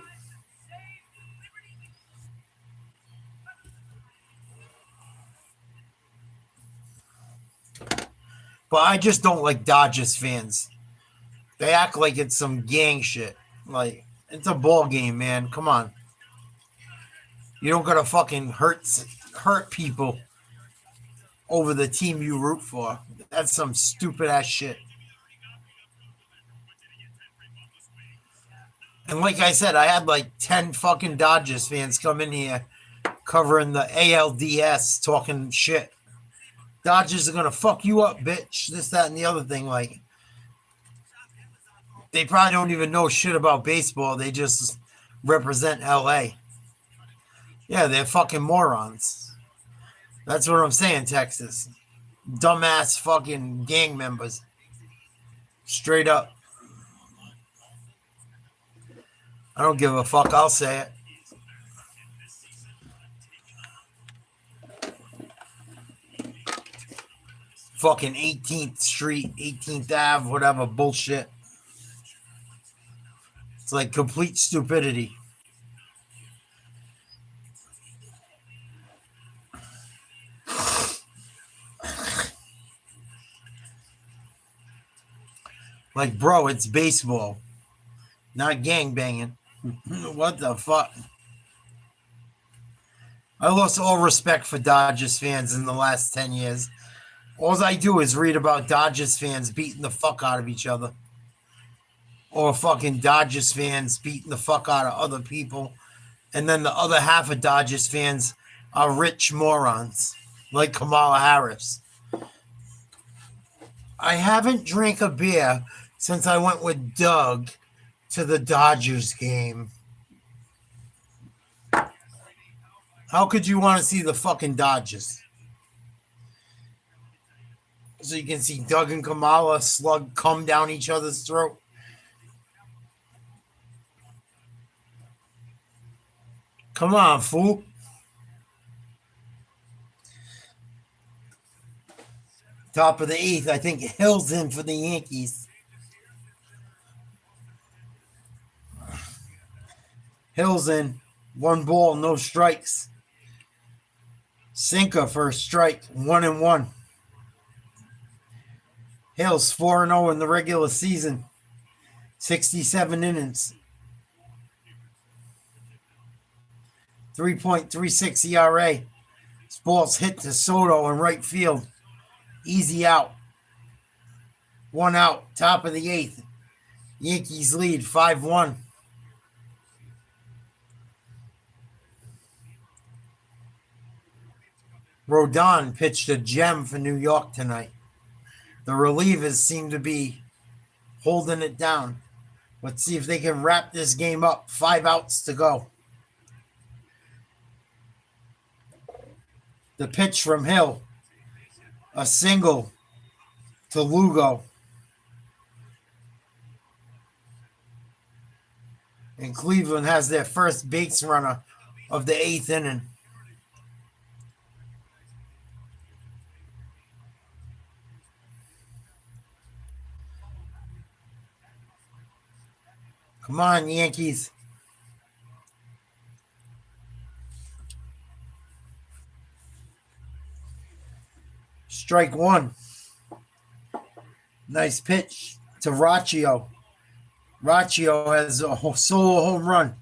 But I just don't like Dodgers fans. They act like it's some gang shit. Like, it's a ball game, man. Come on. You don't gotta fucking hurt people over the team you root for. That's some stupid ass shit. And like I said, I had like 10 fucking Dodgers fans come in here covering the ALDS talking shit. Dodgers are going to fuck you up, bitch. This, that, and the other thing. Like, they probably don't even know shit about baseball. They just represent LA. Yeah, they're fucking morons. That's what I'm saying, Texas. Dumbass fucking gang members. Straight up. I don't give a fuck. I'll say it. Fucking 18th Street, 18th Ave, whatever bullshit. It's like complete stupidity. Like, bro, it's baseball, not gangbanging. What the fuck? I lost all respect for Dodgers fans in the last 10 years. All I do is read about Dodgers fans beating the fuck out of each other. or fucking Dodgers fans beating the fuck out of other people. And then the other half of Dodgers fans are rich morons like Kamala Harris. I haven't drank a beer since I went with Doug to the Dodgers game. How could you want to see the fucking Dodgers? So you can see Doug and Kamala slug come down each other's throat. Come on, fool. Top of the 8th, I think Hill's in for the Yankees. Hill's in. 1 ball, no strikes. Sinker for a strike, 1-1. Hill's 4-0 in the regular season. 67 innings. 3.36 ERA. This ball's hit to Soto in right field. Easy out. 1 out. Top of the 8th. Yankees lead 5-1. Rodon pitched a gem for New York tonight. The relievers seem to be holding it down. Let's see if they can wrap this game up. 5 outs to go. The pitch from Hill. A single to Lugo. And Cleveland has their first base runner of the 8th inning. Come on, Yankees. Strike 1. Nice pitch to Raccio. Raccio has a solo home run.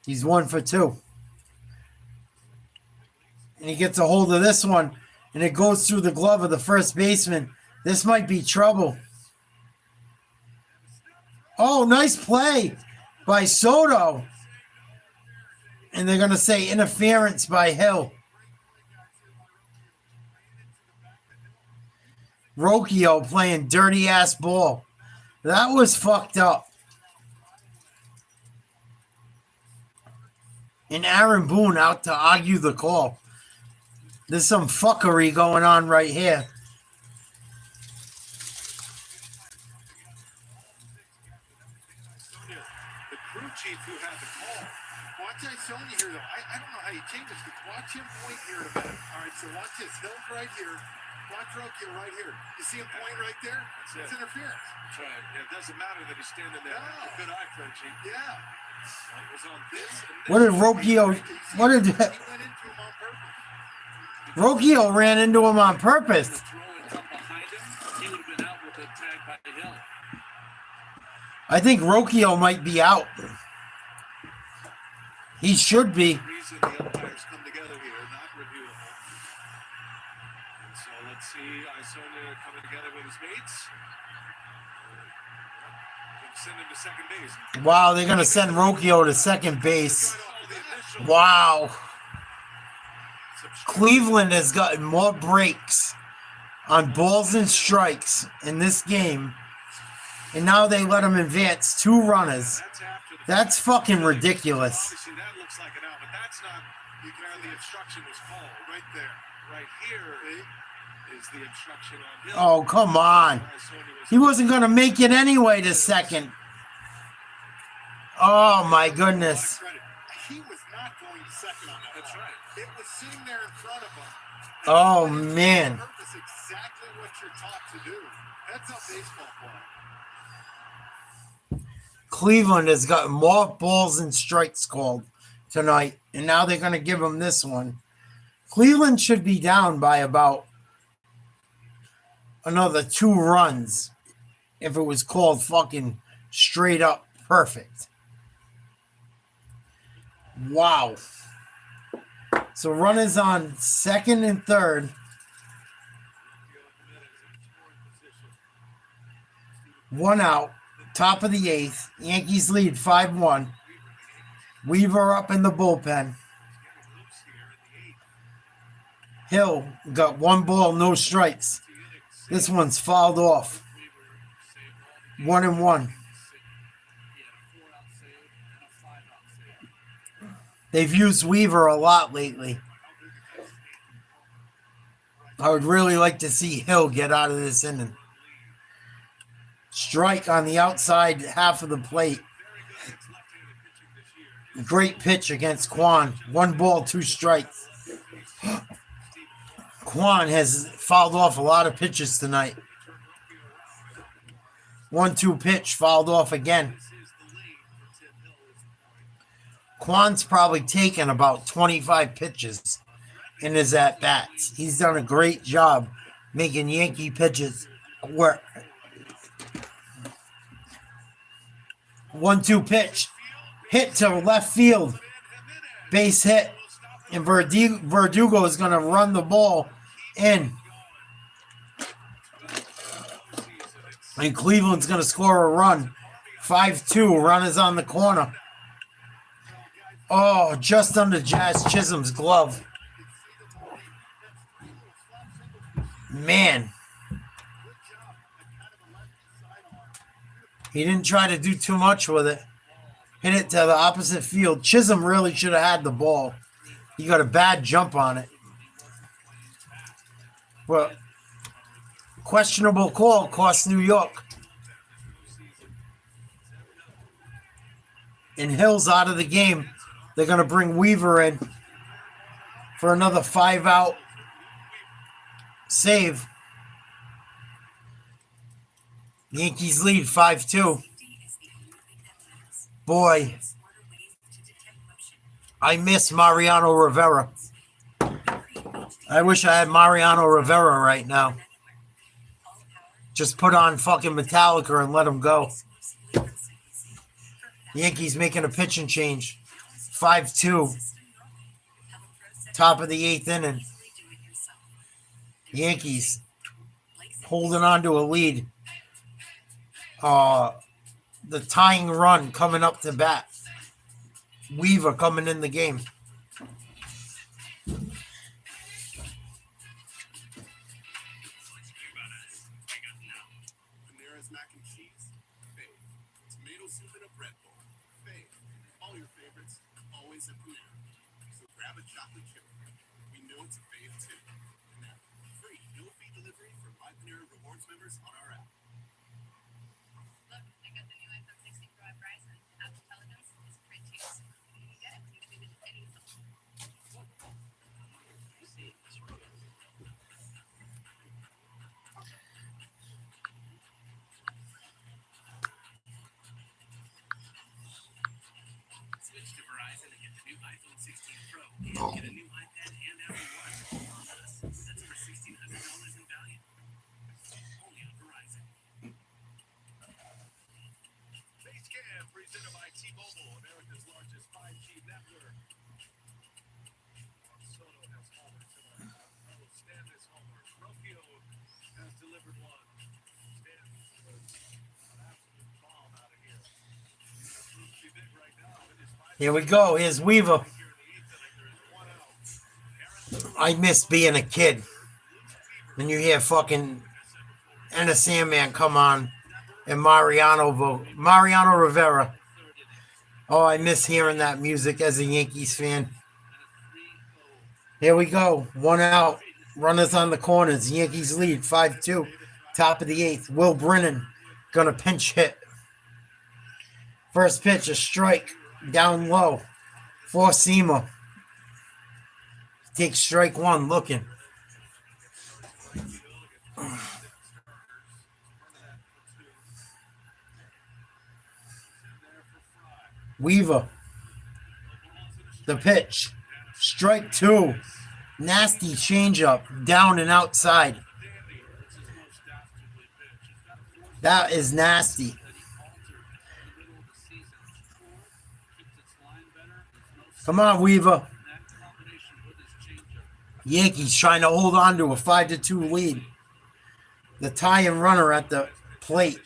He's 1 for 2. And he gets a hold of this one, and it goes through the glove of the first baseman. This might be trouble. Oh, nice play by Soto. And they're going to say interference by Hill. Rocchio playing dirty-ass ball. That was fucked up. And Aaron Boone out to argue the call. There's some fuckery going on right here. The crew chief who had the call. Watch Sonia here, though. I don't know how you change this. Watch him point here in a minute. All right, so watch this. Hill's right here. Watch Rocchio right here. You see him point right there? It's interference. That's right. Yeah, it doesn't matter that he's standing there. No. Good eye, Frenchie. Yeah. It was on this. What did Rocchio? What did He went into him on purpose. Rocchio ran into him on purpose? Throw and come behind him. He would have been out with a tag by Hill. I think Rocchio might be out. He should be. The reason the umpires come together here, not reviewable. And so let's see Isonia coming together with his mates. Send him to second base. Wow, they're going to send Rocchio to second base. Wow. Cleveland has gotten more breaks on balls and strikes in this game. And now they let him advance 2 runners. That's fucking ridiculous. Obviously, that looks like an out, but that's not. You can have the obstruction was called right there. Right here is the obstruction on Hill. Oh, come on. He wasn't going to make it anyway to second. Oh, my goodness. He was not going to second on that. That's right. It was sitting there in front of him. Oh, man. That's exactly what you're taught to do. That's a baseball play. Cleveland has got more balls and strikes called tonight, and now they're going to give them this one. Cleveland should be down by about another 2 runs if it was called fucking straight up perfect. Wow. So runners on second and third. 1 out. Top of the 8th. Yankees lead 5-1. Weaver up in the bullpen. Hill got 1 ball, no strikes. This one's fouled off. 1-1. They've used Weaver a lot lately. I would really like to see Hill get out of this inning. Strike on the outside half of the plate. Great pitch against Kwan. 1 ball, 2 strikes. Kwan has fouled off a lot of pitches tonight. 1-2 pitch, fouled off again. Kwan's probably taken about 25 pitches in his at-bats. He's done a great job making Yankee pitches work. 1-2 pitch. Hit to left field. Base hit. And Verdugo is going to run the ball in. And Cleveland's going to score a run. 5-2. Runners on the corner. Oh, just under Jazz Chisholm's glove. Man. He didn't try to do too much with it. Hit it to the opposite field. Chisholm really should have had the ball. He got a bad jump on it. Well, questionable call cost New York. And Hill's out of the game. They're going to bring Weaver in for another 5-out save. Yankees lead 5-2. Boy, I miss Mariano Rivera. I wish I had Mariano Rivera right now. Just put on fucking Metallica and let him go. Yankees making a pitching change. 5-2. Top of the 8th inning. Yankees holding on to a lead. The tying run coming up to bat. Weaver coming in the game. Panera's mac and cheese, Faith. Tomato soup and a bread bowl, Faith. All your favorites, always at Panera. So grab a chocolate chip. We know it's a Faith too. Panera, free, no-fee delivery for My Panera Rewards members on our app. Look, I got the new iPhone 16 Pro price and Apple Intelligence is pretty cheap. You get it. You can do anything. Switch to Verizon and get the new iPhone 16 Pro and get a new iPad and Apple Watch. Plus, that's over $1,600 in value. Only on Verizon. Basecamp presented by T-Mobile, America's largest 5G network. Soto has homered tonight. Will stand this homer. Rocchio has delivered one. Stanton was an absolute bomb out of here. Absolutely big right now. It is 5 Here we go. Here's Weaver. here in the 8th inning. There is 1 out. I miss being a kid. When you hear fucking Enter Sandman come on and Mariano Rivera. Oh, I miss hearing that music as a Yankees fan. Here we go. 1 out. Runners on the corners. Yankees lead 5-2. Top of the 8th. Will Brennan gonna pinch hit. First pitch, a strike. Down low. Four-seamer. Takes strike 1 looking. Weaver. The pitch. Strike 2. Nasty changeup. Down and outside. That is nasty. Come on, Weaver. Yankees trying to hold on to a 5-2 lead. The tying runner at the plate.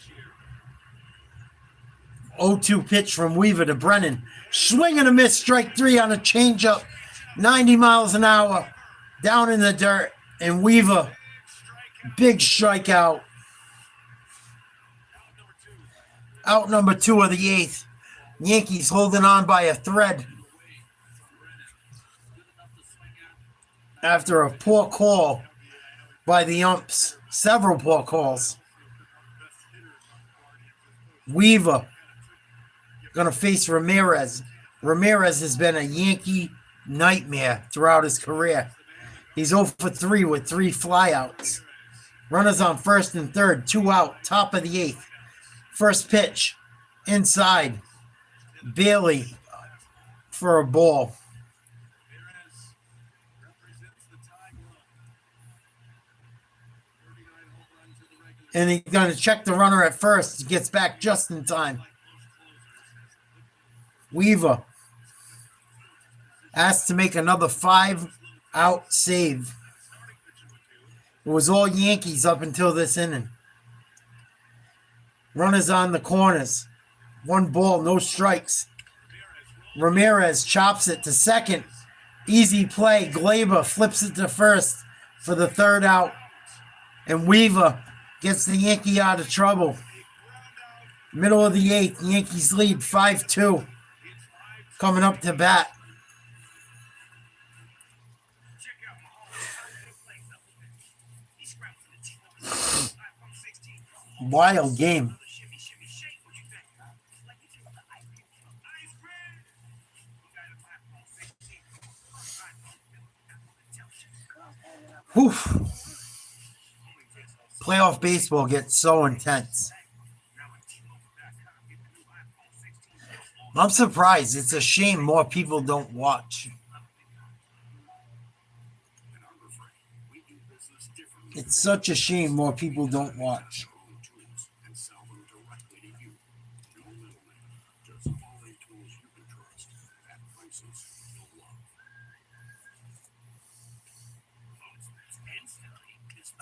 0-2 pitch from Weaver to Brennan. Swing and a miss, strike 3 on a changeup. 90 miles an hour. Down in the dirt. And Weaver, big strikeout. Out number 2 of the 8th. Yankees holding on by a thread. After a poor call by the umps. Several poor calls. Weaver going to face Ramirez. Ramirez has been a Yankee nightmare throughout his career. He's 0 for 3 with 3 flyouts. Runners on first and third, 2 out, top of the 8th. First pitch, inside. Bailey for a ball. And he's going to check the runner at first. He gets back just in time. Weaver asked to make another 5-out save. It was all Yankees up until this inning. Runners on the corners. 1 ball, no strikes. Ramirez chops it to second. Easy play. Glaber flips it to first for the 3rd out. And Weaver gets the Yankee out of trouble. Middle of the 8th, Yankees lead 5-2. Coming up to bat. Wild game. Whew. Playoff baseball gets so intense. I'm surprised. It's a shame more people don't watch. It's such a shame more people don't watch.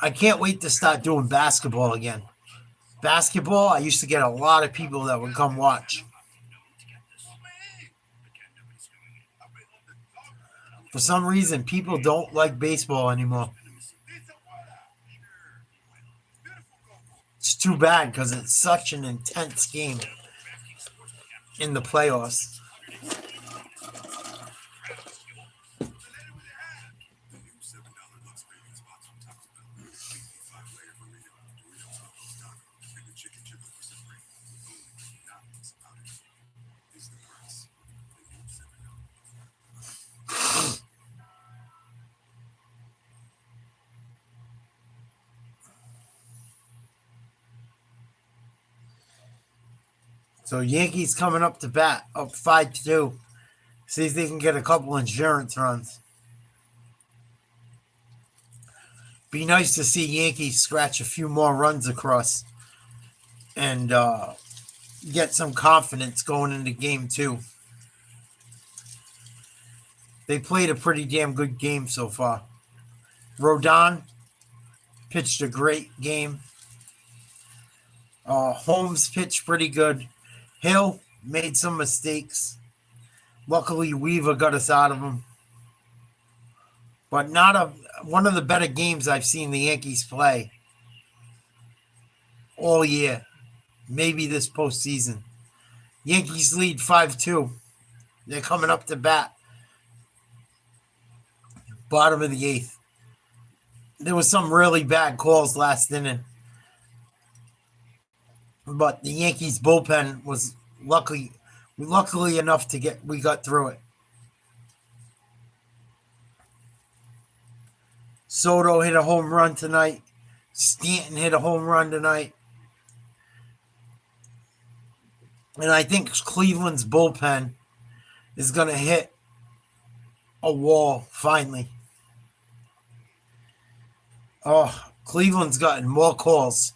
I can't wait to start doing basketball again. Basketball, I used to get a lot of people that would come watch. For some reason, people don't like baseball anymore. It's too bad because it's such an intense game in the playoffs. So Yankees coming up to bat, up 5-2. See if they can get a couple insurance runs. Be nice to see Yankees scratch a few more runs across and get some confidence going into game 2. They played a pretty damn good game so far. Rodon pitched a great game. Holmes pitched pretty good. Hill made some mistakes. Luckily, Weaver got us out of them. But one of the better games I've seen the Yankees play all year. Maybe this postseason. Yankees lead 5-2. They're coming up to bat. Bottom of the 8th. There was some really bad calls last inning. But the Yankees bullpen was luckily enough we got through it. Soto hit a home run tonight. Stanton hit a home run tonight. And I think Cleveland's bullpen is going to hit a wall finally. Oh, Cleveland's gotten more calls.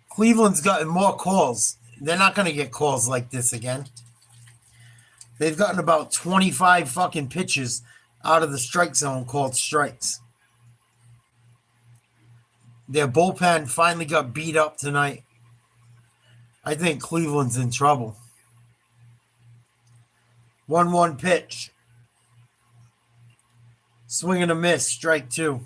Cleveland's gotten more calls. They're not going to get calls like this again. They've gotten about 25 fucking pitches out of the strike zone called strikes. Their bullpen finally got beat up tonight. I think Cleveland's in trouble. 1-1 pitch. Swing and a miss. Strike 2.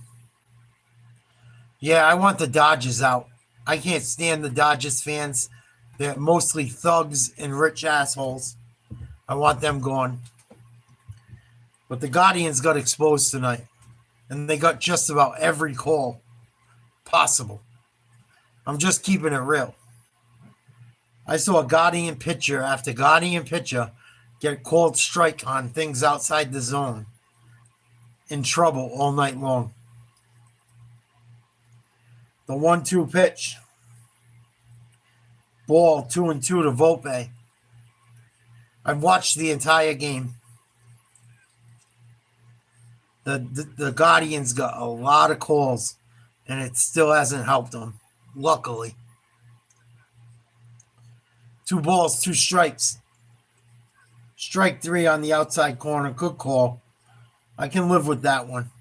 Yeah, I want the Dodgers out. I can't stand the Dodgers fans. They're mostly thugs and rich assholes. I want them gone. But the Guardians got exposed tonight. And they got just about every call possible. I'm just keeping it real. I saw a Guardian pitcher after Guardian pitcher get called strike on things outside the zone. In trouble all night long. The 1-2 pitch. Ball 2-2 to Volpe. I've watched the entire game. The Guardians got a lot of calls, and it still hasn't helped them, luckily. 2 balls, 2 strikes. Strike 3 on the outside corner. Good call. I can live with that one.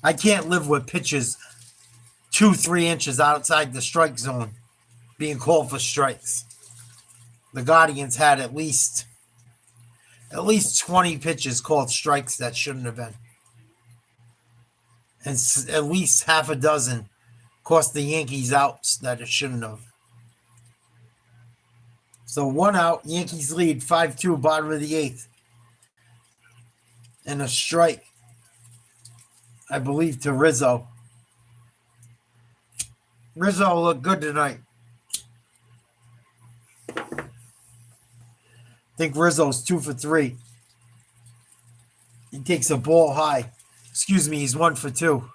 I can't live with pitches 2-3 inches outside the strike zone being called for strikes. The Guardians had at least 20 pitches called strikes that shouldn't have been. And at least half a dozen cost the Yankees outs that it shouldn't have. So 1 out, Yankees lead 5-2, bottom of the 8th. And a strike, I believe, to Rizzo. Rizzo looked good tonight. I think Rizzo's 2 for 3. He takes a ball high. Excuse me, he's 1 for 2.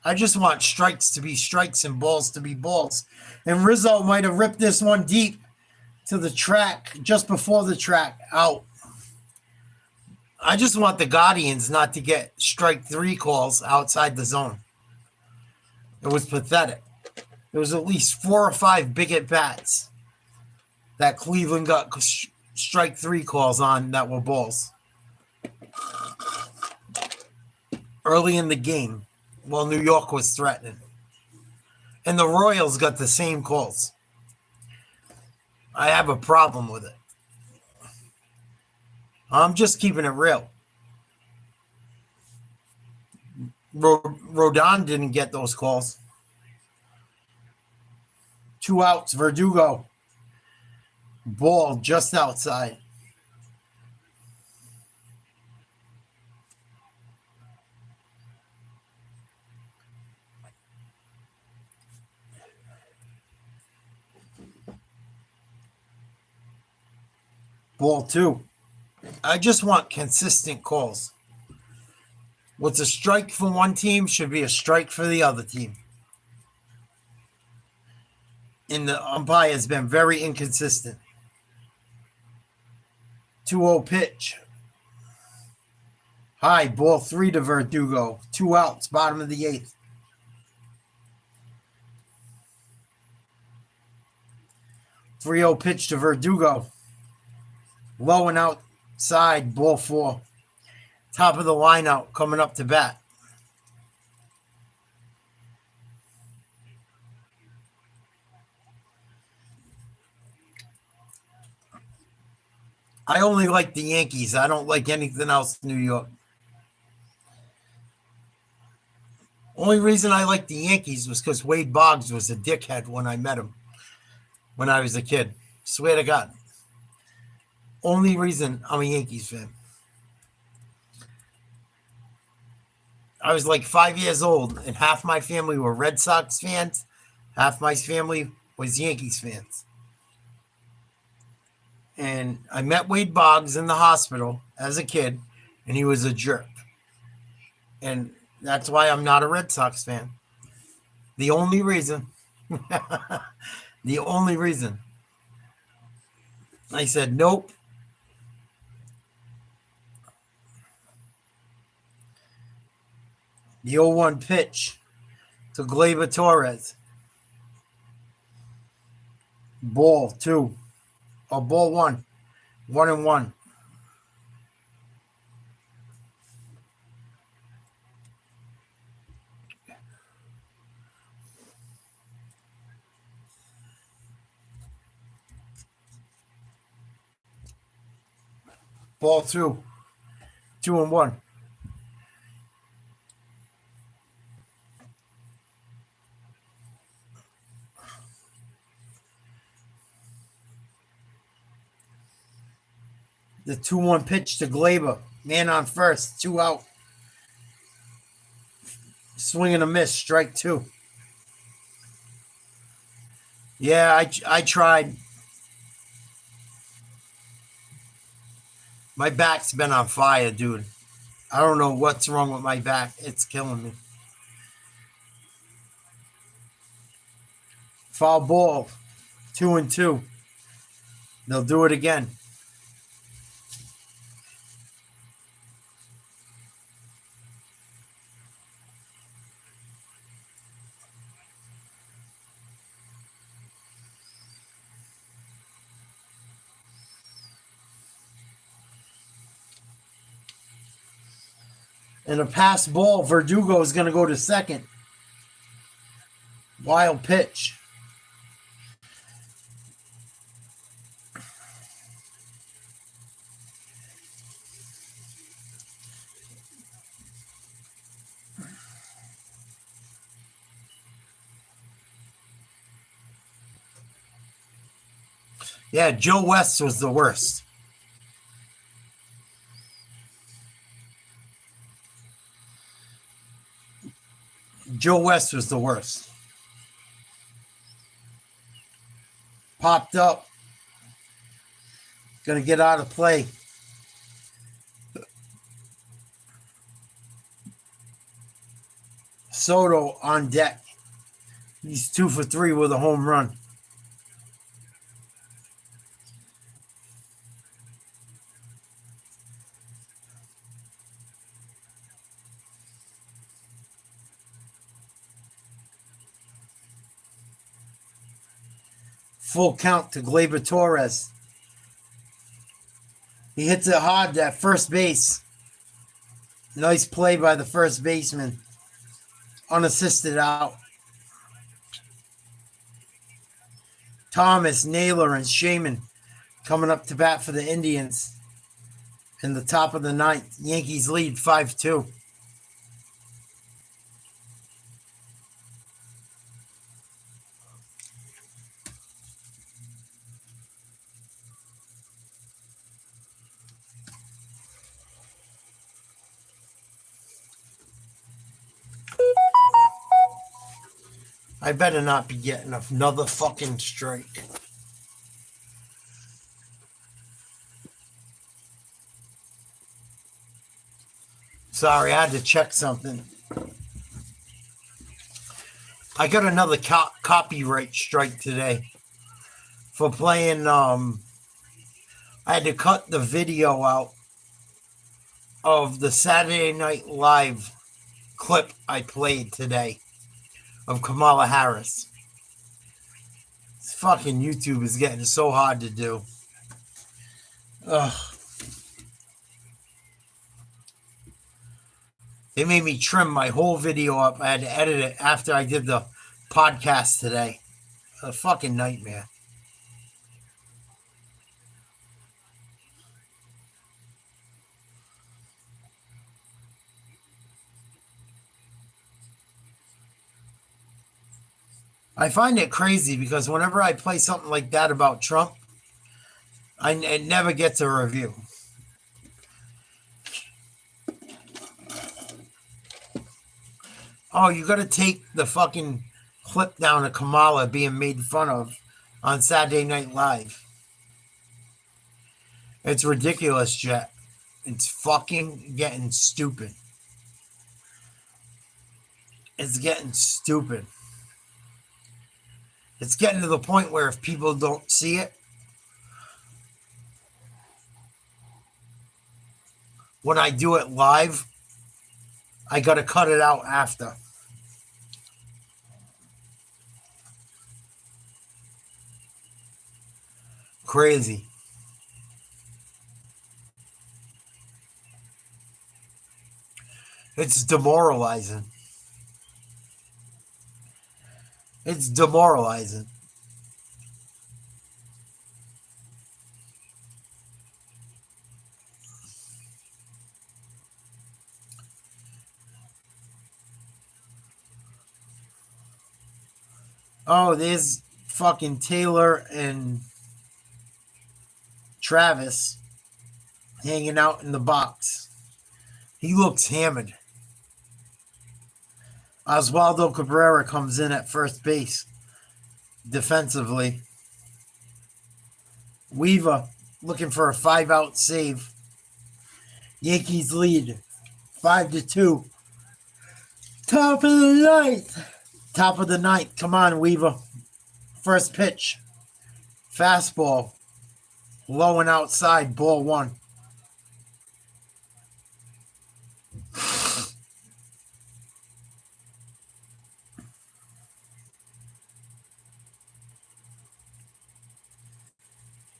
I just want strikes to be strikes and balls to be balls. And Rizzo might have ripped this one deep to the track, just before the track, out. I just want the Guardians not to get strike 3 calls outside the zone. It was pathetic. There was at least 4 or 5 big at-bats that Cleveland got strike 3 calls on that were balls. Early in the game, while New York was threatening. And the Royals got the same calls. I have a problem with it. I'm just keeping it real. Rodon didn't get those calls. 2 outs, Verdugo. Ball just outside. Ball 2. I just want consistent calls. What's a strike for one team should be a strike for the other team. And the umpire has been very inconsistent. 2-0 pitch. High, ball 3 to Verdugo. 2 outs, bottom of the 8th. Three-0 pitch to Verdugo. Low and outside, ball 4. Top of the lineup coming up to bat. I only like the Yankees. I don't like anything else in New York. Only reason I liked the Yankees was because Wade Boggs was a dickhead when I met him when I was a kid. Swear to God. Only reason I'm a Yankees fan. I was like 5 years old, and half my family were Red Sox fans. Half my family was Yankees fans. And I met Wade Boggs in the hospital as a kid, and he was a jerk. And that's why I'm not a Red Sox fan. The only reason. The only reason. I said, nope. The 0-1 pitch to Gleyber Torres. Ball 2. Or ball 1. 1-1. Ball 2. 2-1. The 2-1 pitch to Glaber. Man on first. 2 out. Swing and a miss. Strike 2. Yeah, I tried. My back's been on fire, dude. I don't know what's wrong with my back. It's killing me. Foul ball. 2-2. They'll do it again. And a pass ball, Verdugo is going to go to second. Wild pitch. Yeah, Joe West was the worst. Joe West was the worst. Popped up. Going to get out of play. Soto on deck. He's 2 for 3 with a home run. Full count to Gleyber Torres. He hits it hard at first base. Nice play by the first baseman. Unassisted out. Thomas, Naylor, and Shaman coming up to bat for the Indians in the top of the ninth. Yankees lead 5-2. I better not be getting another fucking strike. Sorry, I had to check something. I got another copyright strike today for playing. I had to cut the video out of the Saturday Night Live clip I played today of Kamala Harris. This fucking YouTube is getting so hard to do. Ugh. They made me trim my whole video up. I had to edit it after I did the podcast today. A fucking nightmare. I find it crazy because whenever I play something like that about Trump, it never gets a review. Oh, you got to take the fucking clip down of Kamala being made fun of on Saturday Night Live. It's ridiculous, Jet. It's fucking getting stupid. It's getting stupid. It's getting to the point where if people don't see it, when I do it live, I got to cut it out after. Crazy. It's demoralizing. It's demoralizing. Oh, there's fucking Taylor and Travis hanging out in the box. He looks hammered. Oswaldo Cabrera comes in at first base defensively. Weaver looking for a 5-out save. Yankees lead 5-2. Top of the ninth. Top of the ninth. Come on, Weaver. First pitch. Fastball. Low and outside. Ball 1.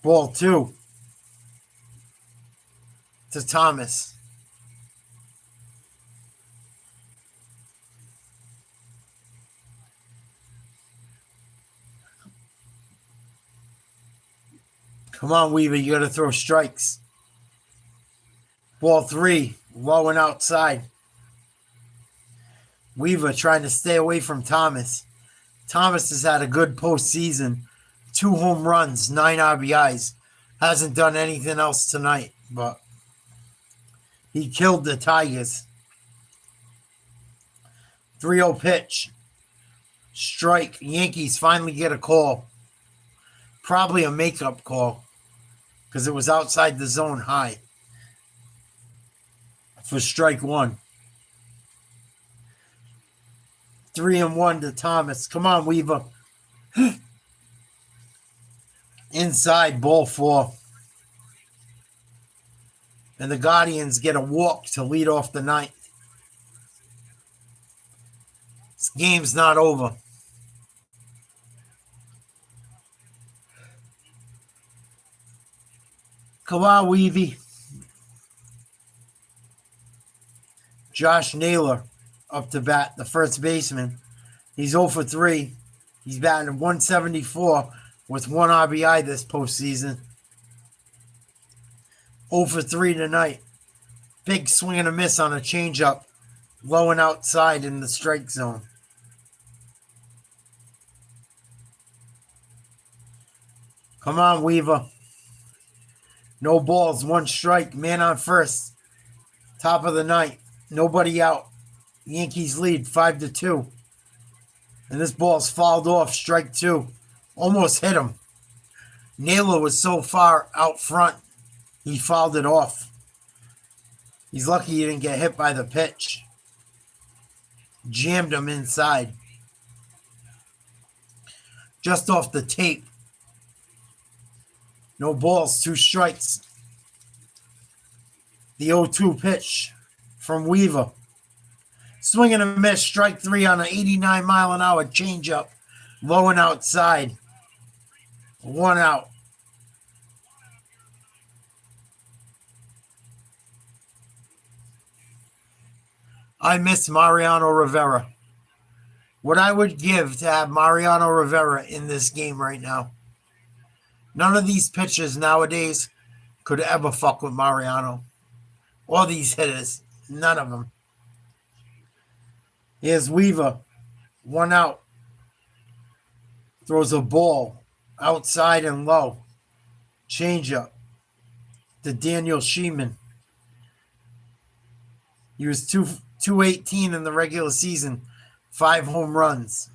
Ball 2 to Thomas. Come on, Weaver. You got to throw strikes. Ball 3. Low and outside. Weaver trying to stay away from Thomas. Thomas has had a good postseason. 2 home runs, 9 RBIs. Hasn't done anything else tonight, but he killed the Tigers. 3-0 pitch. Strike. Yankees finally get a call. Probably a makeup call because it was outside the zone high for strike 1. 3-1 to Thomas. Come on, Weaver. Inside, ball 4. And the Guardians get a walk to lead off the ninth. This game's not over. Come on, Weavy. Josh Naylor up to bat, the first baseman. He's 0 for 3. He's batting 174 with 1 RBI this postseason. 0 for 3 tonight. Big swing and a miss on a changeup. Low and outside in the strike zone. Come on, Weaver. No balls, 1 strike. Man on first. Top of the ninth. Nobody out. Yankees lead 5-2. And this ball's fouled off. Strike 2. Almost hit him. Naylor was so far out front, he fouled it off. He's lucky he didn't get hit by the pitch. Jammed him inside. Just off the tape. No balls, 2 strikes. The 0-2 pitch from Weaver. Swing and a miss, strike 3 on an 89-mile-an-hour changeup. Low and outside. 1 out. I miss Mariano Rivera. What I would give to have Mariano Rivera in this game right now. None of these pitchers nowadays could ever fuck with Mariano. All these hitters. None of them. Here's Weaver. 1 out. Throws a ball outside and low. Changeup to Daniel Sheeman. He was 218 in the regular season. 5 home runs.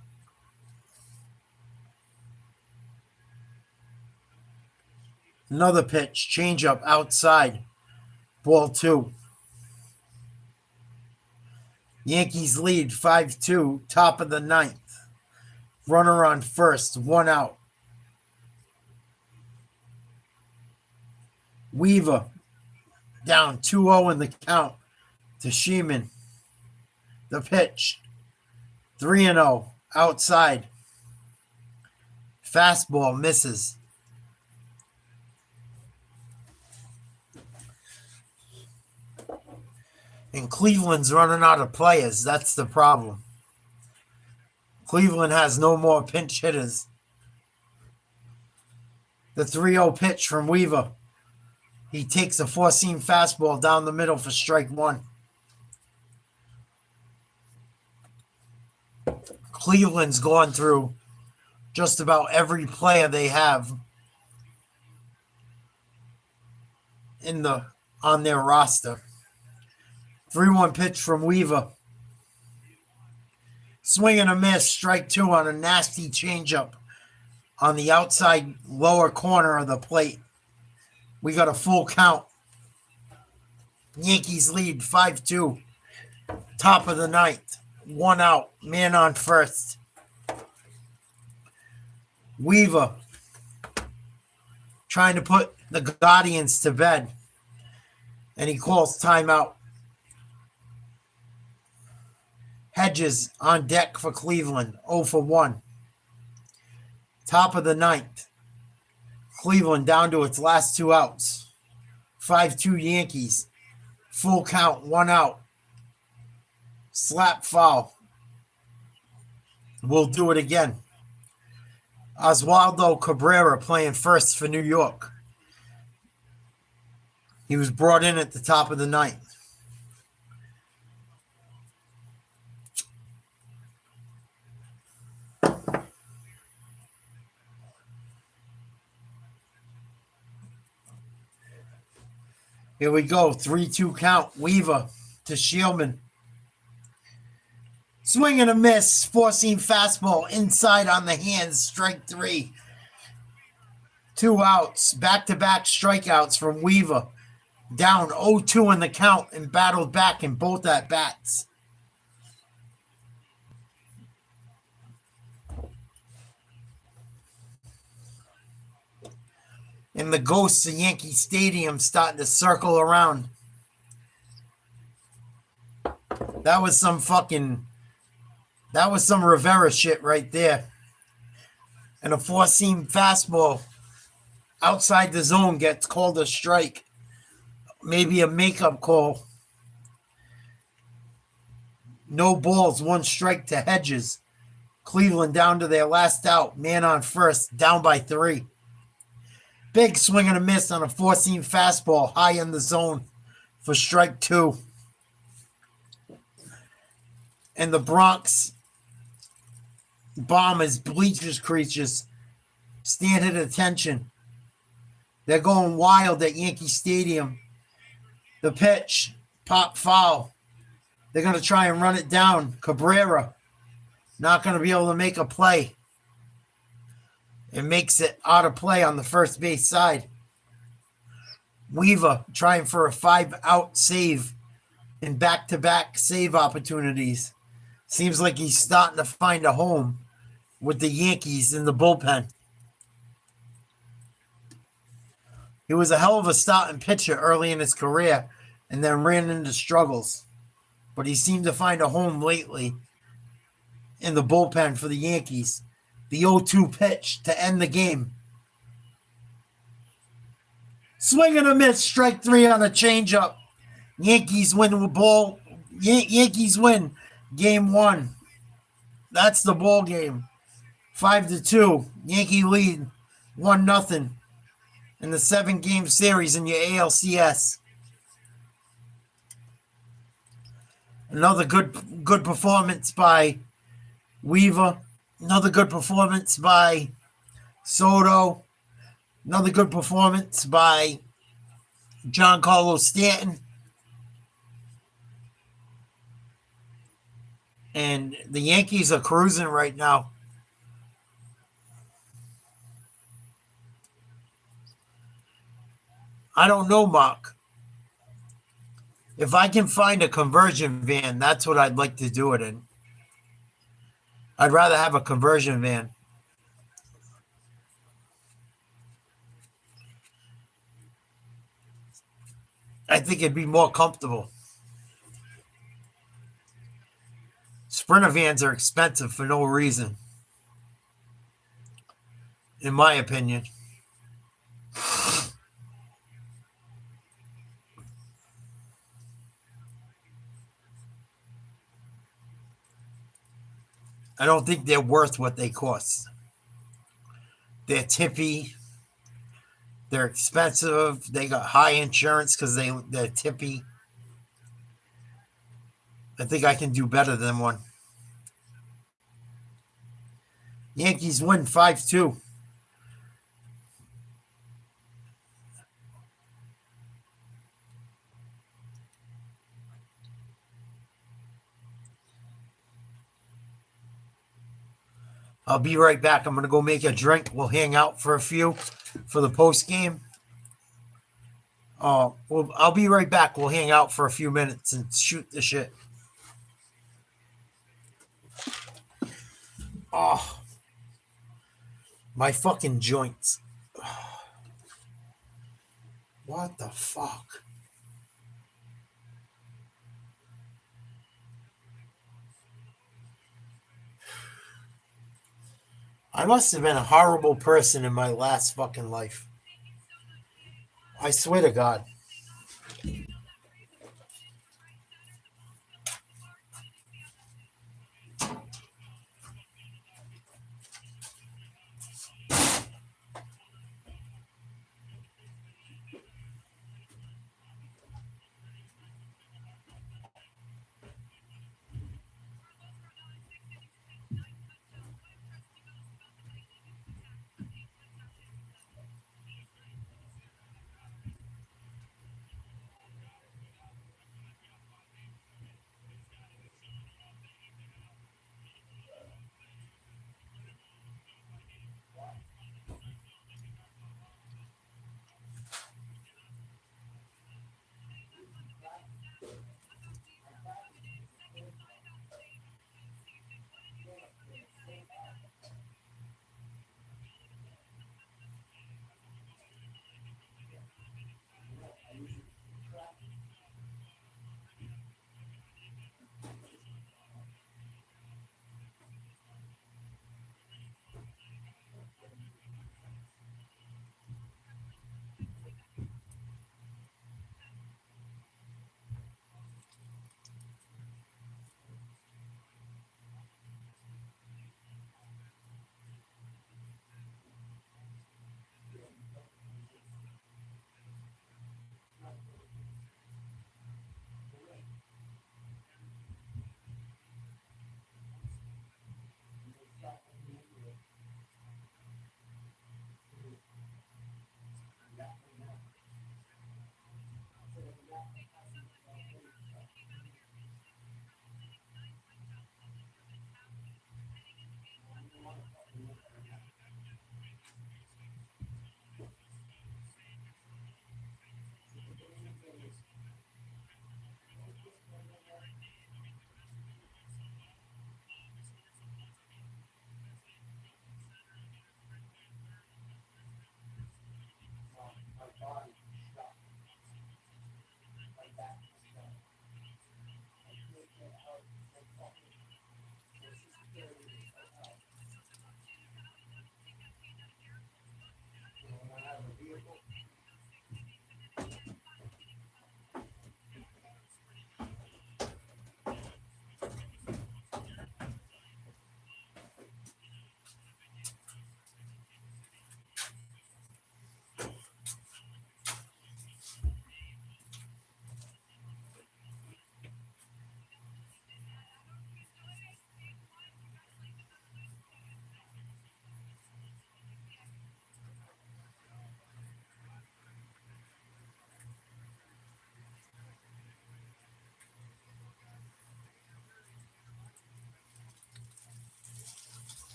Another pitch. Changeup outside. Ball 2. Yankees lead 5-2. Top of the ninth. Runner on first. 1 out. Weaver down 2-0 in the count to Sheeman. The pitch. 3-0. Outside. Fastball misses. And Cleveland's running out of players. That's the problem. Cleveland has no more pinch hitters. The 3-0 pitch from Weaver. He takes a 4-seam fastball down the middle for strike 1. Cleveland's gone through just about every player they have on their roster. 3-1 pitch from Weaver. Swing and a miss, strike 2 on a nasty changeup on the outside lower corner of the plate. We got a full count. Yankees lead 5-2. Top of the ninth. 1 out. Man on first. Weaver trying to put the Guardians to bed. And he calls timeout. Hedges on deck for Cleveland. 0 for 1. Top of the ninth. Cleveland down to its last 2 outs. 5-2 Yankees. Full count, 1 out. Slap foul. We'll do it again. Oswaldo Cabrera playing first for New York. He was brought in at the top of the ninth. Here we go. 3-2 count. Weaver to Shieldman. Swing and a miss. Four-seam fastball inside on the hands. Strike 3. 2 outs. Back-to-back strikeouts from Weaver. Down 0-2 in the count and battled back in both at-bats. And the ghosts of Yankee Stadium starting to circle around. That was some Rivera shit right there. And a four-seam fastball outside the zone gets called a strike. Maybe a makeup call. No balls, 1 strike to Hedges. Cleveland down to their last out. Man on first, down by 3. Big swing and a miss on a four-seam fastball high in the zone for strike 2. And the BRONX bomb is bleachers creatures. Stand at attention. They're going wild at Yankee Stadium. The pitch, pop foul. They're going to try and run it down. Cabrera not going to be able to make a play. It makes it out of play on the first base side. Weaver trying for a 5-out save in back-to-back save opportunities. Seems like he's starting to find a home with the Yankees in the bullpen. He was a hell of a starting pitcher early in his career and then ran into struggles. But he seemed to find a home lately in the bullpen for the Yankees. The 0-2 pitch to end the game. Swing and a miss, strike 3 on a changeup. Yankees win the ball. Yankees win game 1. That's the ball game. 5-2. Yankee lead 1-0 in the 7-game series in your ALCS. Another good performance by Weaver. Another good performance by Soto. Another good performance by Giancarlo Stanton. And the Yankees are cruising right now. I don't know, Mark. If I can find a conversion van, that's what I'd like to do it in. I'd rather have a conversion van. I think it'd be more comfortable. Sprinter vans are expensive for no reason, in my opinion. I don't think they're worth what they cost. They're tippy. They're expensive. They got high insurance because they're tippy. I think I can do better than one. Yankees win 5-2. I'll be right back. I'm going to go make a drink. We'll hang out for a few for the post game. Well, I'll be right back. We'll hang out for a few minutes and shoot the shit. Oh, my fucking joints. What the fuck? I must have been a horrible person in my last fucking life. I swear to God.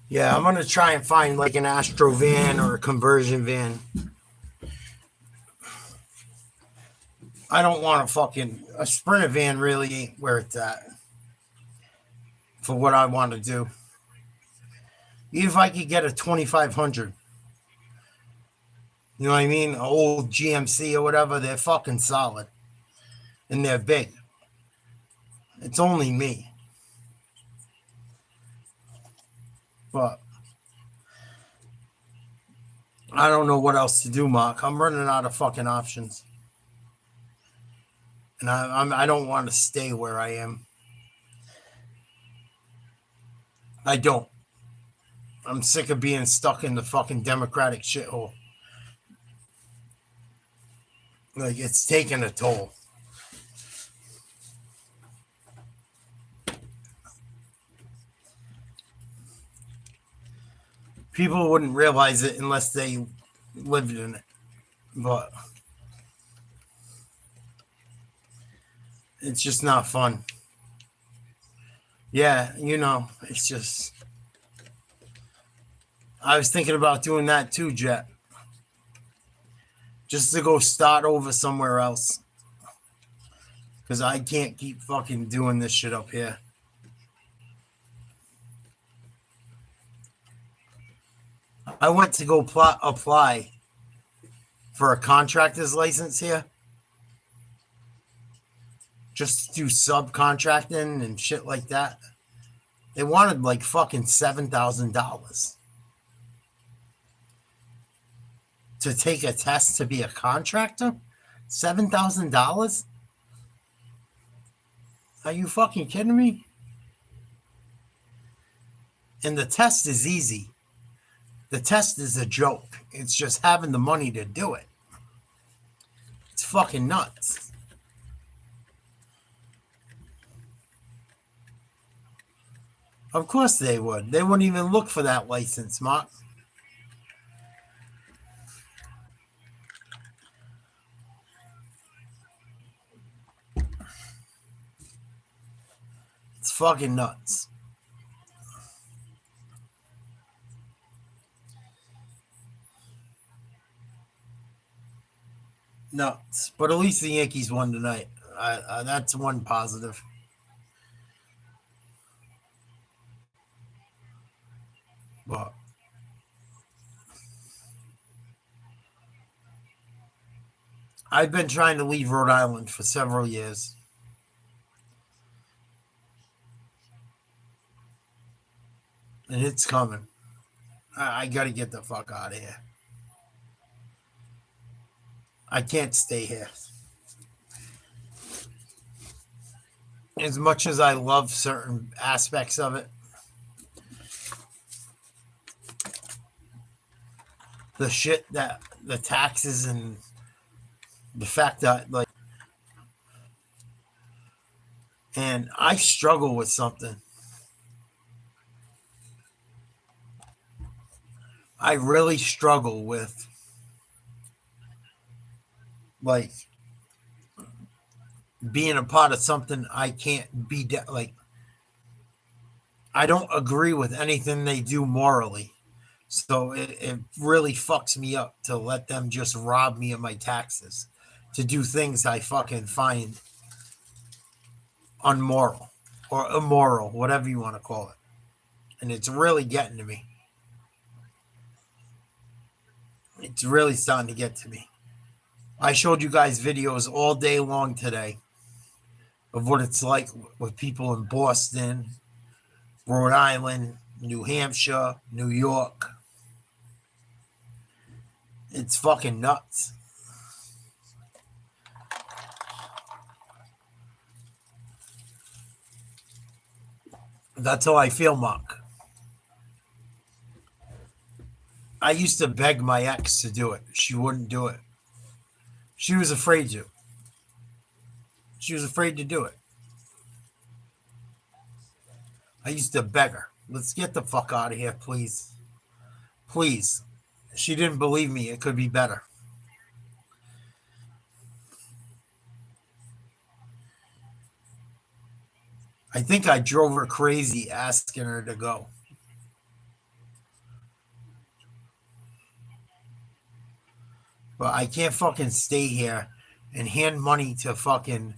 Yeah, I'm going to try and find like an Astro van or a conversion van. I don't want a Sprinter van really ain't where it's at for what I want to do. Even if I could get a 2500, you know what I mean? An old GMC or whatever, they're fucking solid and they're big. It's only me. But I don't know what else to do, Mark. I'm running out of fucking options. And I don't want to stay where I am. I don't. I'm sick of being stuck in the fucking Democratic shithole. Like, it's taking a toll. People wouldn't realize it unless they lived in it. But it's just not fun. Yeah, it's just... I was thinking about doing that too, Jet. Just to go start over somewhere else. Because I can't keep fucking doing this shit up here. I went to go apply for a contractor's license here. Just to do subcontracting and shit like that. They wanted like fucking $7,000 to take a test to be a contractor. $7,000? Are you fucking kidding me? And the test is easy. The test is a joke. It's just having the money to do it. It's fucking nuts. Of course they would. They wouldn't even look for that license, Mark. It's fucking nuts. Nuts. But at least the Yankees won tonight. That's one positive. But I've been trying to leave Rhode Island for several years. And it's coming. I got to get the fuck out of here. I can't stay here. As much as I love certain aspects of it, the shit that the taxes and the fact that, like, and I struggle with something. I really struggle with, like, being a part of something I can't be, like, I don't agree with anything they do morally. So it really fucks me up to let them just rob me of my taxes, to do things I fucking find unmoral or immoral, whatever you want to call it. And it's really getting to me. It's really starting to get to me. I showed you guys videos all day long today of what it's like with people in Boston, Rhode Island, New Hampshire, New York. It's fucking nuts. That's how I feel, Mark. I used to beg my ex to do it. She wouldn't do it. She was afraid to. She was afraid to do it. I used to beg her. Let's get the fuck out of here, please. Please. She didn't believe me. It could be better. I think I drove her crazy asking her to go. But I can't fucking stay here and hand money to fucking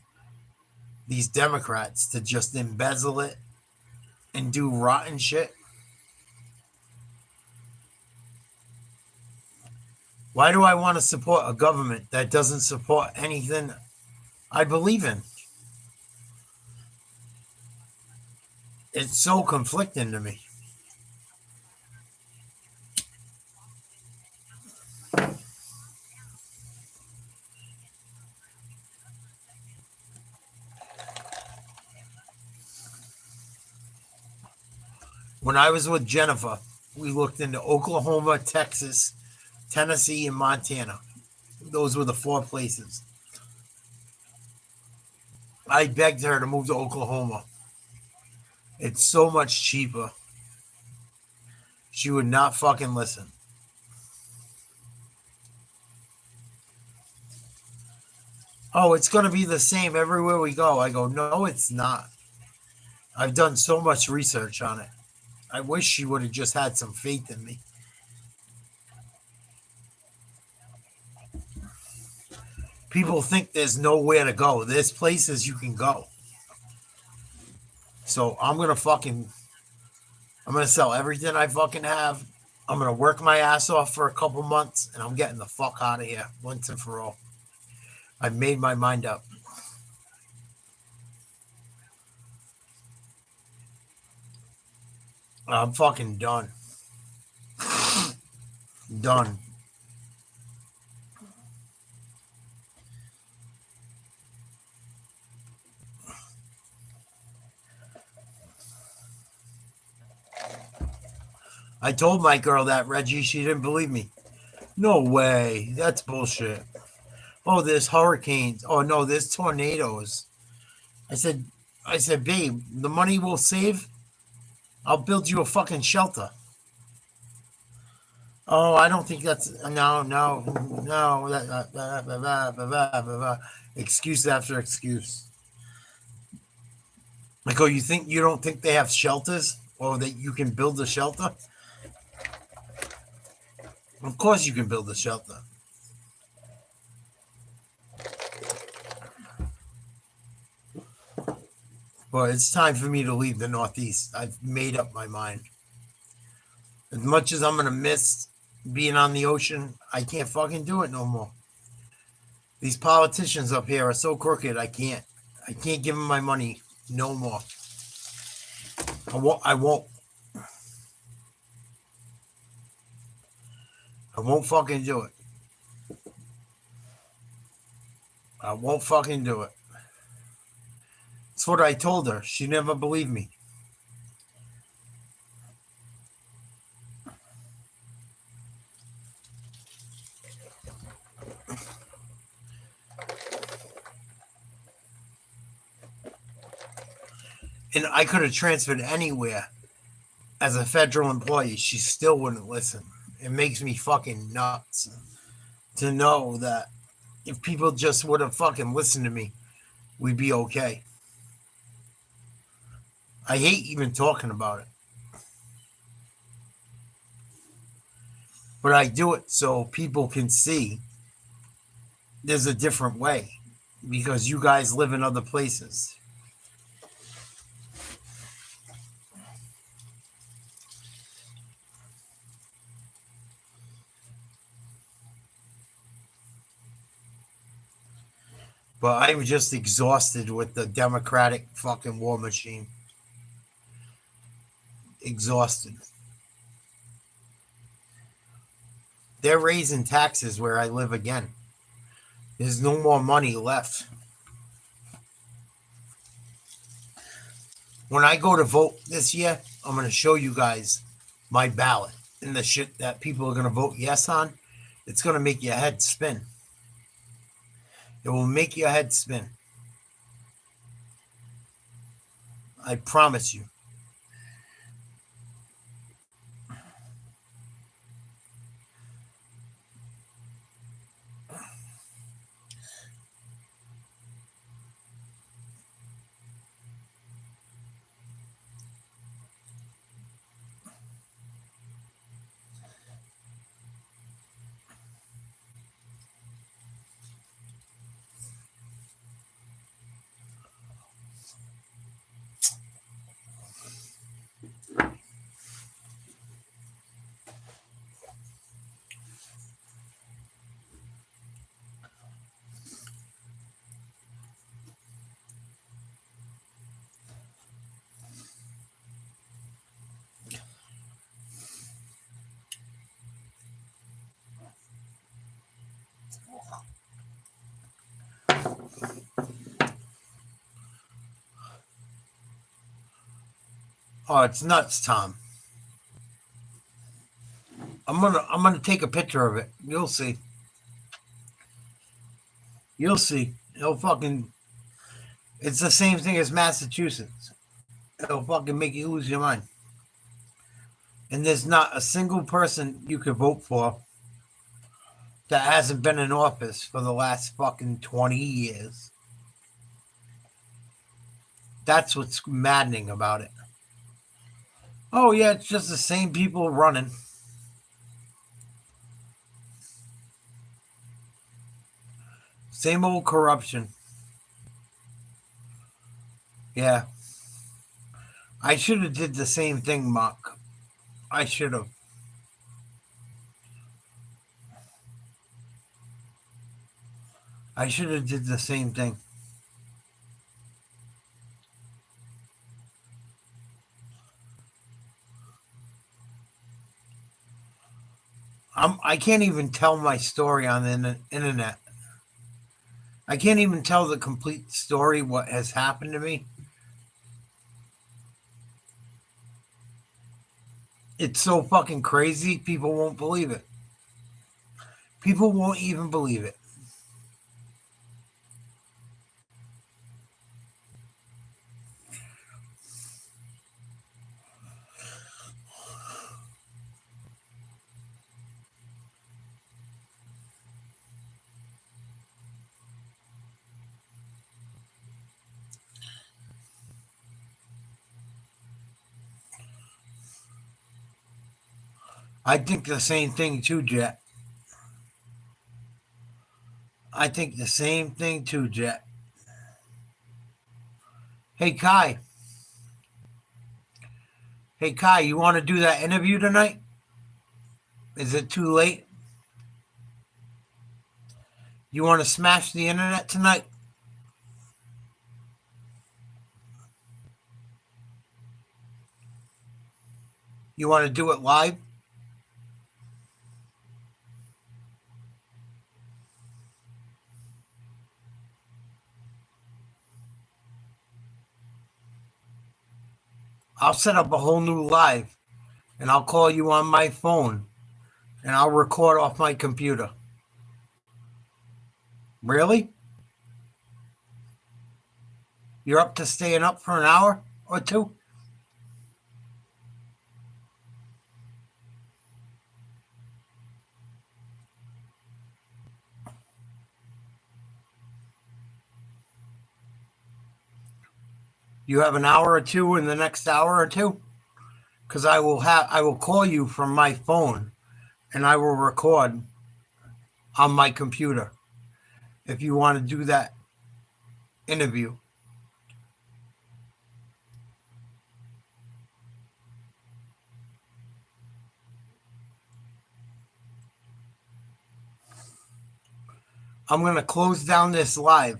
these Democrats to just embezzle it and do rotten shit. Why do I want to support a government that doesn't support anything I believe in? It's so conflicting to me. When I was with Jennifer, we looked into Oklahoma, Texas, Tennessee, and Montana. Those were the 4 places. I begged her to move to Oklahoma. It's so much cheaper. She would not fucking listen. Oh, it's going to be the same everywhere we go. I go, no, it's not. I've done so much research on it. I wish she would have just had some faith in me. People think there's nowhere to go. There's places you can go. So I'm going to sell everything I fucking have. I'm going to work my ass off for a couple months, and I'm getting the fuck out of here once and for all. I've made my mind up. I'm fucking done. Done. I told my girl that, Reggie. She didn't believe me. No way. That's bullshit. Oh, there's hurricanes. Oh, no, there's tornadoes. I said, babe, the money we'll save, I'll build you a fucking shelter. Oh, I don't think that's no. Excuse after excuse. I go, you don't think they have shelters or that you can build a shelter? Of course you can build a shelter. But it's time for me to leave the Northeast. I've made up my mind. As much as I'm going to miss being on the ocean, I can't fucking do it no more. These politicians up here are so crooked, I can't give them my money no more. I won't fucking do it. I won't fucking do it. That's what I told her. She never believed me. And I could have transferred anywhere as a federal employee. She still wouldn't listen. It makes me fucking nuts to know that if people just would have fucking listened to me, we'd be okay. I hate even talking about it. But I do it so people can see there's a different way because you guys live in other places. But I'm just exhausted with the Democratic fucking war machine. Exhausted. They're raising taxes where I live again. There's no more money left. When I go to vote this year, I'm going to show you guys my ballot and the shit that people are going to vote yes on. It's going to make your head spin. It will make your head spin. I promise you. Oh, it's nuts, Tom. I'm gonna take a picture of it. You'll see. You'll see. It'll fucking. It's the same thing as Massachusetts. It'll fucking make you lose your mind. And there's not a single person you could vote for that hasn't been in office for the last fucking 20 years. That's what's maddening about it. Oh, yeah, it's just the same people running. Same old corruption. Yeah. I should have did the same thing, Mark. I should have. I should have did the same thing. I can't even tell my story on the internet. I can't even tell the complete story, what has happened to me. It's so fucking crazy, people won't believe it. People won't even believe it. I think the same thing too, Jet. I think the same thing too, Jet. Hey, Kai. Hey, Kai, you want to do that interview tonight? Is it too late? You want to smash the internet tonight? You want to do it live? I'll set up a whole new live and I'll call you on my phone and I'll record off my computer. Really? You're up to staying up for an hour or two? You have an hour or two in the next hour or two? Because I will call you from my phone and I will record on my computer if you want to do that interview. I'm going to close down this live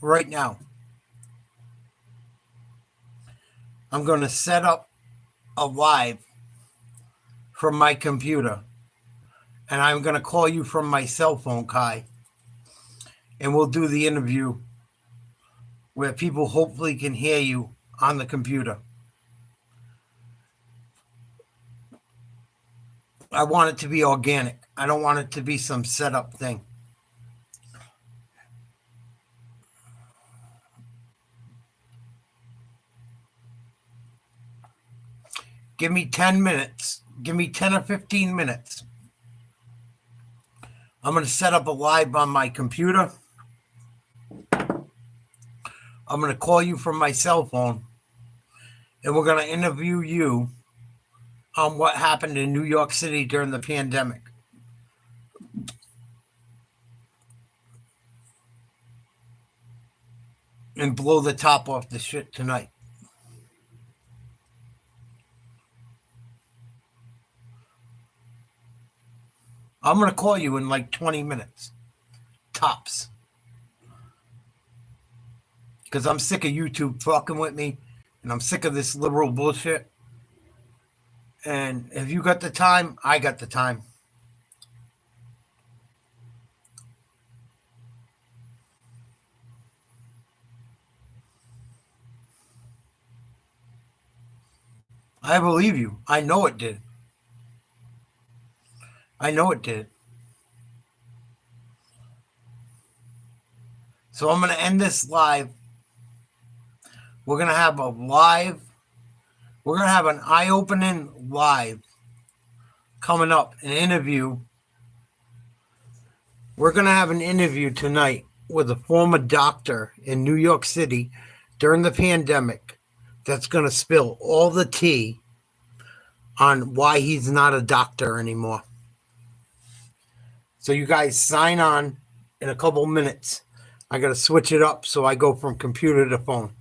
right now. I'm going to set up a live from my computer. And I'm going to call you from my cell phone, Kai. And we'll do the interview where people hopefully can hear you on the computer. I want it to be organic. I don't want it to be some setup thing. Give me 10 minutes. Give me 10 or 15 minutes. I'm going to set up a live on my computer. I'm going to call you from my cell phone. And we're going to interview you on what happened in New York City during the pandemic. And blow the top off the shit tonight. I'm going to call you in like 20 minutes. Tops. Because I'm sick of YouTube fucking with me. And I'm sick of this liberal bullshit. And if you got the time, I got the time. I believe you. I know it did. I know it did. So I'm going to end this live. We're going to have a live. We're going to have an eye-opening live coming up, an interview. We're going to have an interview tonight with a former doctor in New York City during the pandemic that's going to spill all the tea on why he's not a doctor anymore. So you guys sign on in a couple minutes. I got to switch it up so I go from computer to phone.